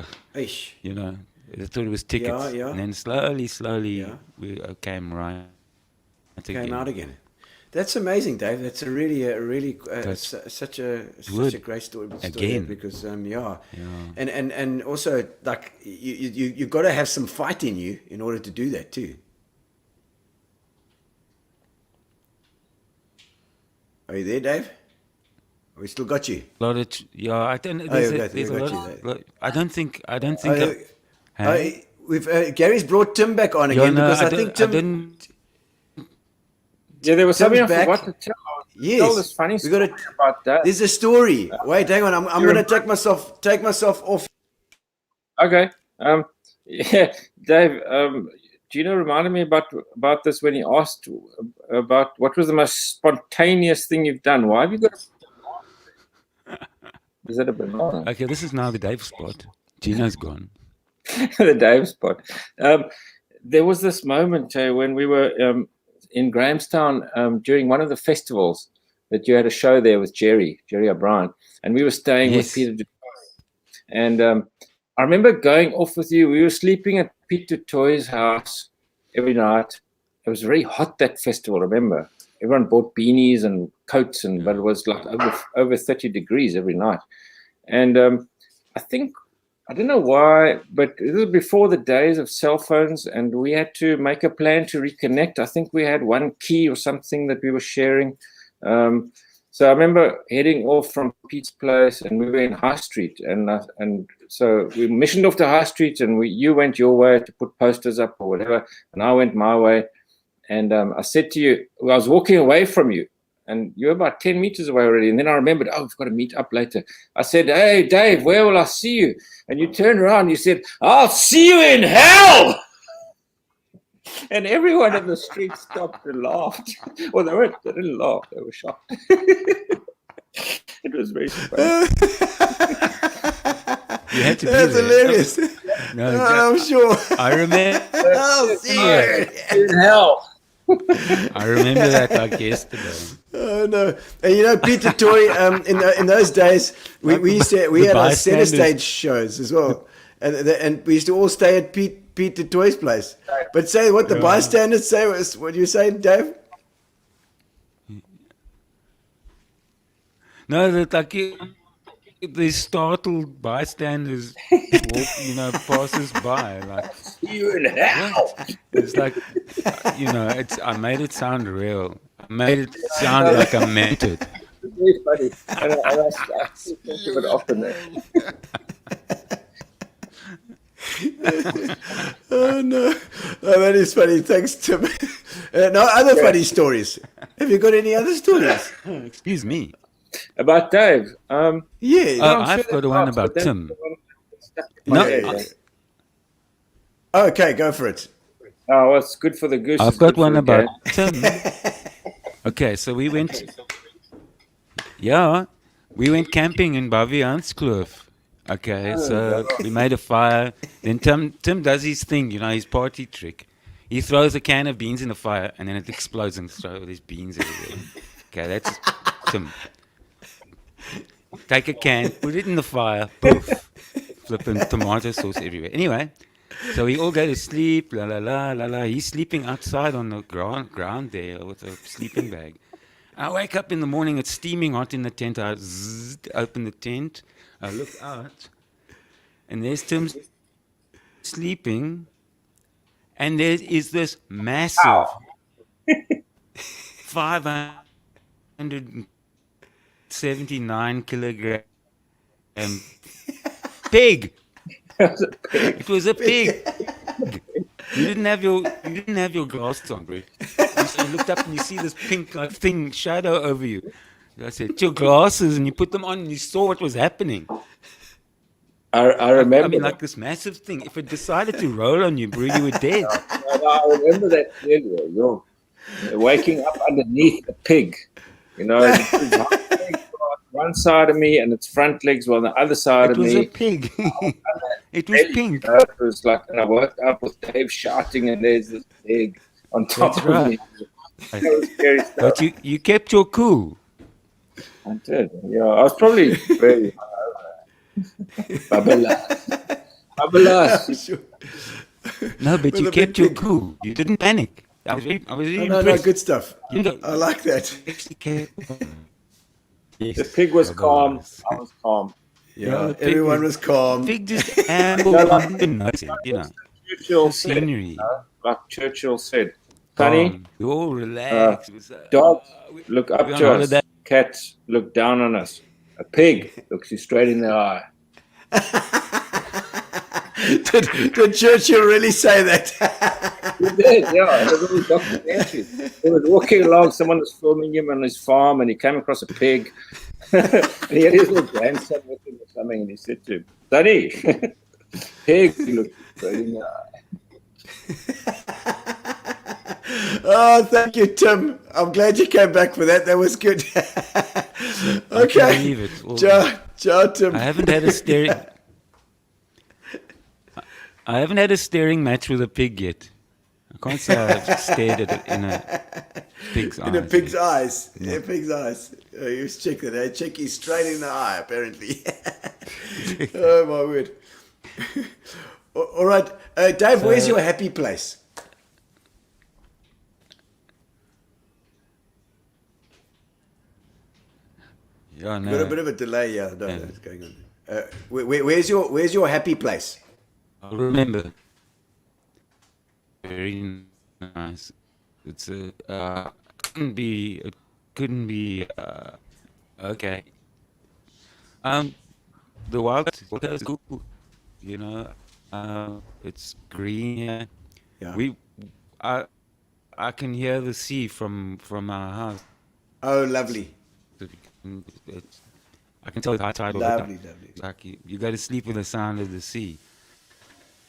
you know, they thought it was tickets. And then slowly, we came right again. Came out again. That's amazing, Dave. That's a really such a great story. Again. Because and also like you got to have some fight in you in order to do that too. Are you there, Dave? We still got you. I don't. There's a lot. I don't think. We've Gary's brought Tim back on again because I think Tim. Yeah, there was something I back. forgot to tell. Yes, tell this funny story about that. There's a story. Wait, hang on. I'm going to take myself off. Okay. Yeah, Dave. Gino reminded me about this when he asked about what was the most spontaneous thing you've done. Why have you got? Is that a banana? Okay, this is now the Dave spot. Gino's gone. The Dave spot. There was this moment when we were in Grahamstown during one of the festivals that you had a show there with Jerry O'Brien, and we were staying with Peter Dutoy. And I remember going off with you. We were sleeping at Peter Dutoy's house every night. It was very hot that festival, remember? Everyone bought beanies and coats, but it was like over 30 degrees every night. And I don't know why, but it was before the days of cell phones, and we had to make a plan to reconnect. I think we had one key or something that we were sharing. So I remember heading off from Pete's place, and we were in High Street, and so we missioned off to High Street, and you went your way to put posters up or whatever, and I went my way. And I said to you, I was walking away from you, and you're about 10 meters away already. And then I remembered, oh, we've got to meet up later. I said, hey, Dave, where will I see you? And you turned around and you said, I'll see you in hell. And everyone in the street stopped and laughed. Well, they didn't laugh. They were shocked. It was very funny. You had to be That's there. hilarious. No, I'm sure. I remember. I'll see you in hell. I remember that like yesterday. Oh no! And you know, Peter Toy. In those days, we had our center stage shows as well, and we used to all stay at Peter Toy's place. But say what the bystanders say was what you saying, Dave? No, that like the startled bystanders walk, passes by like. You in hell. It's like, I made it sound real. I made it sound like I meant it. It's very funny. And I think of it often. Oh no! Oh, that is funny. Thanks, Tim. No other funny stories. Have you got any other stories? Excuse me. About Dave? Yeah. I've got one about Tim. No. Okay, go for it. Oh, what's good for the goose? I've got one about Tim. Okay, so we went camping in Bavianskloof. Okay, so we made a fire. Then Tim does his thing, his party trick. He throws a can of beans in the fire and then it explodes and throws these beans everywhere. Okay, that's Tim. Take a can, put it in the fire, poof, flipping tomato sauce everywhere. Anyway, so we all go to sleep, la la la la la. He's sleeping outside on the ground there with a sleeping bag. I wake up in the morning, it's steaming hot in the tent. I open the tent, I look out, and there's Tim sleeping, and there is this massive 579 kilogram pig. It was a pig. You didn't have your glasses on, bro. You looked up and you see this pink thing shadow over you. I said, your glasses, and you put them on and you saw what was happening. I remember. I mean, like this massive thing. If it decided to roll on you, bro, you were dead. I remember that clearly. You're waking up underneath a pig. One side of me and its front legs were on the other side of me. It was a pig. It was pink. It was like, and I woke up with Dave shouting, and there's this pig on top of me. That was scary stuff. But you kept your cool. I did. Yeah, I was probably very Babalas. No, but you kept your cool. You didn't panic. I was really impressed. No, good stuff. I like that. Yes. The pig was calm. I was calm. Yeah, everyone was calm. Pig just ambled on the notes, Churchill said, like Churchill said, Sonny, you all relax. Dogs look up to us. Cats look down on us. A pig looks you straight in the eye. Did Churchill really say that? He did, yeah. It was a little documentary. He was walking along, someone was filming him on his farm, and he came across a pig. And he had his little grandson with him or something, and he said to him, Sonny, pig, he looked straight in the eye. Oh, thank you, Tim. I'm glad you came back for that. That was good. Okay. Ciao, Tim. I haven't had a staring match with a pig yet. I can't say I've stared at it in a pig's eyes. In a pig's eyes. Yeah, a pig's eyes. You check that. Check you straight in the eye, apparently. Oh, my word. All right. Dave, where's your happy place? Yeah, no. Got a bit of a delay here. No, it's going on. Where's your happy place? I'll remember. Very nice. It's couldn't be okay. The wild is cool. It's green here. Yeah. I can hear the sea from our house. Oh, lovely. I can tell it's high tide all the Lovely, time. lovely. Like you go to sleep with the sound of the sea.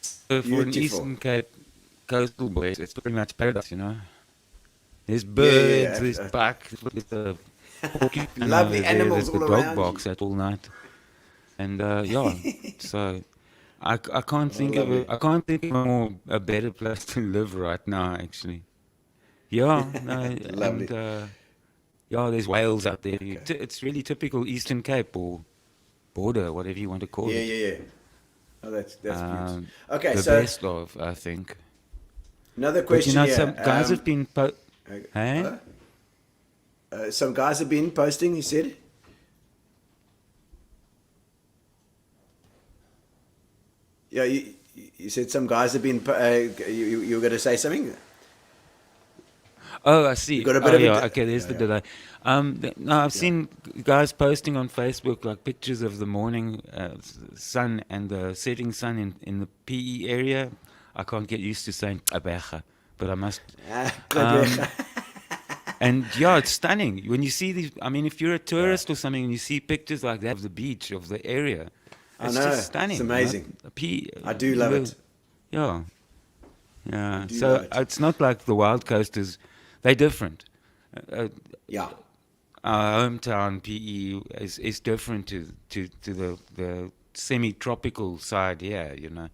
So for an Beautiful. Eastern Cape coastal boy, it's pretty much paradise, you know. There's Yeah, birds, there's buck, there's the porcupine Lovely over there, animals there's the all dog around barks at all night, and yeah. So I can't think of lovely. I can't think of a better place to live right now, actually. Yeah, no, Lovely. and yeah, there's whales out there. It's really typical Eastern Cape or border, whatever you want to call Yeah, it. yeah, yeah. Oh, that's beautiful. The Okay, so best of, I think. another But you question know, here. some guys have been. Hey? Some guys have been posting. He said. Yeah, you said some guys have been. You were going to say something. Oh, I see. You got a bit of yeah, a okay, there's the delay. No, I've seen guys posting on Facebook like pictures of the morning sun and the setting sun in the PE area. I can't get used to saying abeja, but I must. And yeah, it's stunning. When you see these, I mean, if you're a tourist or something and you see pictures like that of the beach, of the area, it's I know, just stunning. it's amazing. You know? I do love it. Yeah. Yeah. do So love it. it's not like the wild coasters. They're different. Yeah. Our hometown PE is different to the semi-tropical side here, you know.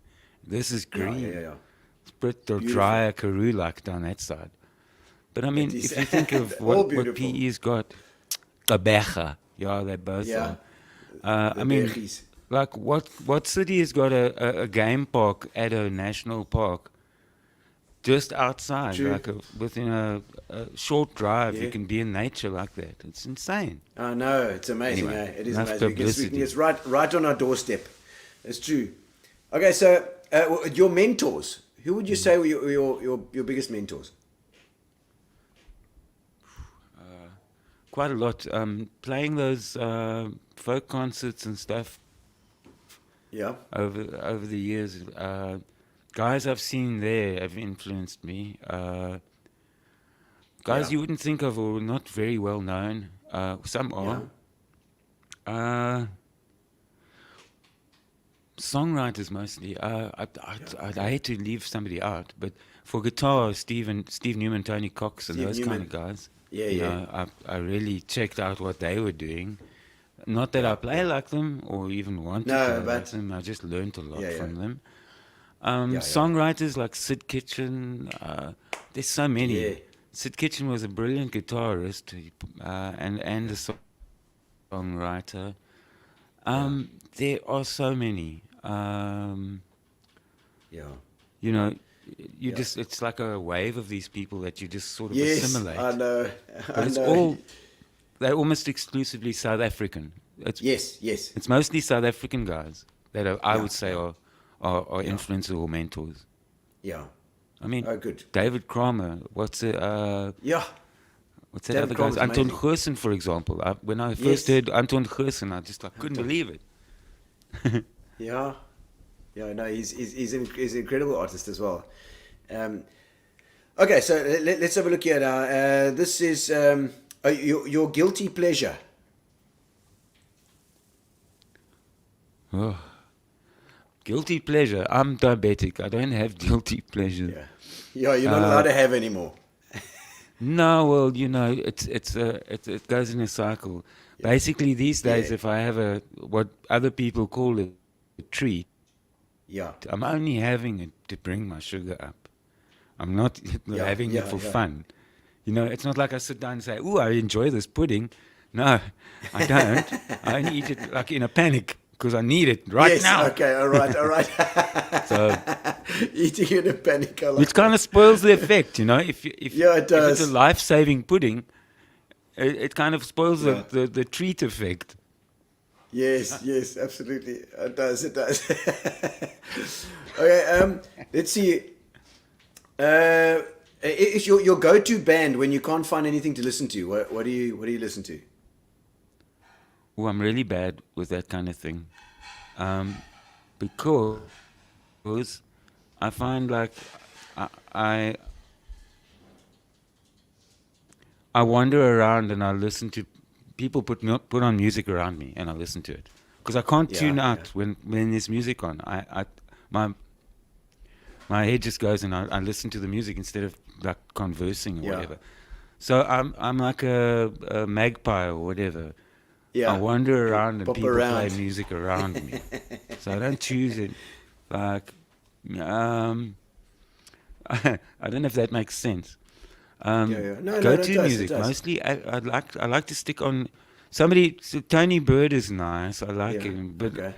This is green. Yeah. It's a bit Beautiful. drier Karoo like down that side. But I mean, It is if you think of all what beautiful. PE's got, Abeja, yeah, they both Yeah. are. The I mean, bergies. like what city has got a game park at a national park just outside, True. like within a short drive, Yeah. you can be in nature like that. It's insane. I know, it's amazing. Anyway, It is enough amazing. publicity. It's right on our doorstep. It's true. Okay, so your mentors. Who would you say were your biggest mentors? Quite a lot. Playing those folk concerts and stuff. Yeah. Over the years, guys I've seen there have influenced me. Guys you wouldn't think of or not very well known. Some are. Songwriters mostly. I'd hate to leave somebody out, but for guitar, Steve Newman, Tony Cox, and Steve those Newman. kind of guys. Yeah, you yeah. know, I really checked out what they were doing. Not that I play like them or even want to No, play like but- them. I just learned a lot Yeah, yeah. from them. Yeah. Songwriters like Sid Kitchen. There's so many. Yeah. Sid Kitchen was a brilliant guitarist and a songwriter. There are so many. You know, it's like a wave of these people that you just sort of Yes, assimilate. I know. But it's all, they're almost exclusively South African. Yes. It's mostly South African guys that I would say are influencers or mentors. Yeah. I mean, good. David Kramer, what's it? What's that David other Kramer's guy? Anton amazing. Goosen, for example. When I Yes. first heard Anton Goosen, I just couldn't believe it. Yeah. No, he's an incredible artist as well. Okay, so let's have a look here now. This is your guilty pleasure. Oh. Guilty pleasure. I'm diabetic. I don't have guilty pleasure. Yeah, you're not allowed to have anymore. No, well, you know, it goes in a cycle. Basically, these days, if I have what other people call a treat, I'm only having it to bring my sugar up. I'm not having it for fun. You know, it's not like I sit down and say, "Ooh, I enjoy this pudding." No, I don't. I only eat it like in a panic because I need it right now. Okay, all right. So eating in a panic, I like which kind of spoils the effect, you know. If it does. If it's a life-saving pudding, it kind of spoils the treat effect. Yes, absolutely. It does. Okay, let's see. Is your go-to band when you can't find anything to listen to? What do you listen to? Oh, I'm really bad with that kind of thing, because I find like I wander around and I listen to people put on music around me, and I listen to it because I can't tune out when there's music on. My head just goes and I listen to the music instead of like conversing or whatever. So I'm like a magpie or whatever. Yeah. I wander around and Pop people around. play music around me. So I don't choose it. Like, I don't know if that makes sense. No, Go it to does, music. it does. Mostly, I like to stick on somebody. So Tony Bird is nice. I like him, but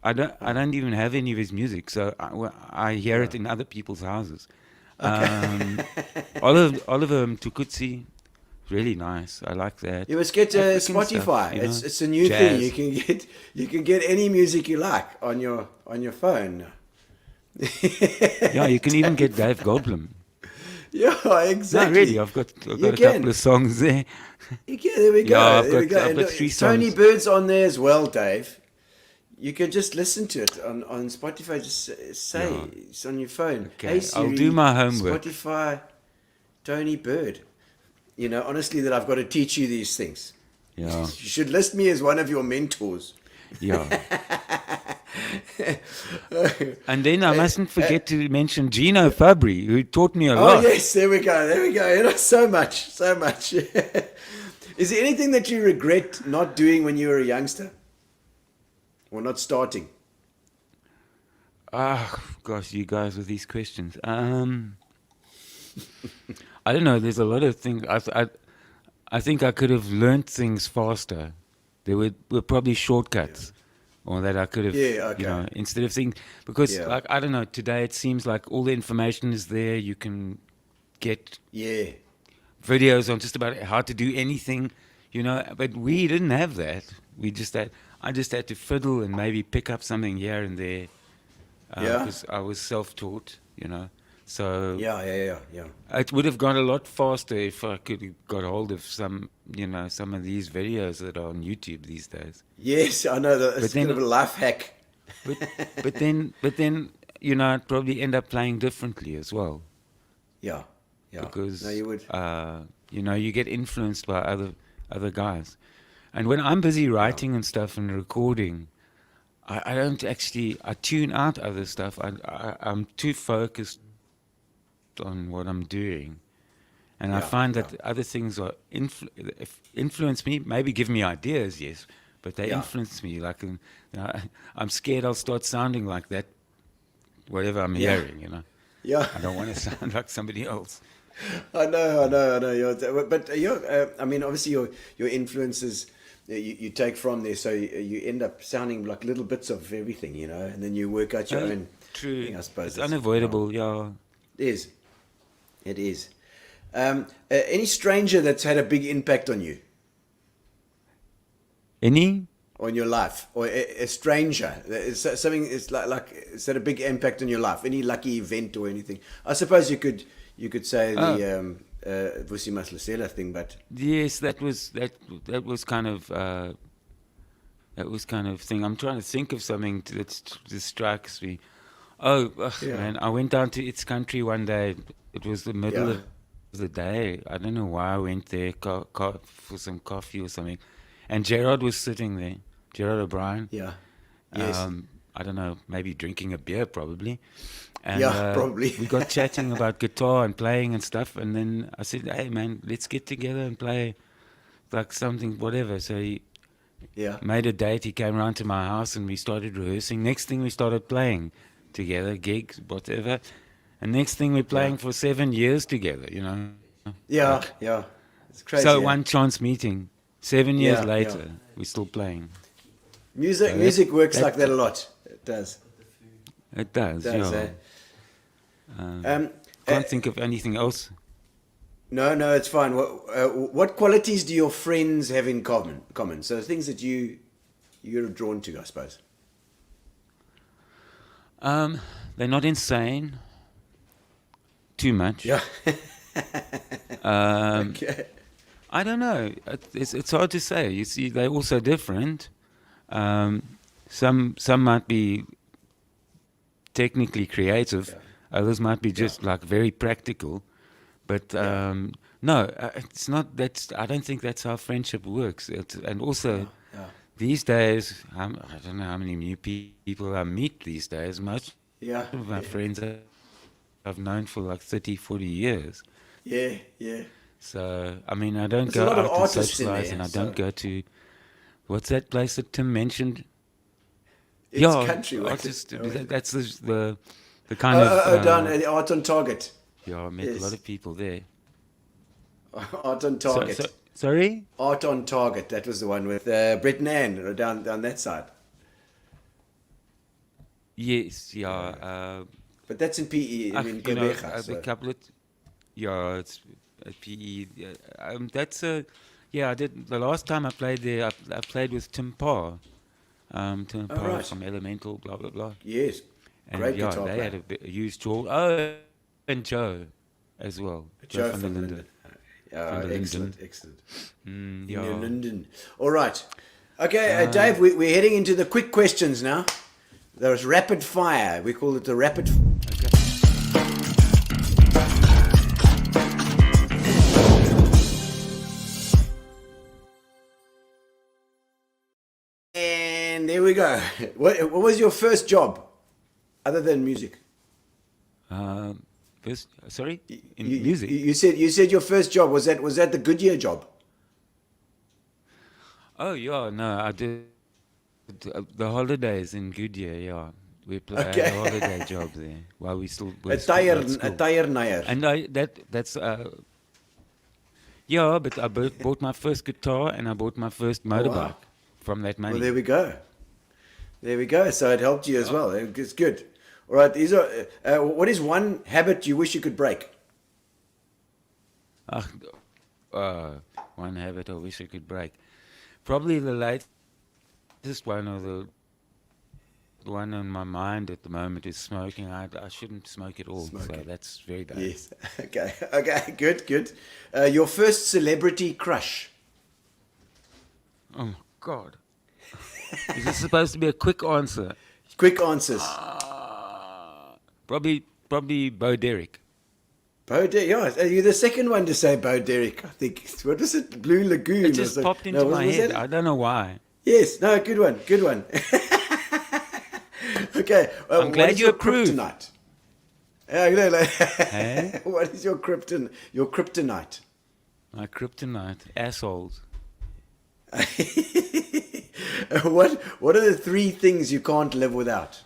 I don't even have any of his music, so I hear it in other people's houses. Oliver Mtukudzi, really nice. I like that. You must get African Spotify. stuff, you know, It's a new jazz. thing. You can get any music you like on your phone. Yeah, you can even get Dave Goldblum. Yeah, exactly. No, really, I've got a couple of songs there. You can, there we go. Yeah, there we go. I've got And, 3 Tony songs. Bird's on there as well, Dave. You can just listen to it on Spotify. Just say it's on your phone. Okay, Hey Siri, I'll do my homework. Spotify, Tony Bird. You know, honestly, that I've got to teach you these things. Yeah. You should list me as one of your mentors. Yeah. And then I mustn't forget to mention Gino Fabri, who taught me a lot. Oh yes, there we go. You know, so much. Is there anything that you regret not doing when you were a youngster, or not starting? Ah, gosh, you guys with these questions. I don't know. There's a lot of things. I think I could have learned things faster. There were probably shortcuts, or that I could have, you know, instead of thinking, because like I don't know. Today it seems like all the information is there. You can get videos on just about how to do anything, you know. But we didn't have that. I just had to fiddle and maybe pick up something here and there. Because I was self-taught, you know. So it would have gone a lot faster if I could have got hold of some of these videos that are on YouTube these days. Yes, I know that. It's kind of a life hack. But then, you know, I'd probably end up playing differently as well. Yeah. Because no, you would. You know, you get influenced by other guys, and when I'm busy writing and stuff and recording, I don't actually. I tune out other stuff. I'm too focused on what I'm doing, and I find that other things are influence me. Maybe give me ideas, yes, but they influence me. Like, you know, I'm scared I'll start sounding like that, whatever I'm hearing. You know. Yeah. I don't want to sound like somebody else. I know. But I mean, obviously, your influences you take from there, so you end up sounding like little bits of everything, you know, and then you work out your own thing, I suppose. It's unavoidable, yeah. It is. Any stranger that's had a big impact on you? Any? On your life, or a stranger? Something is like it's had a big impact on your life. Any lucky event or anything? I suppose you could say the Vusi Maslasela thing, but yes, that was kind of thing. I'm trying to think of something that strikes me. Man, I went down to its country one day. It was the middle of the day. I don't know why I went there for some coffee or something, and Gerard was sitting there. Gerard O'Brien. Yeah. Yes. I don't know, maybe drinking a beer probably. And, probably. We got chatting about guitar and playing and stuff, and then I said, "Hey man, let's get together and play like something, whatever." So he made a date. He came around to my house and we started rehearsing. Next thing we started playing together, gigs, whatever. And next thing we're playing for 7 years together, you know. Yeah. It's crazy. So one chance meeting, 7 years later, we're still playing. Music works like that a lot. It does. It does, yeah. Can't think of anything else. No, it's fine. What qualities do your friends have in common? So things that you're drawn to, I suppose. They're not insane. Too much. Yeah. Okay. I don't know. It's hard to say. You see, they're also different. Some might be technically creative. Others might be just like very practical. But no, it's not. I don't think that's how friendship works. And also, these days, I don't know how many new people I meet these days. Most of my friends I've known for like 30, 40 years. Yeah, yeah. So, I mean, I don't There's go a lot of out and artists in socialize, there, and I so- don't go to, what's that place that Tim mentioned? It's country, right? artist, that's the kind of... down at the Art on Target. Yeah, I met a lot of people there. Art on Target. Sorry? Art on Target. That was the one with Brett and Ann down that side. Yes, yeah. But that's in PE. I mean, a couple of... Yeah, it's a PE. That's a... Yeah, I did. The last time I played there, I played with Tim Parr. Tim Parr right. from Elemental, blah, blah, blah. Yes. And Great yeah, guitar they player. had a huge tour. Oh, and Joe as well. Joe van der from Linden. Linden. Van der Excellent, Linden. excellent. Yeah. In Linden. All right. Okay, Dave, we're heading into the quick questions now. There's rapid fire. We call it the rapid... And there we go. What was your first job other than music? Sorry? In music? You said your first job was that the Goodyear job? Oh, yeah, no, I did the holidays in Goodyear, yeah. We played a holiday job there while we still were A tire nair. And that's yeah, but I bought my first guitar and I bought my first motorbike from that money. Well, there we go. There we go. So it helped you as well. It's good. All right. These are. What is one habit you wish you could break? One habit I wish I could break. Probably the latest one, or the one on my mind at the moment, is smoking. I shouldn't smoke at all. So that's very bad. Yes. Okay. Good. Your first celebrity crush? Oh my God. Is this supposed to be a quick answer? Quick answers. Probably Bo Derek. Bo Derek, yeah. You're the second one to say Bo Derek, I think. What was it? Blue Lagoon? It just popped into my head. I don't know why. Yes. No, good one. Okay. I'm glad you approved. Kryptonite? Hey? What is your kryptonite? My kryptonite. Assholes. What are the three things you can't live without?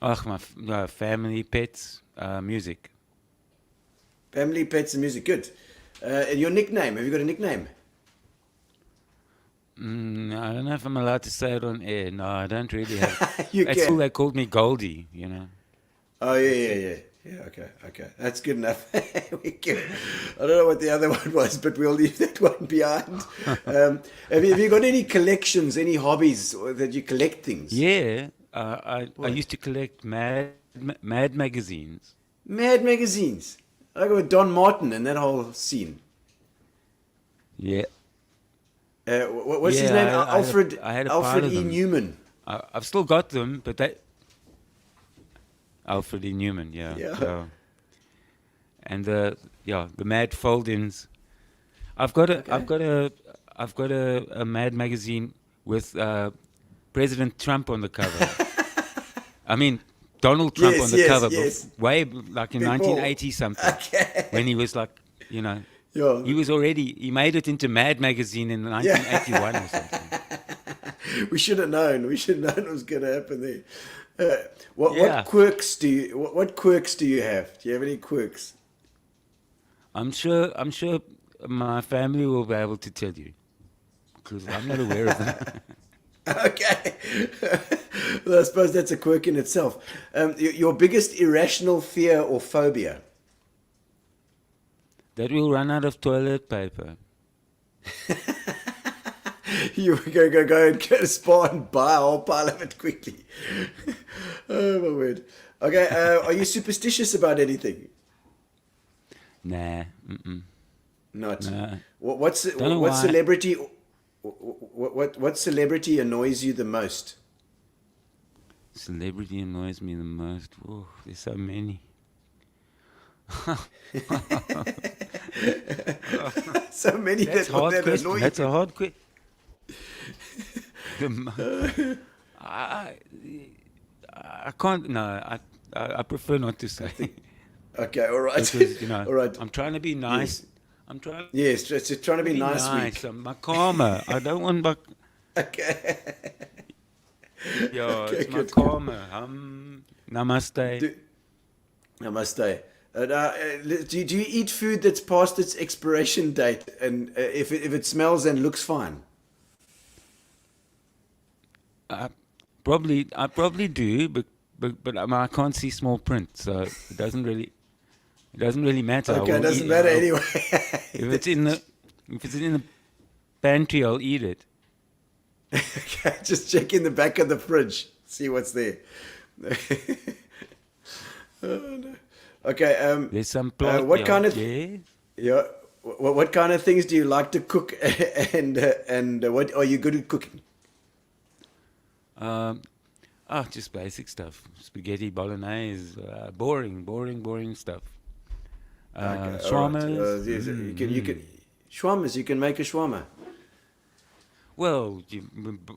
My family, pets, music. Family, pets, and music. Good. And your nickname? Have you got a nickname? I don't know if I'm allowed to say it on air. No, I don't really have. You At can. school they called me Goldie, you know. Oh, yeah. Yeah, okay. That's good enough. I don't know what the other one was, but we'll leave that one behind. Have you got any collections, any hobbies that you collect things? Yeah, I used to collect Mad magazines. Mad magazines? I go with Don Martin and that whole scene. Yeah. What's his name? Alfred E. Newman. I've still got them, but they... Alfred E. Newman, yeah. And the Mad Fold-ins. I've got a Mad magazine with President Trump on the cover. I mean, Donald Trump on the cover, but way like in 1980 something, when he was like, you know, he made it into Mad magazine in 1981 or something. We should have known. What was going to happen there. What quirks do you have? Do you have any quirks? I'm sure my family will be able to tell you, because I'm not aware of them. Okay. Well, I suppose that's a quirk in itself. Your biggest irrational fear or phobia? That we'll run out of toilet paper. You go and get a Spar and buy a whole pile of it quickly. Oh, my word. Okay, are you superstitious about anything? Nah. Not? Nah. What celebrity... What celebrity annoys you the most? Celebrity annoys me the most. Oh, there's so many. So many That's that will hard never question. annoy That's you. a hard question. I can't. No, I prefer not to say. Okay, all right. Because All right. I'm trying to be nice. Yes. I'm trying. Yes, just trying to be nice week. I'm my karma. I don't want my. Okay. Yeah, Okay, it's my good. karma. Namaste. Namaste. Do you eat food that's past its expiration date, and if it smells and looks fine? I probably do, but I can't see small print, so it doesn't really matter. Okay, it doesn't matter anyway. If it's in the pantry, I'll eat it. Okay, just check in the back of the fridge, see what's there. Oh, no. Okay. There's some plant. What kind of yeah? What kind of things do you like to cook, and what are you good at cooking? Just basic stuff. Spaghetti bolognese. Boring stuff. Shawarmas. You can shawarmas. You can make a shawarma. Well,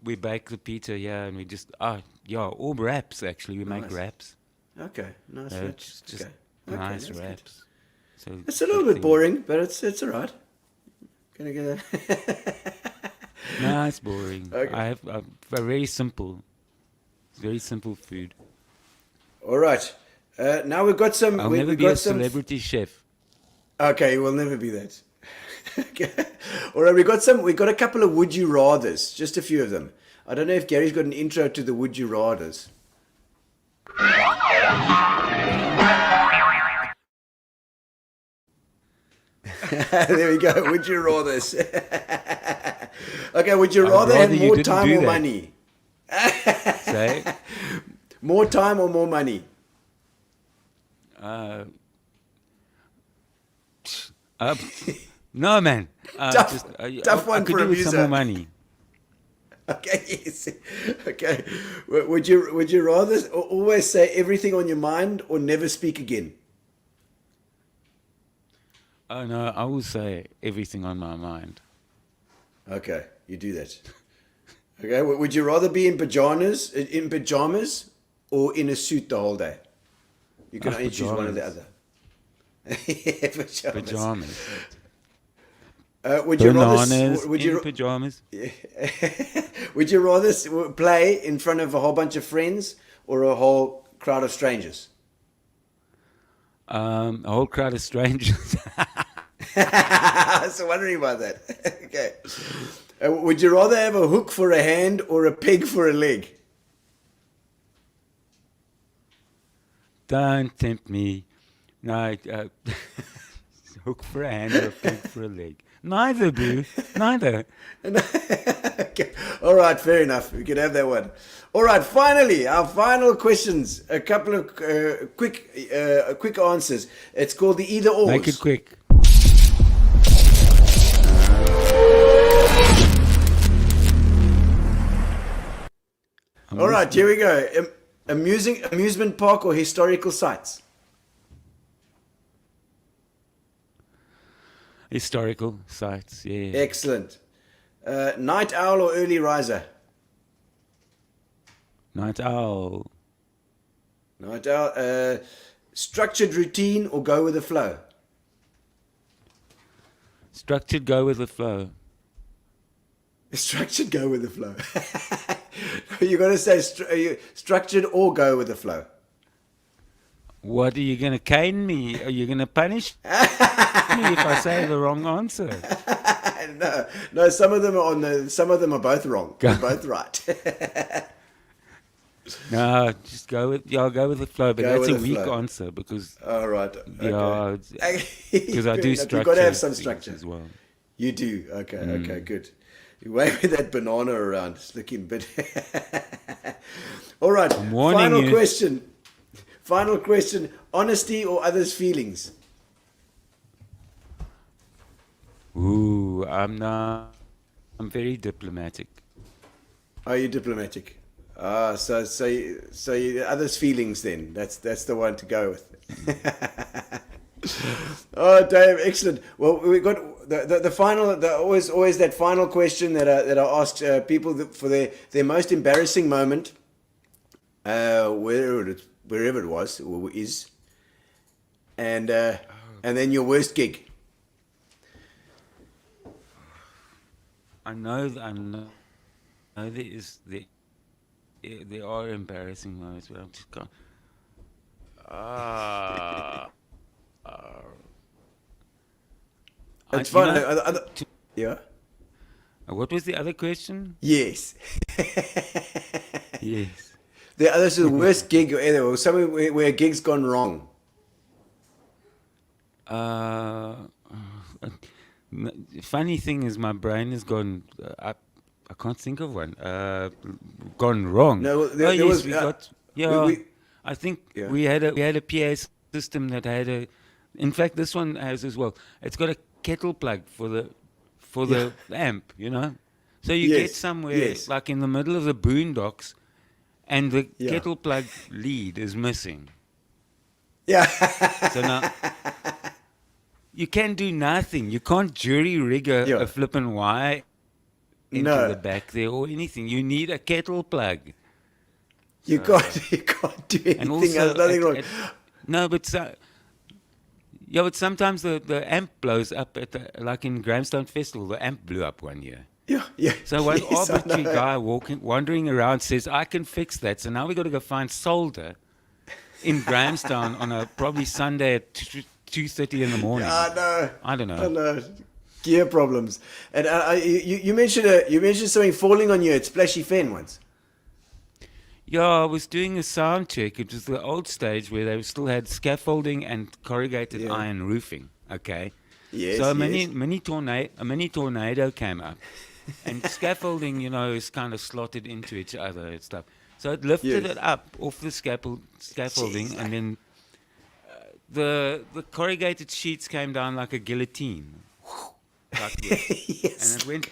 we bake the pizza, yeah, and we just or wraps actually. We make wraps. Okay, nice. Just Okay, nice that's wraps. So it's a little bit boring, but it's alright. Gonna get that. No, it's boring. Okay. I have very simple food. All right. Now we've got some. I'll we, never we've be got a some. celebrity chef. Okay, we'll never be that. Okay. All right, we got a couple of would you rathers, just a few of them. I don't know if Gary's got an intro to the would you rathers. There we go. Would you rathers? Okay, would you rather have more time or money? Say? More time or more money? No, man. Tough one I could for do a with some muser. more money. Okay, yes. Okay. Would you rather always say everything on your mind or never speak again? Oh no, I will say everything on my mind. Okay, you do that. Okay. Would you rather be in pajamas or in a suit the whole day? You can only choose one or the other. Yeah, Pajamas. Would you Bananas rather? Would you in pajamas? Would you rather play in front of a whole bunch of friends or a whole crowd of strangers? A whole crowd of strangers. I was wondering about that. Okay. Would you rather have a hook for a hand or a peg for a leg? Don't tempt me. No, hook for a hand or a peg for a leg. Neither, boo. Neither. Okay. All right, fair enough. We can have that one. All right, finally, our final questions. A couple of quick answers. It's called the either or. Make it quick. All right, here we go. Amusement park or historical sites? Historical sites, yeah. Excellent. Night owl or early riser? Night owl. Night owl. Structured routine or go with the flow? Structured, go with the flow. Structured, go with the flow. You got to say structured or go with the flow. What, are you going to cane me? Are you going to punish me if I say the wrong answer? No. Some of them are both wrong. They're both right. No, just go with the flow. But that's a weak answer because. All right. Yeah, Okay. because I do structure. You've got to have some structure as well. You do. Okay. Okay. Good. You wave that banana around. It's looking bit. All right. Final question. Final question. Honesty or others' feelings? Ooh, I'm very diplomatic. Are you diplomatic? So others' feelings then. That's the one to go with. Oh, Dave, excellent. Well, we got the final, always that final question that I ask people for their most embarrassing moment, wherever it was or is, and then your worst gig. I know there are embarrassing moments, but I'm just going. It's fun. Yeah. What was the other question? Yes. Yes. The other is the worst gig ever, or something where a gig's gone wrong. Funny thing is, my brain has gone. I can't think of one. Gone wrong. No, we got. Yeah, I think we had a PA system that had a. In fact, this one has as well. It's got a kettle plug for the amp. You know, so you get somewhere like in the middle of the boondocks, and the kettle plug lead is missing. Yeah. So now. You can do nothing. You can't jury rig a flippin' wire into the back there or anything. You need a kettle plug. You can't do anything. And also, there's nothing wrong. No, but but sometimes the amp blows up like in Grahamstown Festival. The amp blew up one year. Yeah. So one arbitrary guy wandering around says, "I can fix that." So now we got to go find solder in Grahamstown on a probably Sunday at 2:30 in the morning. I don't know. Gear problems. And you mentioned something falling on you at Splashy Fen once. Yeah, I was doing a sound check. It was the old stage where they still had scaffolding and corrugated iron roofing. Okay. Yes. So a mini tornado came up, and scaffolding, is kind of slotted into each other and stuff. So it lifted it up off the scaffolding, and then. The corrugated sheets came down like a guillotine. Like this. And it went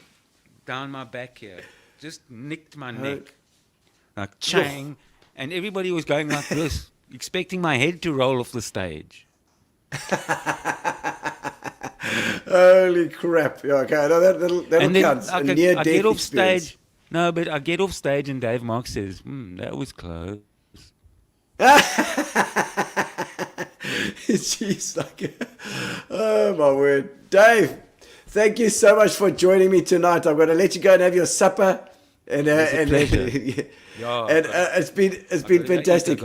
down my back here. Just nicked my neck. Like chang. And everybody was going like this, expecting my head to roll off the stage. Holy crap. Yeah, okay, no, that'll count. I get off stage. No, but I get off stage and Dave Mark says, that was close. Jeez, oh my word. Dave, thank you so much for joining me tonight. I'm going to let you go and have your supper. And it's been fantastic.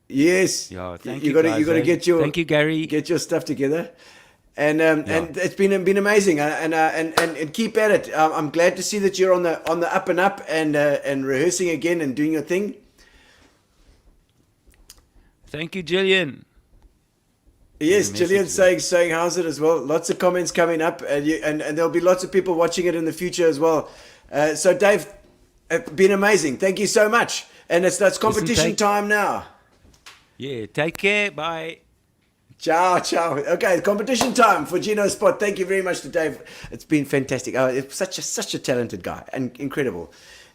Yes. Yeah, thank you. You got to get your. Thank you, Gary. Get your stuff together. And it's been amazing. And keep at it. I'm glad to see that you're on the up and up and rehearsing again and doing your thing. Thank you, Gillian. Yes, Gillian's saying how's it as well. Lots of comments coming up, and there'll be lots of people watching it in the future as well. So Dave, it's been amazing. Thank you so much. And that's competition time now. Yeah, take care. Bye. Ciao. Okay, competition time for Gino's spot. Thank you very much to Dave. It's been fantastic. It's such a talented guy and incredible.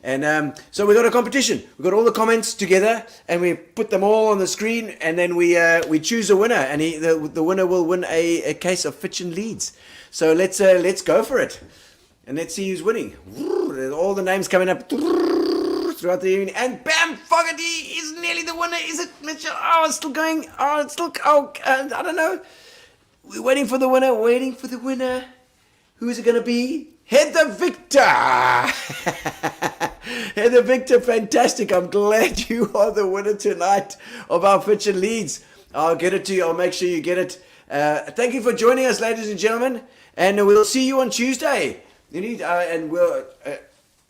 And so we got a competition. We got all the comments together, and we put them all on the screen, and then we choose a winner, and the winner will win a case of Fitch and Leeds. So let's go for it, and let's see who's winning. All the names coming up throughout the evening, and bam, Fogarty is nearly the winner. Is it Mitchell? Oh, it's still going. Oh, it's still. Oh, I don't know. We're waiting for the winner. Who is it going to be? Heather Victor! Heather Victor, fantastic. I'm glad you are the winner tonight of our Fitch and Leeds. I'll get it to you. I'll make sure you get it. Thank you for joining us, ladies and gentlemen. And we'll see you on Tuesday. And we'll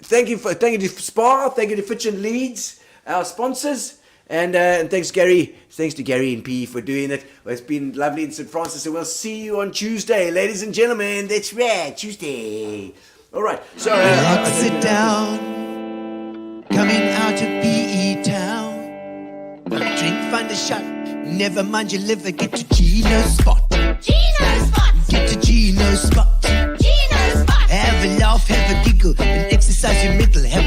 thank you to Spa. Thank you to Fitch and Leeds, our sponsors. And thanks to Gary and P for doing it. Well, it's been lovely in St. Francis, and we'll see you on Tuesday, ladies and gentlemen. That's right, Tuesday. All right. So sit down, coming out of PE town. Drink, find a shot. Never mind your liver. Get to Gino's spot. Gino's spot. Get to Gino's spot. Gino's spot. Have a laugh, have a giggle, and exercise your middle. Have